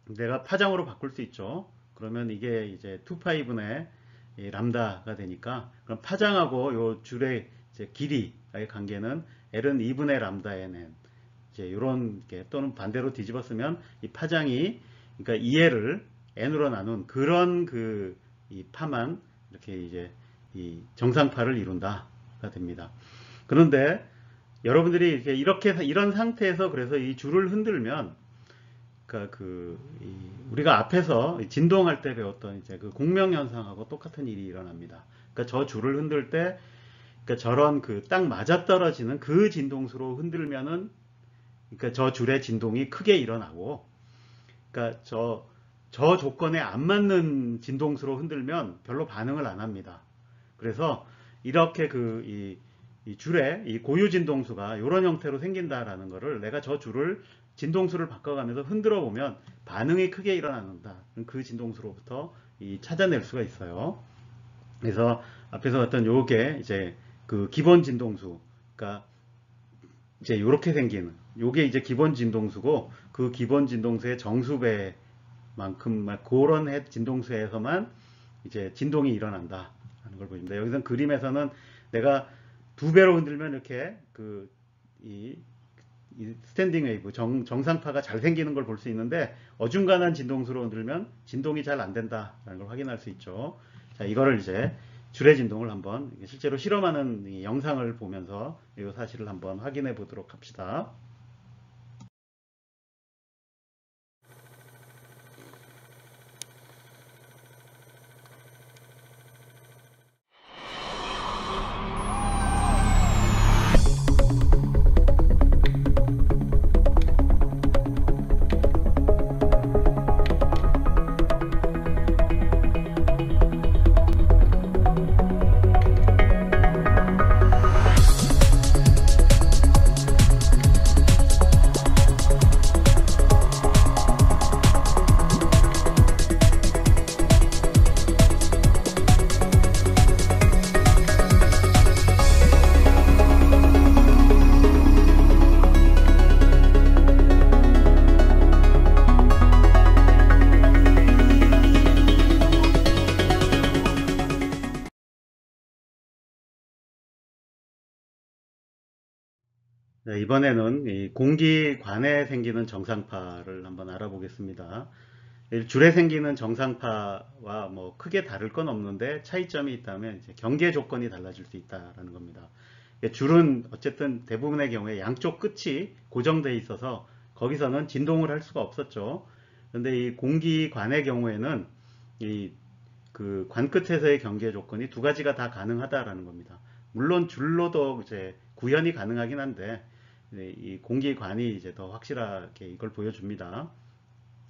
내가 파장으로 바꿀 수 있죠. 그러면 이게 이제 2파이분의 람다가 되니까, 그럼 파장하고 요 줄의 이제 길이의 관계는 L은 2분의 람다 N, 이제 요런 게, 또는 반대로 뒤집어 쓰면 이 파장이, 그러니까 2L을 N으로 나눈 그런 이 파만 이렇게 이제 이 정상파를 이룬다가 됩니다. 그런데 여러분들이 이런 상태에서 그래서 이 줄을 흔들면, 그러니까 우리가 앞에서 진동할 때 배웠던 이제 공명 현상하고 똑같은 일이 일어납니다. 그러니까 저 줄을 흔들 때, 그러니까 저런 딱 맞아떨어지는 그 진동수로 흔들면은, 그러니까 저 줄의 진동이 크게 일어나고, 그러니까 저 조건에 안 맞는 진동수로 흔들면 별로 반응을 안 합니다. 그래서 이렇게 이 줄에 이 고유 진동수가 이런 형태로 생긴다라는 거를 내가 저 줄을 진동수를 바꿔가면서 흔들어 보면 반응이 크게 일어난다. 그 진동수로부터 찾아낼 수가 있어요. 그래서 앞에서 봤던 요게 이제 기본 진동수. 그러니까 이제 이렇게 생기는 요게 이제 기본 진동수고 그 기본 진동수의 정수배만큼 그런 진동수에서만 이제 진동이 일어난다 하는 걸 보입니다. 여기서 그림에서는 내가 두 배로 흔들면 이렇게 이 스탠딩 웨이브 정상파가 잘 생기는 걸 볼 수 있는데 어중간한 진동수로 흔들면 진동이 잘 안 된다라는 걸 확인할 수 있죠. 자, 이거를 이제 줄의 진동을 한번 실제로 실험하는 이 영상을 보면서 이 사실을 한번 확인해 보도록 합시다. 네, 이번에는 이 공기관에 생기는 정상파를 한번 알아보겠습니다. 줄에 생기는 정상파와 뭐 크게 다를 건 없는데 차이점이 있다면 이제 경계 조건이 달라질 수 있다라는 겁니다. 줄은 어쨌든 대부분의 경우에 양쪽 끝이 고정되어 있어서 거기서는 진동을 할 수가 없었죠. 그런데 이 공기관의 경우에는 이 그 관 끝에서의 경계 조건이 두 가지가 다 가능하다라는 겁니다. 물론 줄로도 이제 구현이 가능하긴 한데 이 공기관이 이제 더 확실하게 이걸 보여줍니다.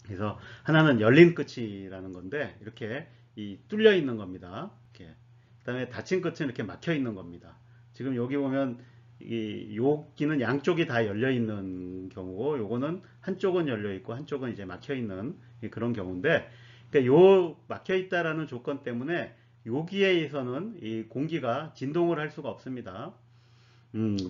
그래서 하나는 열린 끝이라는 건데 이렇게 뚫려 있는 겁니다. 이렇게. 그다음에 닫힌 끝은 이렇게 막혀 있는 겁니다. 지금 여기 보면 여기는 양쪽이 다 열려 있는 경우고 요거는 한쪽은 열려 있고 한쪽은 이제 막혀 있는 그런 경우인데 그러니까 요 막혀 있다라는 조건 때문에 여기에서는 이 공기가 진동을 할 수가 없습니다.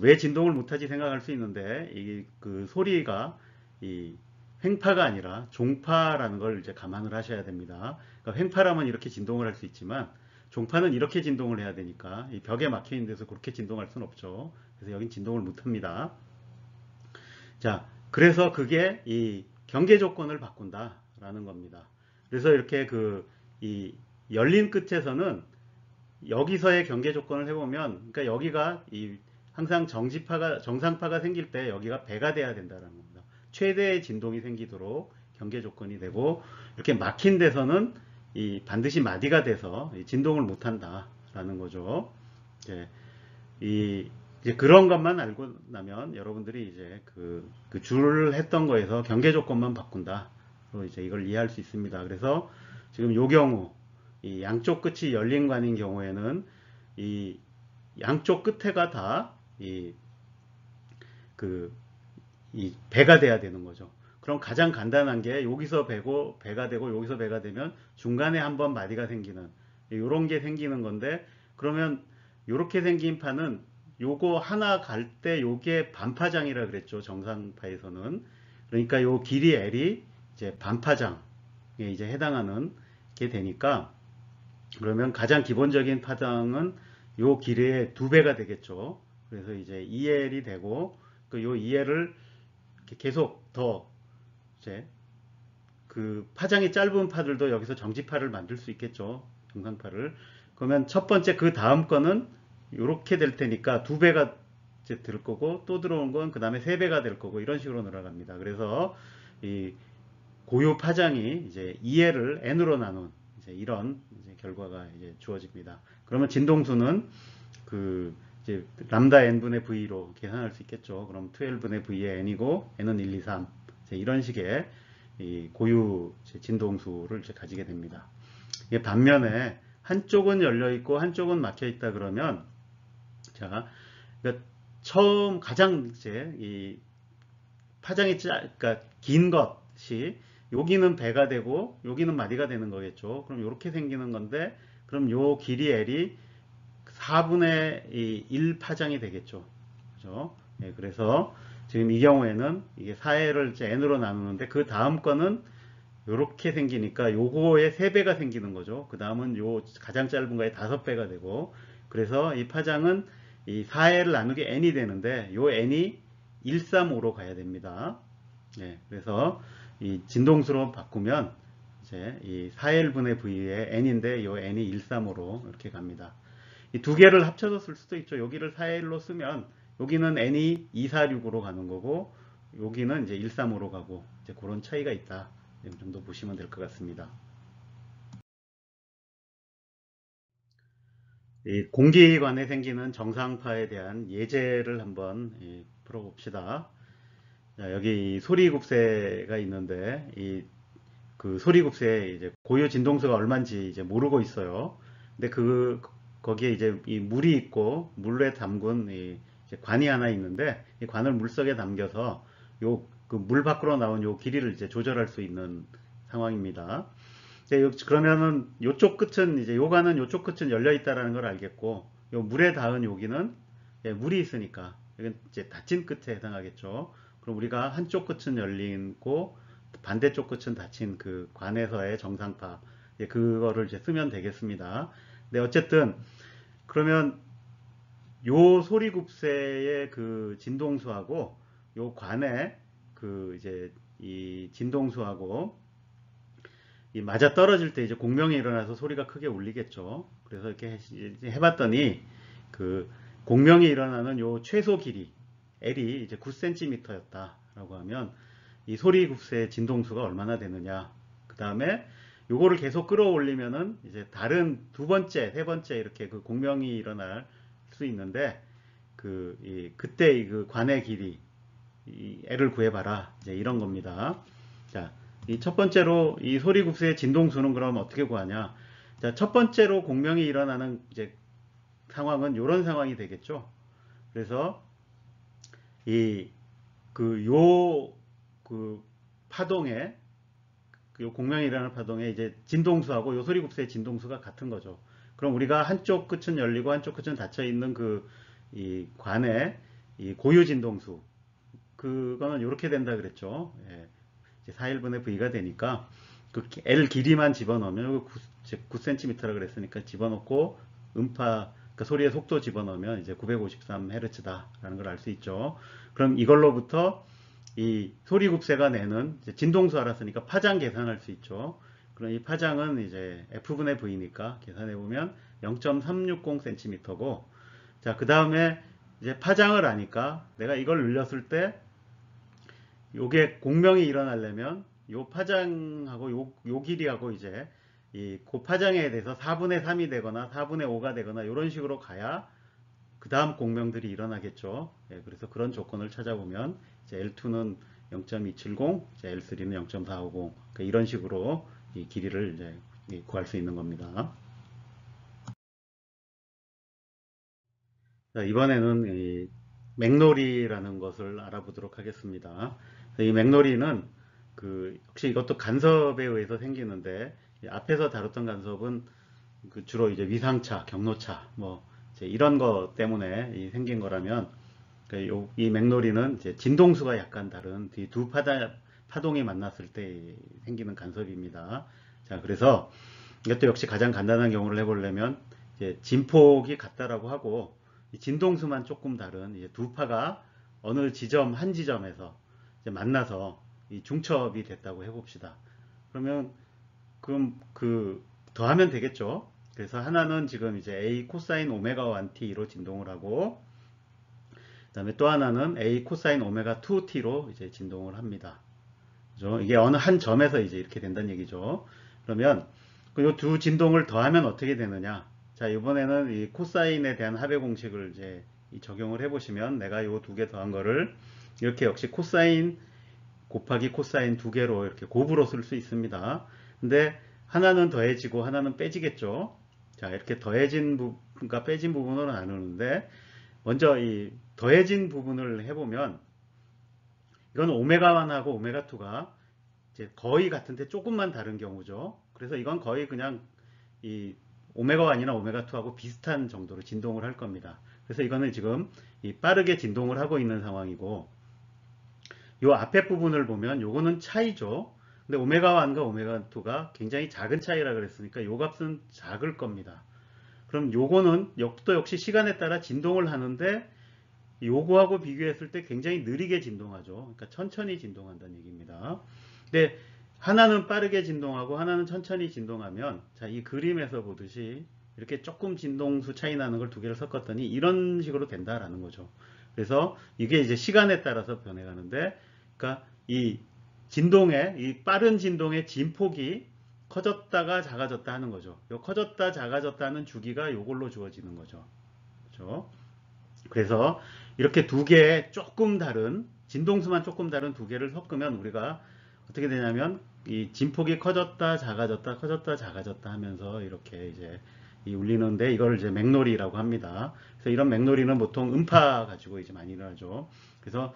왜 진동을 못하지 생각할 수 있는데 그 소리가 이 횡파가 아니라 종파라는 걸 이제 감안을 하셔야 됩니다. 그러니까 횡파라면 이렇게 진동을 할 수 있지만 종파는 이렇게 진동을 해야 되니까 이 벽에 막혀 있는 데서 그렇게 진동할 수는 없죠. 그래서 여긴 진동을 못합니다. 자, 그래서 그게 이 경계 조건을 바꾼다라는 겁니다. 그래서 이렇게 이 열린 끝에서는 여기서의 경계 조건을 해보면, 그러니까 여기가 항상 정상파가 생길 때 여기가 배가 돼야 된다는 겁니다. 최대의 진동이 생기도록 경계 조건이 되고, 이렇게 막힌 데서는 반드시 마디가 돼서 진동을 못 한다라는 거죠. 이제 그런 것만 알고 나면 여러분들이 이제 그 줄을 했던 거에서 경계 조건만 바꾼다. 이제 이걸 이해할 수 있습니다. 그래서 지금 요 경우 이 양쪽 끝이 열린 관인 경우에는 이 양쪽 끝에가 다 이 배가 돼야 되는 거죠. 그럼 가장 간단한 게 여기서 배가 되고 여기서 배가 되면 중간에 한번 마디가 생기는 이런 게 생기는 건데, 그러면 이렇게 생긴 파는 요거 하나 갈 때 요게 반파장이라 그랬죠. 정상파에서는. 그러니까 요 길이 L이 이제 반파장에 이제 해당하는 게 되니까, 그러면 가장 기본적인 파장은 요 길이의 2배가 되겠죠. 그래서 이제 2L이 되고, 요 2L을 계속 더 이제 그 파장이 짧은 파들도 여기서 정지파를 만들 수 있겠죠. 정상파를. 그러면 첫 번째 그 다음 거는 이렇게 될 테니까 2배가 이제 될 거고, 또 들어온 건 그 다음에 3배가 될 거고, 이런 식으로 늘어갑니다. 그래서 이 고유 파장이 이제 2L을 N으로 나눈 이제 이런 이제 결과가 이제 주어집니다. 그러면 진동수는 이제 람다 n분의 v로 계산할 수 있겠죠. 그럼 12분의 v의 n이고 n은 1, 2, 3 이런 식의 이 고유 진동수를 이제 가지게 됩니다. 반면에 한쪽은 열려 있고 한쪽은 막혀 있다 그러면, 자, 그러니까 처음 가장 이제 이 파장이 그러니까 긴 것이 여기는 배가 되고 여기는 마디가 되는 거겠죠. 그럼 이렇게 생기는 건데, 그럼 요 길이 L이 4분의 1 파장이 되겠죠. 그죠? 예, 그래서 지금 이 경우에는 이게 4L을 이제 n으로 나누는데 그 다음 거는 요렇게 생기니까 요거의 3배가 생기는 거죠. 그 다음은 요 가장 짧은 거의 5배가 되고, 그래서 이 파장은 이 4L을 나누기 n이 되는데 요 n이 135로 가야 됩니다. 예, 그래서 이 진동수로 바꾸면 이제 이 4L분의 V의 n인데 요 n이 135로 이렇게 갑니다. 이 두 개를 합쳐서 쓸 수도 있죠. 여기를 4L로 쓰면 여기는 n이 246으로 가는 거고 여기는 이제 135로 가고 이제 그런 차이가 있다. 이 정도 보시면 될 것 같습니다. 이 공기관에 생기는 정상파에 대한 예제를 한번 풀어봅시다. 자, 여기 소리급세가 있는데 그 소리급세에 이제 고유 진동수가 얼마인지 이제 모르고 있어요. 근데 거기에 이제 이 물이 있고 물에 담근 이제 관이 하나 있는데 이 관을 물속에 담겨서 요 그 물 밖으로 나온 요 길이를 이제 조절할 수 있는 상황입니다. 그러면은 요쪽 끝은 이제 요 관은 요쪽 끝은 열려 있다라는 걸 알겠고 요 물에 닿은 여기는 물이 있으니까 이건 이제 닫힌 끝에 해당하겠죠. 그럼 우리가 한쪽 끝은 열리고 반대쪽 끝은 닫힌 그 관에서의 정상파 그거를 이제 쓰면 되겠습니다. 근데 어쨌든 그러면 요 소리급세의 그 진동수하고 요 관의 그 이제 이 진동수하고 이 맞아 떨어질 때 이제 공명이 일어나서 소리가 크게 울리겠죠. 그래서 이렇게 해봤더니 그 공명이 일어나는 요 최소 길이 L이 이제 9cm였다라고 하면 이 소리 급세의 진동수가 얼마나 되느냐. 그 다음에 요거를 계속 끌어올리면은 이제 다른 두 번째, 세 번째 이렇게 그 공명이 일어날 수 있는데 그때 그 관의 길이 이 L을 구해봐라. 이제 이런 겁니다. 자, 이 첫 번째로 이 소리급수의 진동수는 그럼 어떻게 구하냐? 자, 첫 번째로 공명이 일어나는 이제 상황은 이런 상황이 되겠죠. 그래서 이 그 파동에 요 공명이 일어나는 파동에 이제 진동수하고 요 소리급수의 진동수가 같은 거죠. 그럼 우리가 한쪽 끝은 열리고 한쪽 끝은 닫혀 있는 이 관의 이 고유 진동수 그거는 이렇게 된다 그랬죠. 예. 4일분의 V가 되니까 그 L 길이만 집어넣으면 9cm라 그랬으니까 집어넣고 음파 그 소리의 속도 집어넣으면 이제 953Hz다라는 걸 알 수 있죠. 그럼 이걸로부터 이 소리급세가 내는 진동수 알았으니까 파장 계산할 수 있죠. 그럼 이 파장은 이제 F분의 V니까 계산해 보면 0.360cm고 자, 그 다음에 이제 파장을 아니까 내가 이걸 늘렸을 때 요게 공명이 일어나려면 요 파장하고 요 길이하고 이제 그 파장에 대해서 4분의 3이 되거나 4분의 5가 되거나 이런 식으로 가야 그 다음 공명들이 일어나겠죠. 예, 그래서 그런 조건을 찾아보면 이제 L2는 0.270, 이제 L3는 0.450 그러니까 이런 식으로 이 길이를 이제 구할 수 있는 겁니다. 자, 이번에는 이 맥놀이라는 것을 알아보도록 하겠습니다. 이 맥놀이는 혹시 이것도 간섭에 의해서 생기는데 앞에서 다뤘던 간섭은 주로 이제 위상차, 경로차 뭐 이제 이런 것 때문에 생긴 거라면 이 맥놀이는 이제 진동수가 약간 다른 두 파동이 만났을 때 생기는 간섭입니다. 자, 그래서 이것도 역시 가장 간단한 경우를 해보려면 이제 진폭이 같다라고 하고 진동수만 조금 다른 이제 두 파가 어느 한 지점에서 이제 만나서 이 중첩이 됐다고 해봅시다. 그럼 더하면 되겠죠. 그래서 하나는 지금 이제 A 코사인 오메가 1t로 진동을 하고 그다음에 또 하나는 A 코사인 오메가 2t로 이제 진동을 합니다. 그죠? 이게 어느 한 점에서 이제 이렇게 된다는 얘기죠. 그러면 이 두 진동을 더하면 어떻게 되느냐? 자, 이번에는 이 코사인에 대한 합의 공식을 이제 적용을 해보시면 내가 이 두 개 더한 거를 이렇게 역시 코사인 곱하기 코사인 두 개로 이렇게 곱으로 쓸 수 있습니다. 근데 하나는 더해지고 하나는 빼지겠죠. 자, 이렇게 더해진 부분과 빼진 부분으로 나누는데 먼저 이 더해진 부분을 해보면 이건 오메가1하고 오메가2가 이제 거의 같은데 조금만 다른 경우죠. 그래서 이건 거의 그냥 이 오메가1이나 오메가2하고 비슷한 정도로 진동을 할 겁니다. 그래서 이거는 지금 이 빠르게 진동을 하고 있는 상황이고, 요 앞에 부분을 보면 요거는 차이죠. 근데 오메가 1과 오메가 2가 굉장히 작은 차이라 그랬으니까 요 값은 작을 겁니다. 그럼 요거는 또 역시 시간에 따라 진동을 하는데 요거하고 비교했을 때 굉장히 느리게 진동하죠. 그러니까 천천히 진동한다는 얘기입니다. 근데 하나는 빠르게 진동하고 하나는 천천히 진동하면, 자, 이 그림에서 보듯이 이렇게 조금 진동수 차이 나는 걸 두 개를 섞었더니 이런 식으로 된다라는 거죠. 그래서 이게 이제 시간에 따라서 변해가는데, 그러니까 이 빠른 진동의 진폭이 커졌다가 작아졌다 하는 거죠. 요 커졌다 작아졌다 하는 주기가 요걸로 주어지는 거죠. 그렇죠? 그래서 이렇게 두 개의 조금 다른, 진동수만 조금 다른 두 개를 섞으면 우리가 어떻게 되냐면 이 진폭이 커졌다 작아졌다 커졌다 작아졌다 하면서 이렇게 이제 이 울리는데, 이걸 이제 맥놀이라고 합니다. 그래서 이런 맥놀이는 보통 음파 가지고 이제 많이 일어나죠. 그래서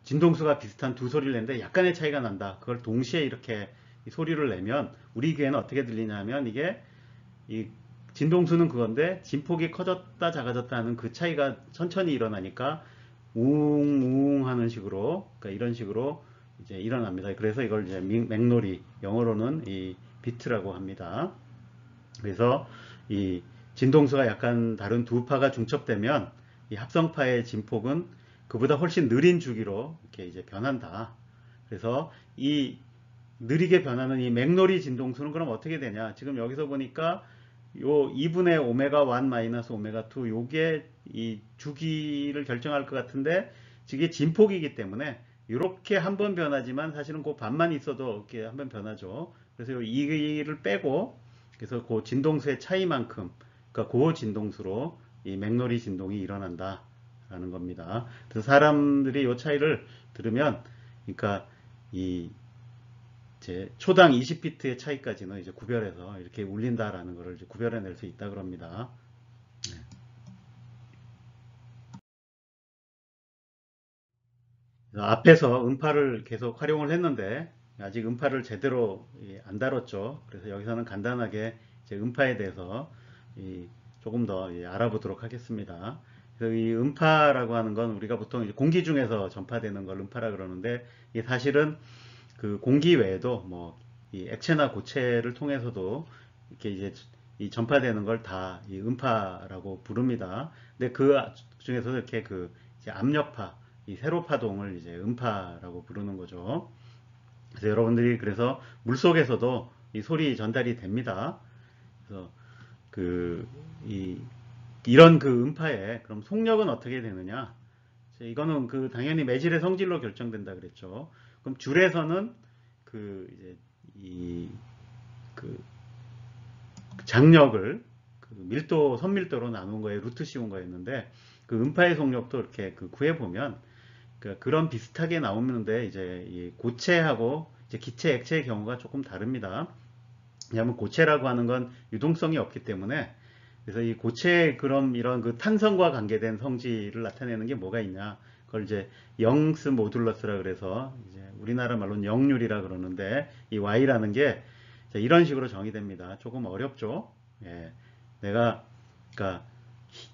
진동수가 비슷한 두 소리를 내는데 약간의 차이가 난다. 그걸 동시에 이렇게 소리를 내면 우리 귀에는 어떻게 들리냐면, 이게 이 진동수는 그건데 진폭이 커졌다 작아졌다 하는 그 차이가 천천히 일어나니까 우웅 하는 식으로, 그러니까 이런 식으로 이제 일어납니다. 그래서 이걸 이제 맥놀이, 영어로는 이 비트라고 합니다. 그래서 이 진동수가 약간 다른 두 파가 중첩되면 이 합성파의 진폭은 그보다 훨씬 느린 주기로 이렇게 이제 변한다. 그래서 이 느리게 변하는 이 맥놀이 진동수는 그럼 어떻게 되냐? 지금 여기서 보니까 요 2분의 오메가 1 마이너스 오메가 2, 요게 이 주기를 결정할 것 같은데, 이게 진폭이기 때문에 이렇게 한 번 변하지만 사실은 그 반만 있어도 이렇게 한 번 변하죠. 그래서 요 2를 빼고, 그래서 그 진동수의 차이만큼, 그러니까 그 진동수로 이 맥놀이 진동이 일어난다라는 겁니다. 그래서 사람들이 이 차이를 들으면, 그러니까 이 이제 초당 20비트의 차이까지는 이제 구별해서 이렇게 울린다라는 것을 이제 구별해낼 수 있다 그럽니다. 앞에서 음파를 계속 활용을 했는데 아직 음파를 제대로 안 다뤘죠. 그래서 여기서는 간단하게 이제 음파에 대해서 조금 더 알아보도록 하겠습니다. 그래서 이 음파라고 하는 건 우리가 보통 이제 공기 중에서 전파되는 걸 음파라 그러는데, 이게 사실은 그 공기 외에도 뭐 이 액체나 고체를 통해서도 이렇게 이제 이 전파되는 걸 다 이 음파라고 부릅니다. 근데 그 중에서도 이렇게 그 이제 압력파, 이 세로 파동을 이제 음파라고 부르는 거죠. 그래서 여러분들이 그래서 물 속에서도 이 소리 전달이 됩니다. 그래서 그 이런 그 음파의 그럼 속력은 어떻게 되느냐? 이거는 그 당연히 매질의 성질로 결정된다 그랬죠. 그럼 줄에서는 그 이제 그 장력을 그 밀도, 선밀도로 나눈 거에 루트 씌운 거였는데, 그 음파의 속력도 이렇게 그 구해 보면 그런 비슷하게 나오는데, 이제 이 고체하고 이제 기체, 액체의 경우가 조금 다릅니다. 왜냐하면 고체라고 하는 건 유동성이 없기 때문에, 그래서 이 고체의 그럼 이런 그 탄성과 관계된 성질을 나타내는 게 뭐가 있냐? 그걸 이제 영스 모듈러스라 그래서 이제 우리나라 말로는 영률이라 그러는데, 이 y라는 게 이런 식으로 정의됩니다. 조금 어렵죠? 예. 내가 그러니까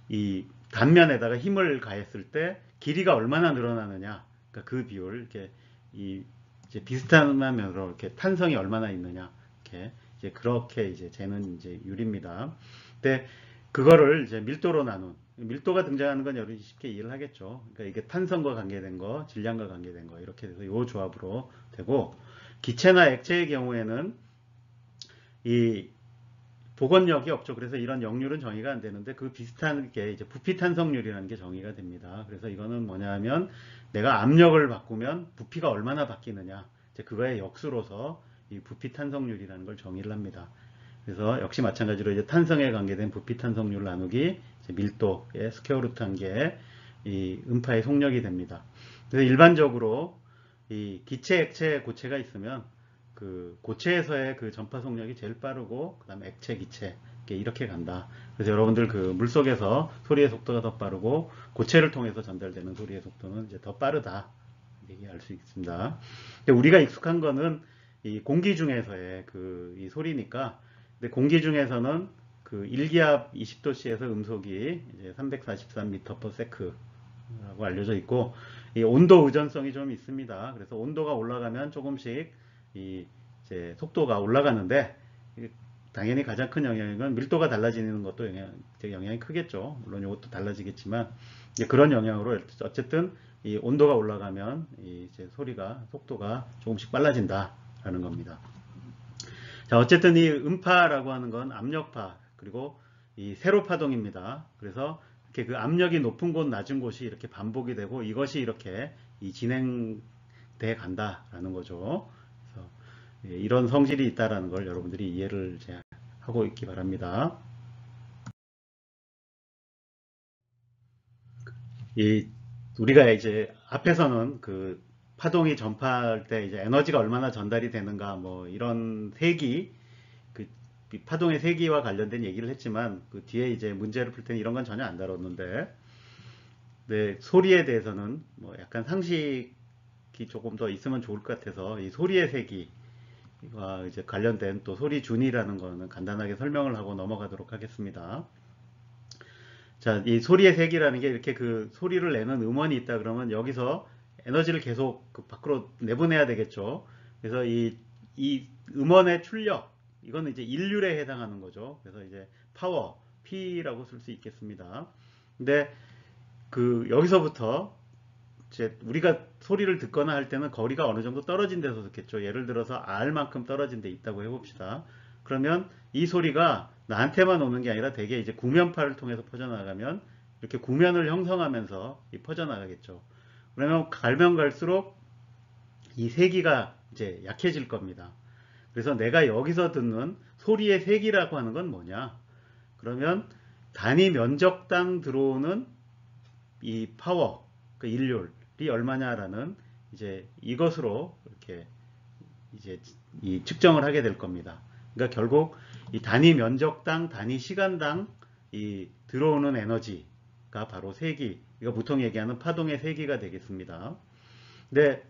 이 단면에다가 힘을 가했을 때 길이가 얼마나 늘어나느냐? 그러니까 그 비율, 이렇게 이제 비슷한 면으로 이렇게 탄성이 얼마나 있느냐? 이렇게 이제 그렇게 이제 재는 이제 율입니다. 근데 그거를 이제 밀도로 나눈, 밀도가 등장하는 건 여러분이 쉽게 이해를 하겠죠. 그러니까 이게 탄성과 관계된 거, 질량과 관계된 거, 이렇게 돼서 이 조합으로 되고, 기체나 액체의 경우에는 이 복원력이 없죠. 그래서 이런 역률은 정의가 안 되는데, 그 비슷한 게 이제 부피 탄성률이라는 게 정의가 됩니다. 그래서 이거는 뭐냐 하면 내가 압력을 바꾸면 부피가 얼마나 바뀌느냐, 이제 그거의 역수로서 이 부피 탄성률이라는 걸 정의를 합니다. 그래서 역시 마찬가지로 이제 탄성에 관계된 부피 탄성률 나누기 밀도의 스퀘어 루트 한 게 이 음파의 속력이 됩니다. 그래서 일반적으로 이 기체, 액체, 고체가 있으면 그 고체에서의 그 전파 속력이 제일 빠르고, 그 다음에 액체, 기체 이렇게 간다. 그래서 여러분들 그 물속에서 소리의 속도가 더 빠르고 고체를 통해서 전달되는 소리의 속도는 이제 더 빠르다, 얘기할 수 있습니다. 근데 우리가 익숙한 거는 이 공기 중에서의 이 소리니까, 근데 공기 중에서는 그 일기압 20도씨에서 음속이 이제 343m/s라고 알려져 있고, 이 온도 의존성이 좀 있습니다. 그래서 온도가 올라가면 조금씩 이 이제 속도가 올라가는데, 당연히 가장 큰 영향은 밀도가 달라지는 것도 영향이 크겠죠. 물론 이것도 달라지겠지만, 이제 그런 영향으로 어쨌든 이 온도가 올라가면 이제 속도가 조금씩 빨라진다라는 겁니다. 자, 어쨌든 이 음파라고 하는 건 압력파 그리고 이 세로 파동입니다. 그래서 이렇게 그 압력이 높은 곳, 낮은 곳이 이렇게 반복이 되고 이것이 이렇게 진행돼 간다라는 거죠. 그래서 이런 성질이 있다라는 걸 여러분들이 이해를 하고 있기 바랍니다. 우리가 이제 앞에서는 그 파동이 전파할 때 이제 에너지가 얼마나 전달이 되는가 뭐 이런 세기, 그 파동의 세기와 관련된 얘기를 했지만 그 뒤에 이제 문제를 풀 때는 이런 건 전혀 안 다뤘는데, 네, 소리에 대해서는 뭐 약간 상식이 조금 더 있으면 좋을 것 같아서 이 소리의 세기와 이제 관련된 또 소리 준이라는 거는 간단하게 설명을 하고 넘어가도록 하겠습니다. 자, 이 소리의 세기라는 게 이렇게 그 소리를 내는 음원이 있다 그러면 여기서 에너지를 계속 그 밖으로 내보내야 되겠죠. 그래서 이 음원의 출력, 이거는 이제 일률에 해당하는 거죠. 그래서 이제 파워, P라고 쓸 수 있겠습니다. 근데 그 여기서부터 이제 우리가 소리를 듣거나 할 때는 거리가 어느 정도 떨어진 데서 듣겠죠. 예를 들어서 R만큼 떨어진 데 있다고 해봅시다. 그러면 이 소리가 나한테만 오는 게 아니라 대개 이제 구면파를 통해서 퍼져나가면 이렇게 구면을 형성하면서 퍼져나가겠죠. 그러면 갈면 갈수록 이 세기가 이제 약해질 겁니다. 그래서 내가 여기서 듣는 소리의 세기라고 하는 건 뭐냐? 그러면 단위 면적당 들어오는 이 파워, 그 일률이 얼마냐라는 이제 이것으로 이렇게 이제 이 측정을 하게 될 겁니다. 그러니까 결국 이 단위 면적당, 단위 시간당 이 들어오는 에너지가 바로 세기, 이거 보통 얘기하는 파동의 세기가 되겠습니다. 근데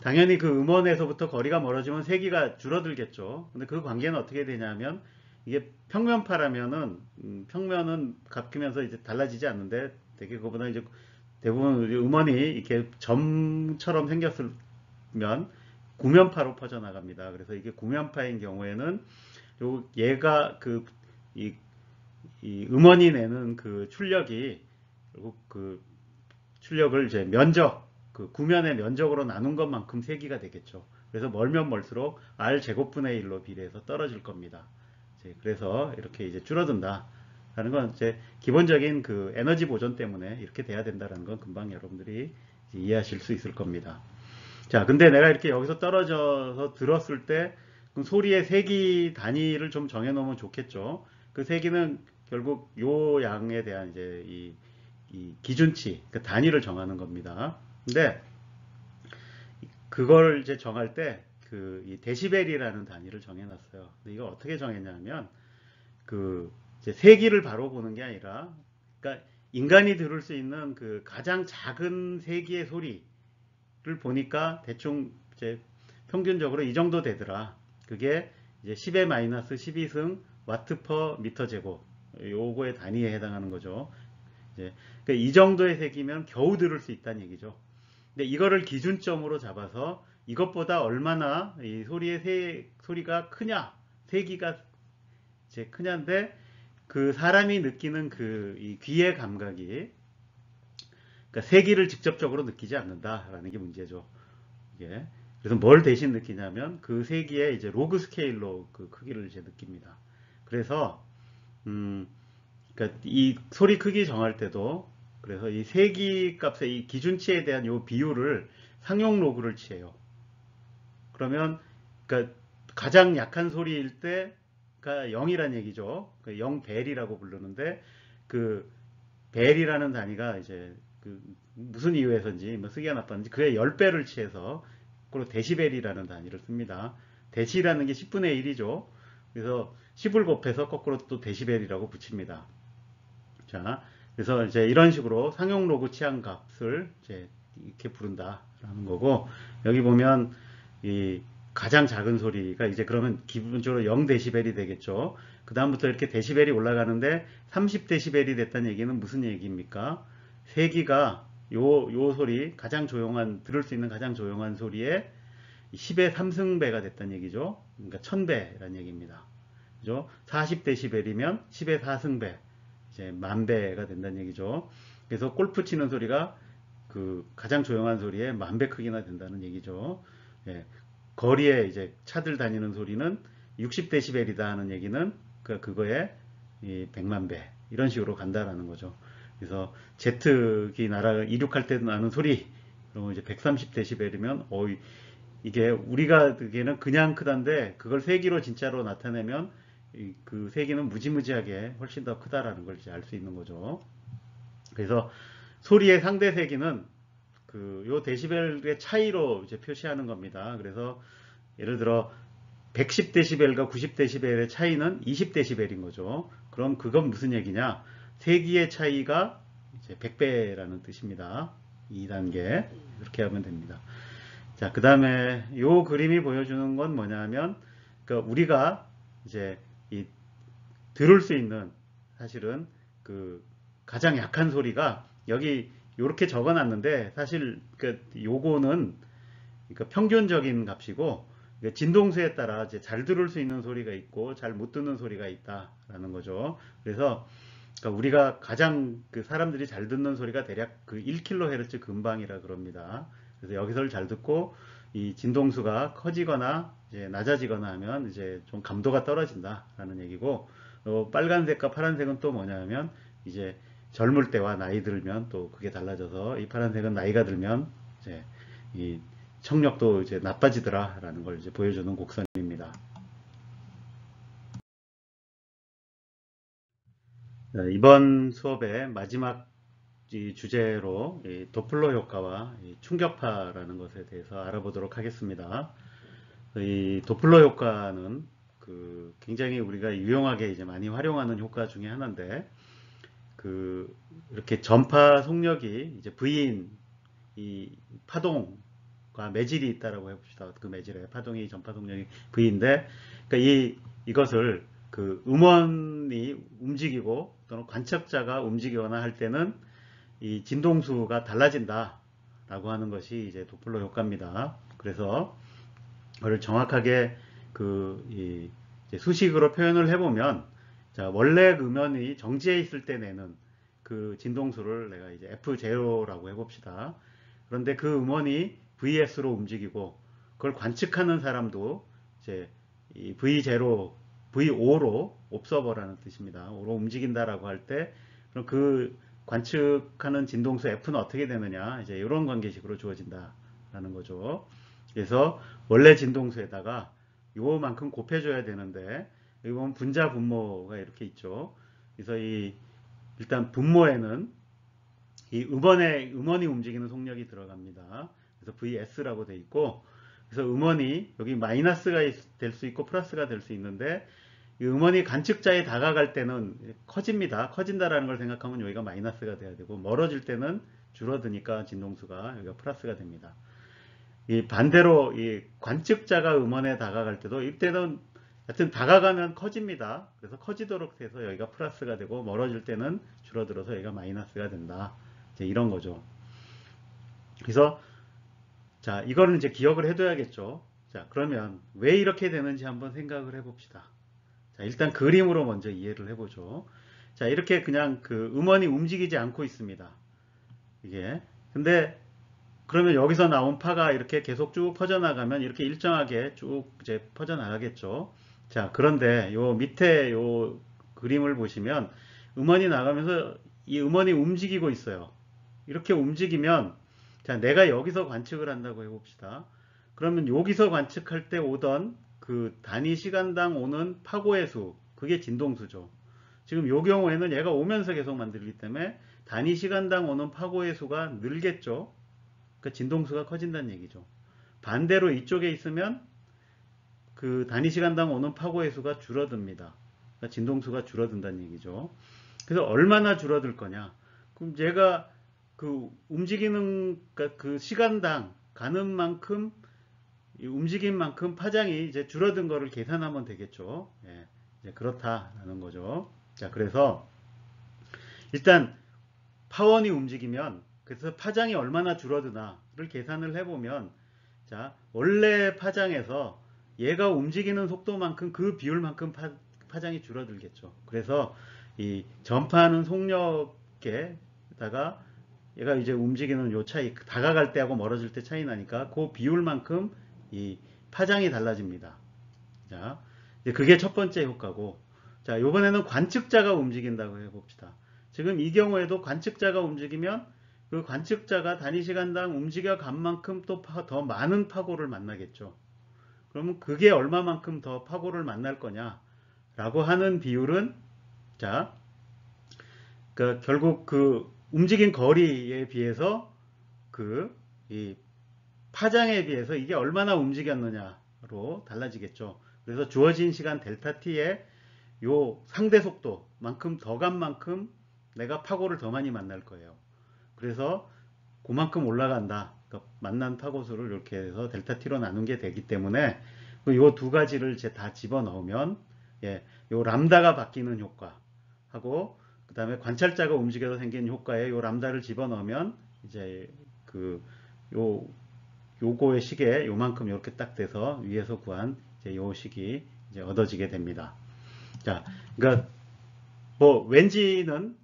당연히 그 음원에서부터 거리가 멀어지면 세기가 줄어들겠죠. 근데 그 관계는 어떻게 되냐면 이게 평면파라면은 평면은 바뀌면서 이제 달라지지 않는데 되게 그거보다 이제 대부분 음원이 이렇게 점처럼 생겼으면 구면파로 퍼져나갑니다. 그래서 이게 구면파인 경우에는 얘가 이 음원이 내는 그 출력이 결국 그 출력을 이제 그 구면의 면적으로 나눈 것만큼 세기가 되겠죠. 그래서 멀면 멀수록 R 제곱분의 1로 비례해서 떨어질 겁니다. 그래서 이렇게 이제 줄어든다 하는 건 이제 기본적인 그 에너지 보존 때문에 이렇게 돼야 된다는 건 금방 여러분들이 이해하실 수 있을 겁니다. 자, 근데 내가 이렇게 여기서 떨어져서 들었을 때 그럼 소리의 세기 단위를 좀 정해 놓으면 좋겠죠. 그 세기는 결국 요 양에 대한 이제 이 기준치, 그 단위를 정하는 겁니다. 근데 그걸 이제 정할 때 이 데시벨이라는 단위를 정해놨어요. 근데 이걸 어떻게 정했냐면 그 이제 세기를 바로 보는 게 아니라, 그러니까 인간이 들을 수 있는 그 가장 작은 세기의 소리를 보니까 대충 이제 평균적으로 이 정도 되더라. 그게 이제 10의 마이너스 12승 와트 퍼 미터 제곱, 요거의 단위에 해당하는 거죠. 이제 그러니까 이 정도의 세기면 겨우 들을 수 있다는 얘기죠. 근데 이거를 기준점으로 잡아서 이것보다 얼마나 이 소리가 크냐, 세기가 이제 크냐인데 그 사람이 느끼는 이 귀의 감각이, 그러니까 세기를 직접적으로 느끼지 않는다라는 게 문제죠. 이게. 그래서 뭘 대신 느끼냐면 그 세기의 이제 로그 스케일로 그 크기를 이제 느낍니다. 그래서 그러니까 이 소리 크기 정할 때도 그래서 이 세기 값의 이 기준치에 대한 요 비율을 상용 로그를 취해요. 그러면 그러니까 가장 약한 소리일 때가 0이란 얘기죠. 0벨이라고 부르는데 그 벨이라는 단위가 이제 그 무슨 이유에서인지 뭐 쓰기가 나빴는지 그의 10배를 취해서 그리고 데시벨이라는 단위를 씁니다. 데시라는 게 10분의 1이죠. 그래서 10을 곱해서 거꾸로 또 데시벨이라고 붙입니다. 자, 그래서 이제 이런 식으로 상용 로그 취한 값을 이제 이렇게 부른다라는 거고, 여기 보면 가장 작은 소리가 이제 그러면 기본적으로 0데시벨이 되겠죠. 그 다음부터 이렇게 데시벨이 올라가는데 30데시벨이 됐다는 얘기는 무슨 얘기입니까? 세기가 요 소리, 가장 조용한, 들을 수 있는 가장 조용한 소리에 10의 3승배가 됐다는 얘기죠. 그러니까 1000배라는 얘기입니다. 그죠? 40데시벨이면 10의 4승배, 이제 10,000배가 된다는 얘기죠. 그래서 골프 치는 소리가 그 가장 조용한 소리에 10,000배 크기나 된다는 얘기죠. 예, 거리에 이제 차들 다니는 소리는 60데시벨이다 하는 얘기는 그거에 100만 배 이런 식으로 간다라는 거죠. 그래서 제트기 이륙할 때 나는 소리 그러면 이제 130데시벨이면 이게 우리가 듣기에는 그냥 크다는데 그걸 세기로 진짜로 나타내면 그 세기는 무지무지하게 훨씬 더 크다라는 걸 이제 알 수 있는 거죠. 그래서 소리의 상대 세기는 요 데시벨의 차이로 이제 표시하는 겁니다. 그래서 예를 들어 110데시벨과 90데시벨의 차이는 20데시벨인 거죠. 그럼 그건 무슨 얘기냐? 세기의 차이가 이제 100배라는 뜻입니다. 2단계 이렇게 하면 됩니다. 자, 그 다음에 요 그림이 보여주는 건 뭐냐면 그러니까 우리가 이제 들을 수 있는 사실은 그 가장 약한 소리가 여기 이렇게 적어놨는데 사실 요거는 그러니까 평균적인 값이고 진동수에 따라 이제 잘 들을 수 있는 소리가 있고 잘 못 듣는 소리가 있다라는 거죠. 그래서 그러니까 우리가 가장 사람들이 잘 듣는 소리가 대략 1kHz 근방이라 그럽니다. 그래서 여기서를 잘 듣고 이 진동수가 커지거나 이제 낮아지거나 하면 이제 좀 감도가 떨어진다라는 얘기고 빨간색과 파란색은 또 뭐냐면 이제 젊을 때와 나이 들면 또 그게 달라져서 이 파란색은 나이가 들면 이제 이 청력도 이제 나빠지더라라는 걸 이제 보여주는 곡선입니다. 이번 수업의 마지막 주제로 도플러 효과와 충격파라는 것에 대해서 알아보도록 하겠습니다. 이 도플러 효과는 굉장히 우리가 유용하게 이제 많이 활용하는 효과 중에 하나인데 이렇게 전파 속력이 이제 V인 이 파동과 매질이 있다라고 해봅시다. 그 매질에 파동이 전파 속력이 V인데 그러니까 이것을 음원이 움직이고 또는 관측자가 움직이거나 할 때는 이 진동수가 달라진다 라고 하는 것이 이제 도플러 효과입니다. 그래서 그걸 정확하게 이제 수식으로 표현을 해보면 자, 원래 음원이 정지해 있을 때 내는 그 진동수를 내가 이제 F0라고 해봅시다. 그런데 그 음원이 VS로 움직이고 그걸 관측하는 사람도 이제 이 V0, V5로 옵서버라는 뜻입니다. 5로 움직인다라고 할 때 그럼 그 관측하는 진동수 F는 어떻게 되느냐 이제 이런 관계식으로 주어진다라는 거죠. 그래서 원래 진동수에다가 요만큼 곱해줘야 되는데 여기 보면 분자 분모가 이렇게 있죠. 그래서 일단 분모에는 이 음원이 움직이는 속력이 들어갑니다. 그래서 VS라고 돼 있고 그래서 음원이 여기 마이너스가 될 수 있고 플러스가 될 수 있는데 이 음원이 관측자에 다가갈 때는 커집니다. 커진다라는 걸 생각하면 여기가 마이너스가 돼야 되고 멀어질 때는 줄어드니까 진동수가 여기가 플러스가 됩니다. 이 반대로 이 관측자가 음원에 다가갈 때도 이때는 하여튼 다가가면 커집니다. 그래서 커지도록 해서 여기가 플러스가 되고 멀어질 때는 줄어들어서 여기가 마이너스가 된다. 이제 이런 거죠. 그래서 자, 이거는 이제 기억을 해둬야겠죠. 자, 그러면 왜 이렇게 되는지 한번 생각을 해봅시다. 자, 일단 그림으로 먼저 이해를 해보죠. 자, 이렇게 그냥 음원이 움직이지 않고 있습니다. 이게. 근데 그러면 여기서 나온 파가 이렇게 계속 쭉 퍼져나가면 이렇게 일정하게 쭉 이제 퍼져나가겠죠. 자, 그런데 요 밑에 요 그림을 보시면 음원이 나가면서 이 음원이 움직이고 있어요. 이렇게 움직이면 자, 내가 여기서 관측을 한다고 해봅시다. 그러면 여기서 관측할 때 오던 단위 시간당 오는 파고의 수, 그게 진동수죠. 지금 요 경우에는 얘가 오면서 계속 만들기 때문에 단위 시간당 오는 파고의 수가 늘겠죠. 그러니까 진동수가 커진다는 얘기죠. 반대로 이쪽에 있으면 단위 시간당 오는 파고의 수가 줄어듭니다. 그러니까 진동수가 줄어든다는 얘기죠. 그래서 얼마나 줄어들 거냐? 그럼 얘가 움직이는 시간당 가는 만큼 이 움직인 만큼 파장이 이제 줄어든 거를 계산하면 되겠죠. 예, 이제 그렇다라는 거죠. 자, 그래서 일단 파원이 움직이면 그래서 파장이 얼마나 줄어드나를 계산을 해보면 자, 원래 파장에서 얘가 움직이는 속도만큼 그 비율만큼 파장이 줄어들겠죠. 그래서 이 전파하는 속력에다가 얘가 이제 움직이는 요 차이, 다가갈 때하고 멀어질 때 차이 나니까 그 비율만큼 이 파장이 달라집니다. 자, 이제 그게 첫 번째 효과고, 자, 요번에는 관측자가 움직인다고 해봅시다. 지금 이 경우에도 관측자가 움직이면 그 관측자가 단위 시간당 움직여 간 만큼 또 더 많은 파고를 만나겠죠. 그러면 그게 얼마만큼 더 파고를 만날 거냐라고 하는 비율은 자, 결국 그 움직인 거리에 비해서 이 파장에 비해서 이게 얼마나 움직였느냐로 달라지겠죠. 그래서 주어진 시간 델타 t에 요 상대 속도만큼 더 간 만큼 내가 파고를 더 많이 만날 거예요. 그래서 그만큼 올라간다. 그러니까 만난 파고수를 이렇게 해서 델타 t로 나눈 게 되기 때문에 요 두 가지를 이제 다 집어넣으면 예, 요 람다가 바뀌는 효과하고 그 다음에 관찰자가 움직여서 생긴 효과에 요 람다를 집어넣으면 이제 요거의 식에 요만큼 이렇게 딱 돼서 위에서 구한 이제 요 식이 이제 얻어지게 됩니다. 자, 그러니까 뭐 왠지는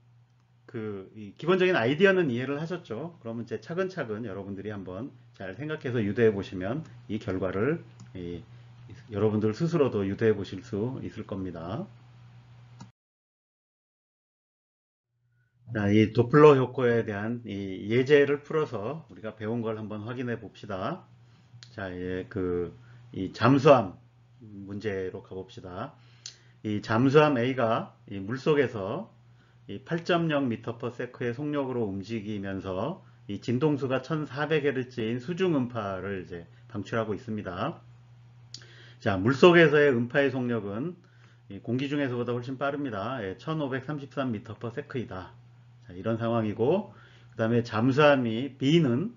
이 기본적인 아이디어는 이해를 하셨죠? 그러면 이제 차근차근 여러분들이 한번 잘 생각해서 유도해 보시면 이 결과를 여러분들 스스로도 유도해 보실 수 있을 겁니다. 자, 이 도플러 효과에 대한 이 예제를 풀어서 우리가 배운 걸 한번 확인해 봅시다. 자, 이 잠수함 문제로 가봅시다. 이 잠수함 A가 이 물속에서 이 8.0m/s의 속력으로 움직이면서 이 진동수가 1400Hz인 수중 음파를 이제 방출하고 있습니다. 자, 물속에서의 음파의 속력은 공기 중에서보다 훨씬 빠릅니다. 1533m/s이다. 자, 이런 상황이고, 그 다음에 잠수함이 B는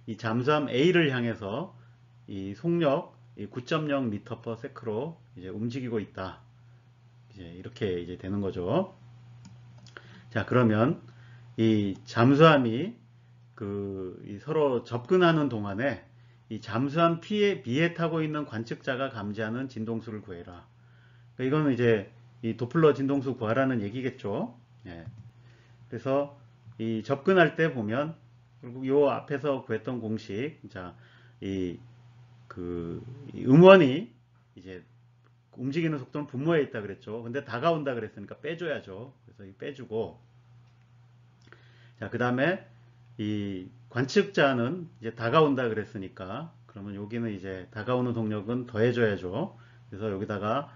이 잠수함 A를 향해서 이 속력 9.0m/s로 이제 움직이고 있다. 이제 이렇게 이제 되는 거죠. 자, 그러면 이 잠수함이 서로 접근하는 동안에 이 잠수함 B에 타고 있는 관측자가 감지하는 진동수를 구해라. 그러니까 이거는 이제 이 도플러 진동수 구하라는 얘기겠죠. 예. 그래서 이 접근할 때 보면 결국 요 앞에서 구했던 공식, 자, 이 음원이 이제 움직이는 속도는 분모에 있다 그랬죠. 근데 다가온다 그랬으니까 빼줘야죠. 그래서 빼주고, 자, 그 다음에 이 관측자는 이제 다가온다 그랬으니까, 그러면 여기는 이제 다가오는 속력은 더해줘야죠. 그래서 여기다가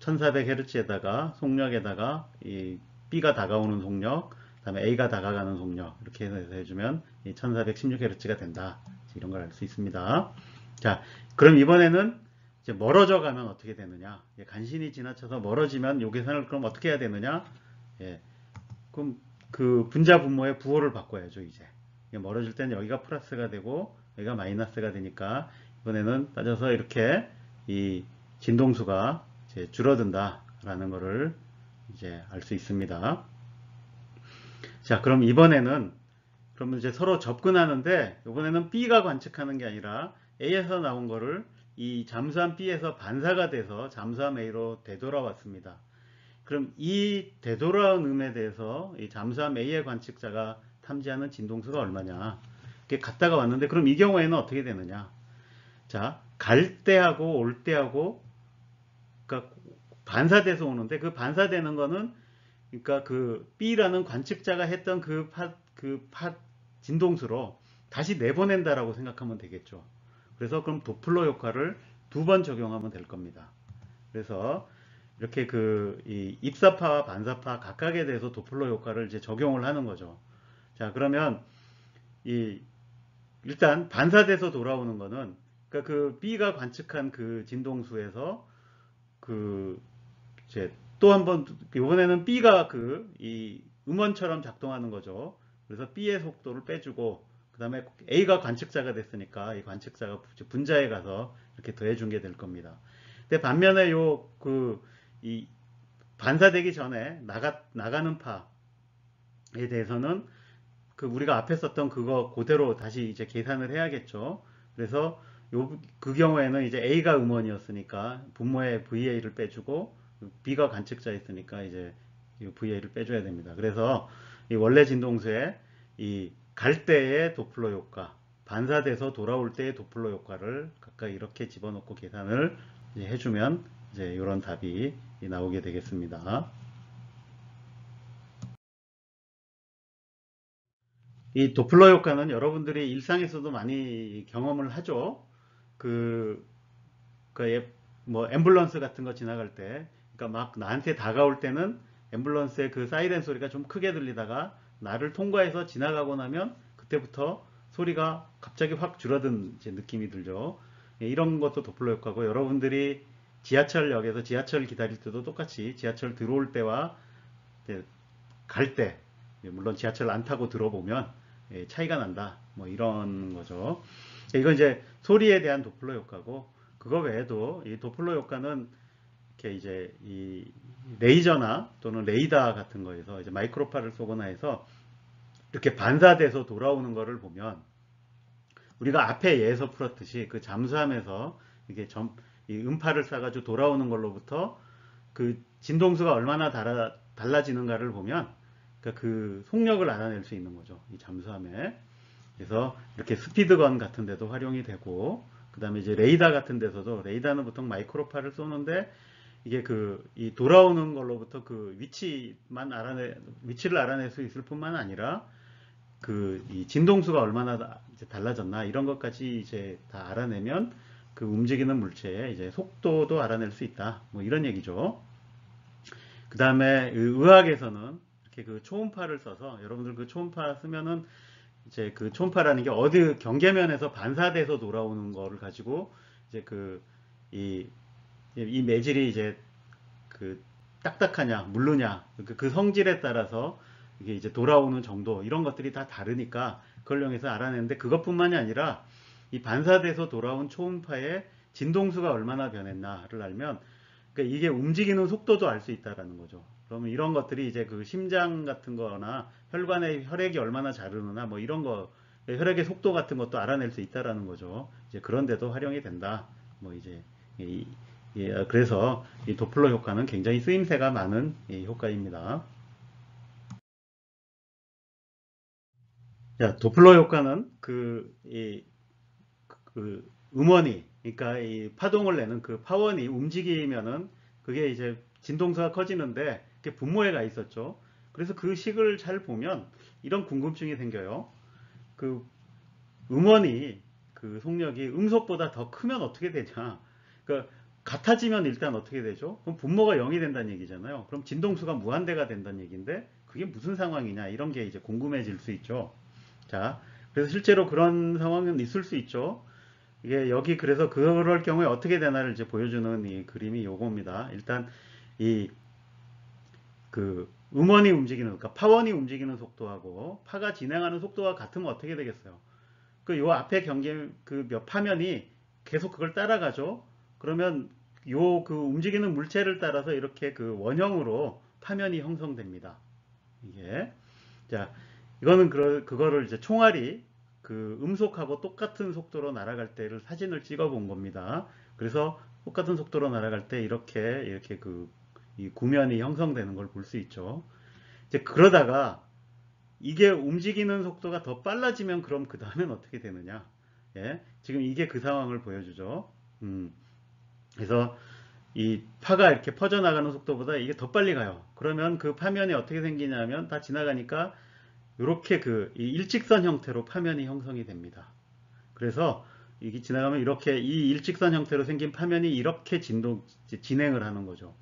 1400Hz에다가 속력에다가 이 B가 다가오는 속력, 그 다음에 A가 다가가는 속력, 이렇게 해서 해주면 이 1416Hz가 된다. 이런 걸 알 수 있습니다. 자, 그럼 이번에는 이제 멀어져 가면 어떻게 되느냐? 간신히 지나쳐서 멀어지면 요 계산을 그럼 어떻게 해야 되느냐? 예, 그럼 그 분자 분모의 부호를 바꿔야죠, 이제. 멀어질 때는 여기가 플러스가 되고 여기가 마이너스가 되니까 이번에는 따져서 이렇게 이 진동수가 이제 줄어든다라는 것을 이제 알 수 있습니다. 자, 그럼 이번에는 그러면 이제 서로 접근하는데 이번에는 B가 관측하는 게 아니라 A에서 나온 거를 이 잠수함 B에서 반사가 돼서 잠수함 A로 되돌아왔습니다. 그럼 이 되돌아온 음에 대해서 이 잠수함 A의 관측자가 탐지하는 진동수가 얼마냐? 이게 갔다가 왔는데 그럼 이 경우에는 어떻게 되느냐? 자, 갈 때하고 올 때하고 그러니까 반사돼서 오는데 그 반사되는 거는 그러니까 그 B라는 관측자가 했던 그 진동수로 다시 내보낸다라고 생각하면 되겠죠. 그래서 그럼 도플러 효과를 두 번 적용하면 될 겁니다. 그래서 이렇게 이 입사파와 반사파 각각에 대해서 도플러 효과를 이제 적용을 하는 거죠. 자, 그러면 일단 반사돼서 돌아오는 거는 그러니까 그 B가 관측한 그 진동수에서 이제 또 한번 이번에는 B가 이 음원처럼 작동하는 거죠. 그래서 B의 속도를 빼주고 그 다음에 A가 관측자가 됐으니까 이 관측자가 분자에 가서 이렇게 더해준 게 될 겁니다. 근데 반면에 이 반사되기 전에 나가는 파에 대해서는 우리가 앞에 썼던 그거 그대로 다시 이제 계산을 해야겠죠. 그래서 그 경우에는 이제 A가 음원이었으니까 분모에 VA를 빼주고 B가 관측자였으니까 이제 VA를 빼줘야 됩니다. 그래서 이 원래 진동수에 이 갈 때의 도플러 효과, 반사돼서 돌아올 때의 도플러 효과를 각각 이렇게 집어넣고 계산을 이제 해주면 이제 이런 답이 나오게 되겠습니다. 이 도플러 효과는 여러분들이 일상에서도 많이 경험을 하죠. 뭐 앰뷸런스 같은 거 지나갈 때, 그러니까 막 나한테 다가올 때는 앰뷸런스의 그 사이렌 소리가 좀 크게 들리다가 나를 통과해서 지나가고 나면 그때부터 소리가 갑자기 확 줄어든 이제 느낌이 들죠. 예, 이런 것도 도플러 효과고, 여러분들이 지하철역에서 지하철 기다릴 때도 똑같이 지하철 들어올 때와 갈 때, 물론 지하철 안 타고 들어보면 차이가 난다. 뭐 이런 거죠. 이건 이제 소리에 대한 도플러 효과고, 그거 외에도 이 도플러 효과는 이렇게 이제 이 레이저나 또는 레이더 같은 거에서 이제 마이크로파를 쏘거나 해서 이렇게 반사돼서 돌아오는 거를 보면, 우리가 앞에 예에서 풀었듯이 그 잠수함에서 이게 이 음파를 쏴가지고 돌아오는 걸로부터 그 진동수가 얼마나 달라지는가를 보면 그 속력을 알아낼 수 있는 거죠. 이 잠수함에. 그래서 이렇게 스피드건 같은 데도 활용이 되고, 그 다음에 이제 레이더 같은 데서도, 레이더는 보통 마이크로파를 쏘는데 이게 이 돌아오는 걸로부터 그 위치를 알아낼 수 있을 뿐만 아니라 이 진동수가 얼마나 이제 달라졌나 이런 것까지 이제 다 알아내면 그 움직이는 물체의 이제 속도도 알아낼 수 있다. 뭐 이런 얘기죠. 그 다음에 의학에서는 이렇게 그 초음파를 써서, 여러분들 그 초음파 쓰면은 이제 그 초음파라는 게 어디 경계면에서 반사돼서 돌아오는 거를 가지고 이제 이 매질이 이제 딱딱하냐 물르냐 그 성질에 따라서 이게 이제 돌아오는 정도 이런 것들이 다 다르니까 그걸 이용해서 알아내는데, 그것뿐만이 아니라 이 반사돼서 돌아온 초음파의 진동수가 얼마나 변했나를 알면, 그러니까 이게 움직이는 속도도 알 수 있다라는 거죠. 그러면 이런 것들이 이제 그 심장 같은 거나 혈관의 혈액이 얼마나 잘 흐르나 뭐 이런 거, 혈액의 속도 같은 것도 알아낼 수 있다라는 거죠. 이제 그런 데도 활용이 된다. 뭐 이제 그래서 이 도플러 효과는 굉장히 쓰임새가 많은 효과입니다. 자, 도플러 효과는 음원이, 그러니까 이 파동을 내는 그 파원이 움직이면은 그게 이제 진동수가 커지는데 그게 분모에 가 있었죠. 그래서 그 식을 잘 보면 이런 궁금증이 생겨요. 그 음원이 그 속력이 음속보다 더 크면 어떻게 되냐. 그러니까 같아지면 일단 어떻게 되죠? 그럼 분모가 0이 된다는 얘기잖아요. 그럼 진동수가 무한대가 된다는 얘기인데 그게 무슨 상황이냐 이런 게 이제 궁금해질 수 있죠. 자, 그래서 실제로 그런 상황은 있을 수 있죠. 이게 여기 그래서 그럴 경우에 어떻게 되나를 이제 보여주는 이 그림이 요겁니다. 일단 이 음원이 움직이는, 그러니까 파원이 움직이는 속도하고 파가 진행하는 속도가 같으면 어떻게 되겠어요? 요 앞에 경계 몇 파면이 계속 그걸 따라가죠. 그러면 움직이는 물체를 따라서 이렇게 원형으로 파면이 형성됩니다. 이게 자, 이거는 그거를 이제 총알이 음속하고 똑같은 속도로 날아갈 때를 사진을 찍어 본 겁니다. 그래서 똑같은 속도로 날아갈 때 이렇게 이 구면이 형성되는 걸 볼 수 있죠. 이제 그러다가 이게 움직이는 속도가 더 빨라지면 그럼 그 다음엔 어떻게 되느냐? 예, 지금 이게 그 상황을 보여주죠. 그래서 이 파가 이렇게 퍼져나가는 속도보다 이게 더 빨리 가요. 그러면 그 파면이 어떻게 생기냐면 다 지나가니까 이렇게 이 일직선 형태로 파면이 형성이 됩니다. 그래서 이게 지나가면 이렇게 이 일직선 형태로 생긴 파면이 이렇게 진행을 하는 거죠.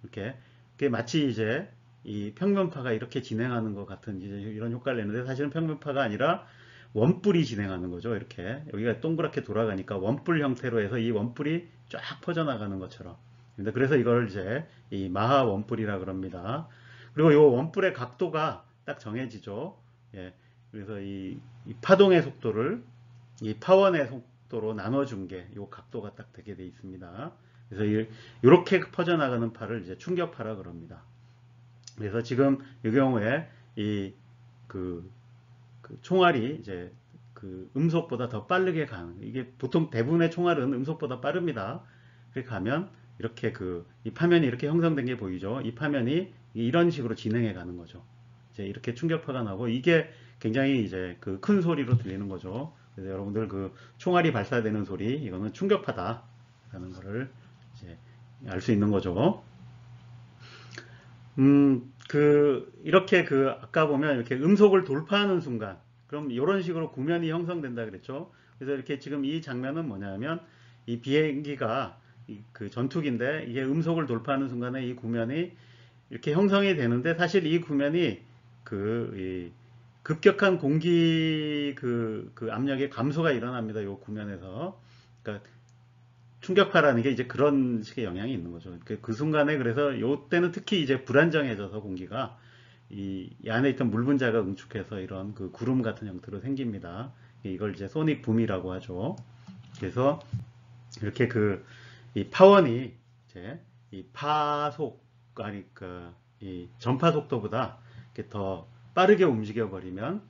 이렇게 그게 마치 이제 이 평면파가 이렇게 진행하는 것 같은 이제 이런 효과를 내는데, 사실은 평면파가 아니라 원뿔이 진행하는 거죠. 이렇게 여기가 동그랗게 돌아가니까 원뿔 형태로 해서 이 원뿔이 쫙 퍼져나가는 것처럼. 그래서 이걸 이제 이 마하 원뿔이라 그럽니다. 그리고 이 원뿔의 각도가 딱 정해지죠. 예, 그래서 이 파동의 속도를 이 파원의 속도로 나눠준 게 이 각도가 딱 되게 돼 있습니다. 그래서 이렇게 퍼져나가는 파를 이제 충격파라 그럽니다. 그래서 지금 이 경우에 그 총알이 이제 그 음속보다 더 빠르게 가는, 이게 보통 대부분의 총알은 음속보다 빠릅니다. 그렇게 가면 이렇게 이 파면이 이렇게 형성된 게 보이죠. 이 파면이 이런 식으로 진행해 가는 거죠. 이제 이렇게 충격파가 나고, 이게 굉장히 이제 그 큰 소리로 들리는 거죠. 그래서 여러분들 그 총알이 발사되는 소리, 이거는 충격파다라는 거를 이제 알 수 있는 거죠. 이렇게 아까 보면 이렇게 음속을 돌파하는 순간, 그럼 이런 식으로 구면이 형성된다 그랬죠. 그래서 이렇게 지금 이 장면은 뭐냐면, 이 비행기가 그 전투기인데, 이게 음속을 돌파하는 순간에 이 구면이 이렇게 형성이 되는데, 사실 이 구면이 이 급격한 공기 그 압력의 감소가 일어납니다. 이 구면에서. 그러니까 충격파라는 게 이제 그런 식의 영향이 있는 거죠. 그 순간에, 그래서 요때는 특히 이제 불안정해져서 공기가 이 안에 있던 물 분자가 응축해서 이런 그 구름 같은 형태로 생깁니다. 이걸 이제 소닉 붐이라고 하죠. 그래서 이렇게 이 파원이 이제 이 파속, 아니 이 전파 속도보다 이렇게 더 빠르게 움직여 버리면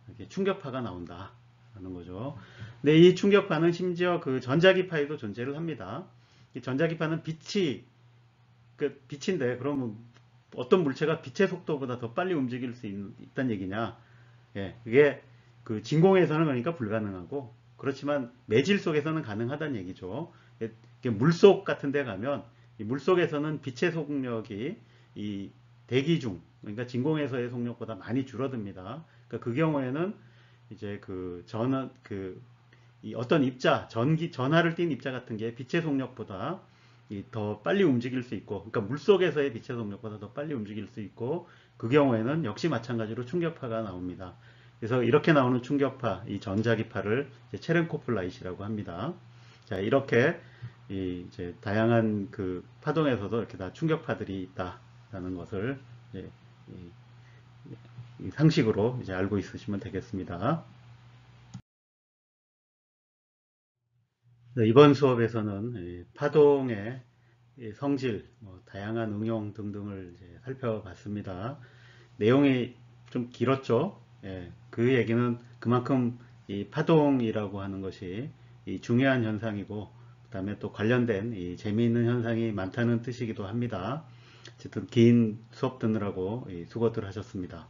이렇게 충격파가 나온다 하는 거죠. 근데 이 충격파는 심지어 그 전자기파에도 존재를 합니다. 이 전자기파는 빛인데, 그러면 어떤 물체가 빛의 속도보다 더 빨리 움직일 수 있다는 얘기냐? 예, 그게 그 진공에서는 그러니까 불가능하고, 그렇지만 매질 속에서는 가능하다는 얘기죠. 물속 같은 데 가면 이 물속에서는 빛의 속력이 이 대기 중, 그러니까 진공에서의 속력보다 많이 줄어듭니다. 그러니까 그 경우에는 이제 이 어떤 전하를 띤 입자 같은 게 빛의 속력보다 더 빨리 움직일 수 있고, 그러니까 물속에서의 빛의 속력보다 더 빨리 움직일 수 있고, 그 경우에는 역시 마찬가지로 충격파가 나옵니다. 그래서 이렇게 나오는 충격파, 이 전자기파를 체렌코프 라이트라고 합니다. 자, 이렇게 이제 다양한 그 파동에서도 이렇게 다 충격파들이 있다라는 것을 이제 이 상식으로 이제 알고 있으시면 되겠습니다. 이번 수업에서는 파동의 성질, 다양한 응용 등등을 이제 살펴봤습니다. 내용이 좀 길었죠. 예, 그 얘기는 그만큼 이 파동이라고 하는 것이 이 중요한 현상이고, 그 다음에 또 관련된 이 재미있는 현상이 많다는 뜻이기도 합니다. 어쨌든 긴 수업 듣느라고 수고들 하셨습니다.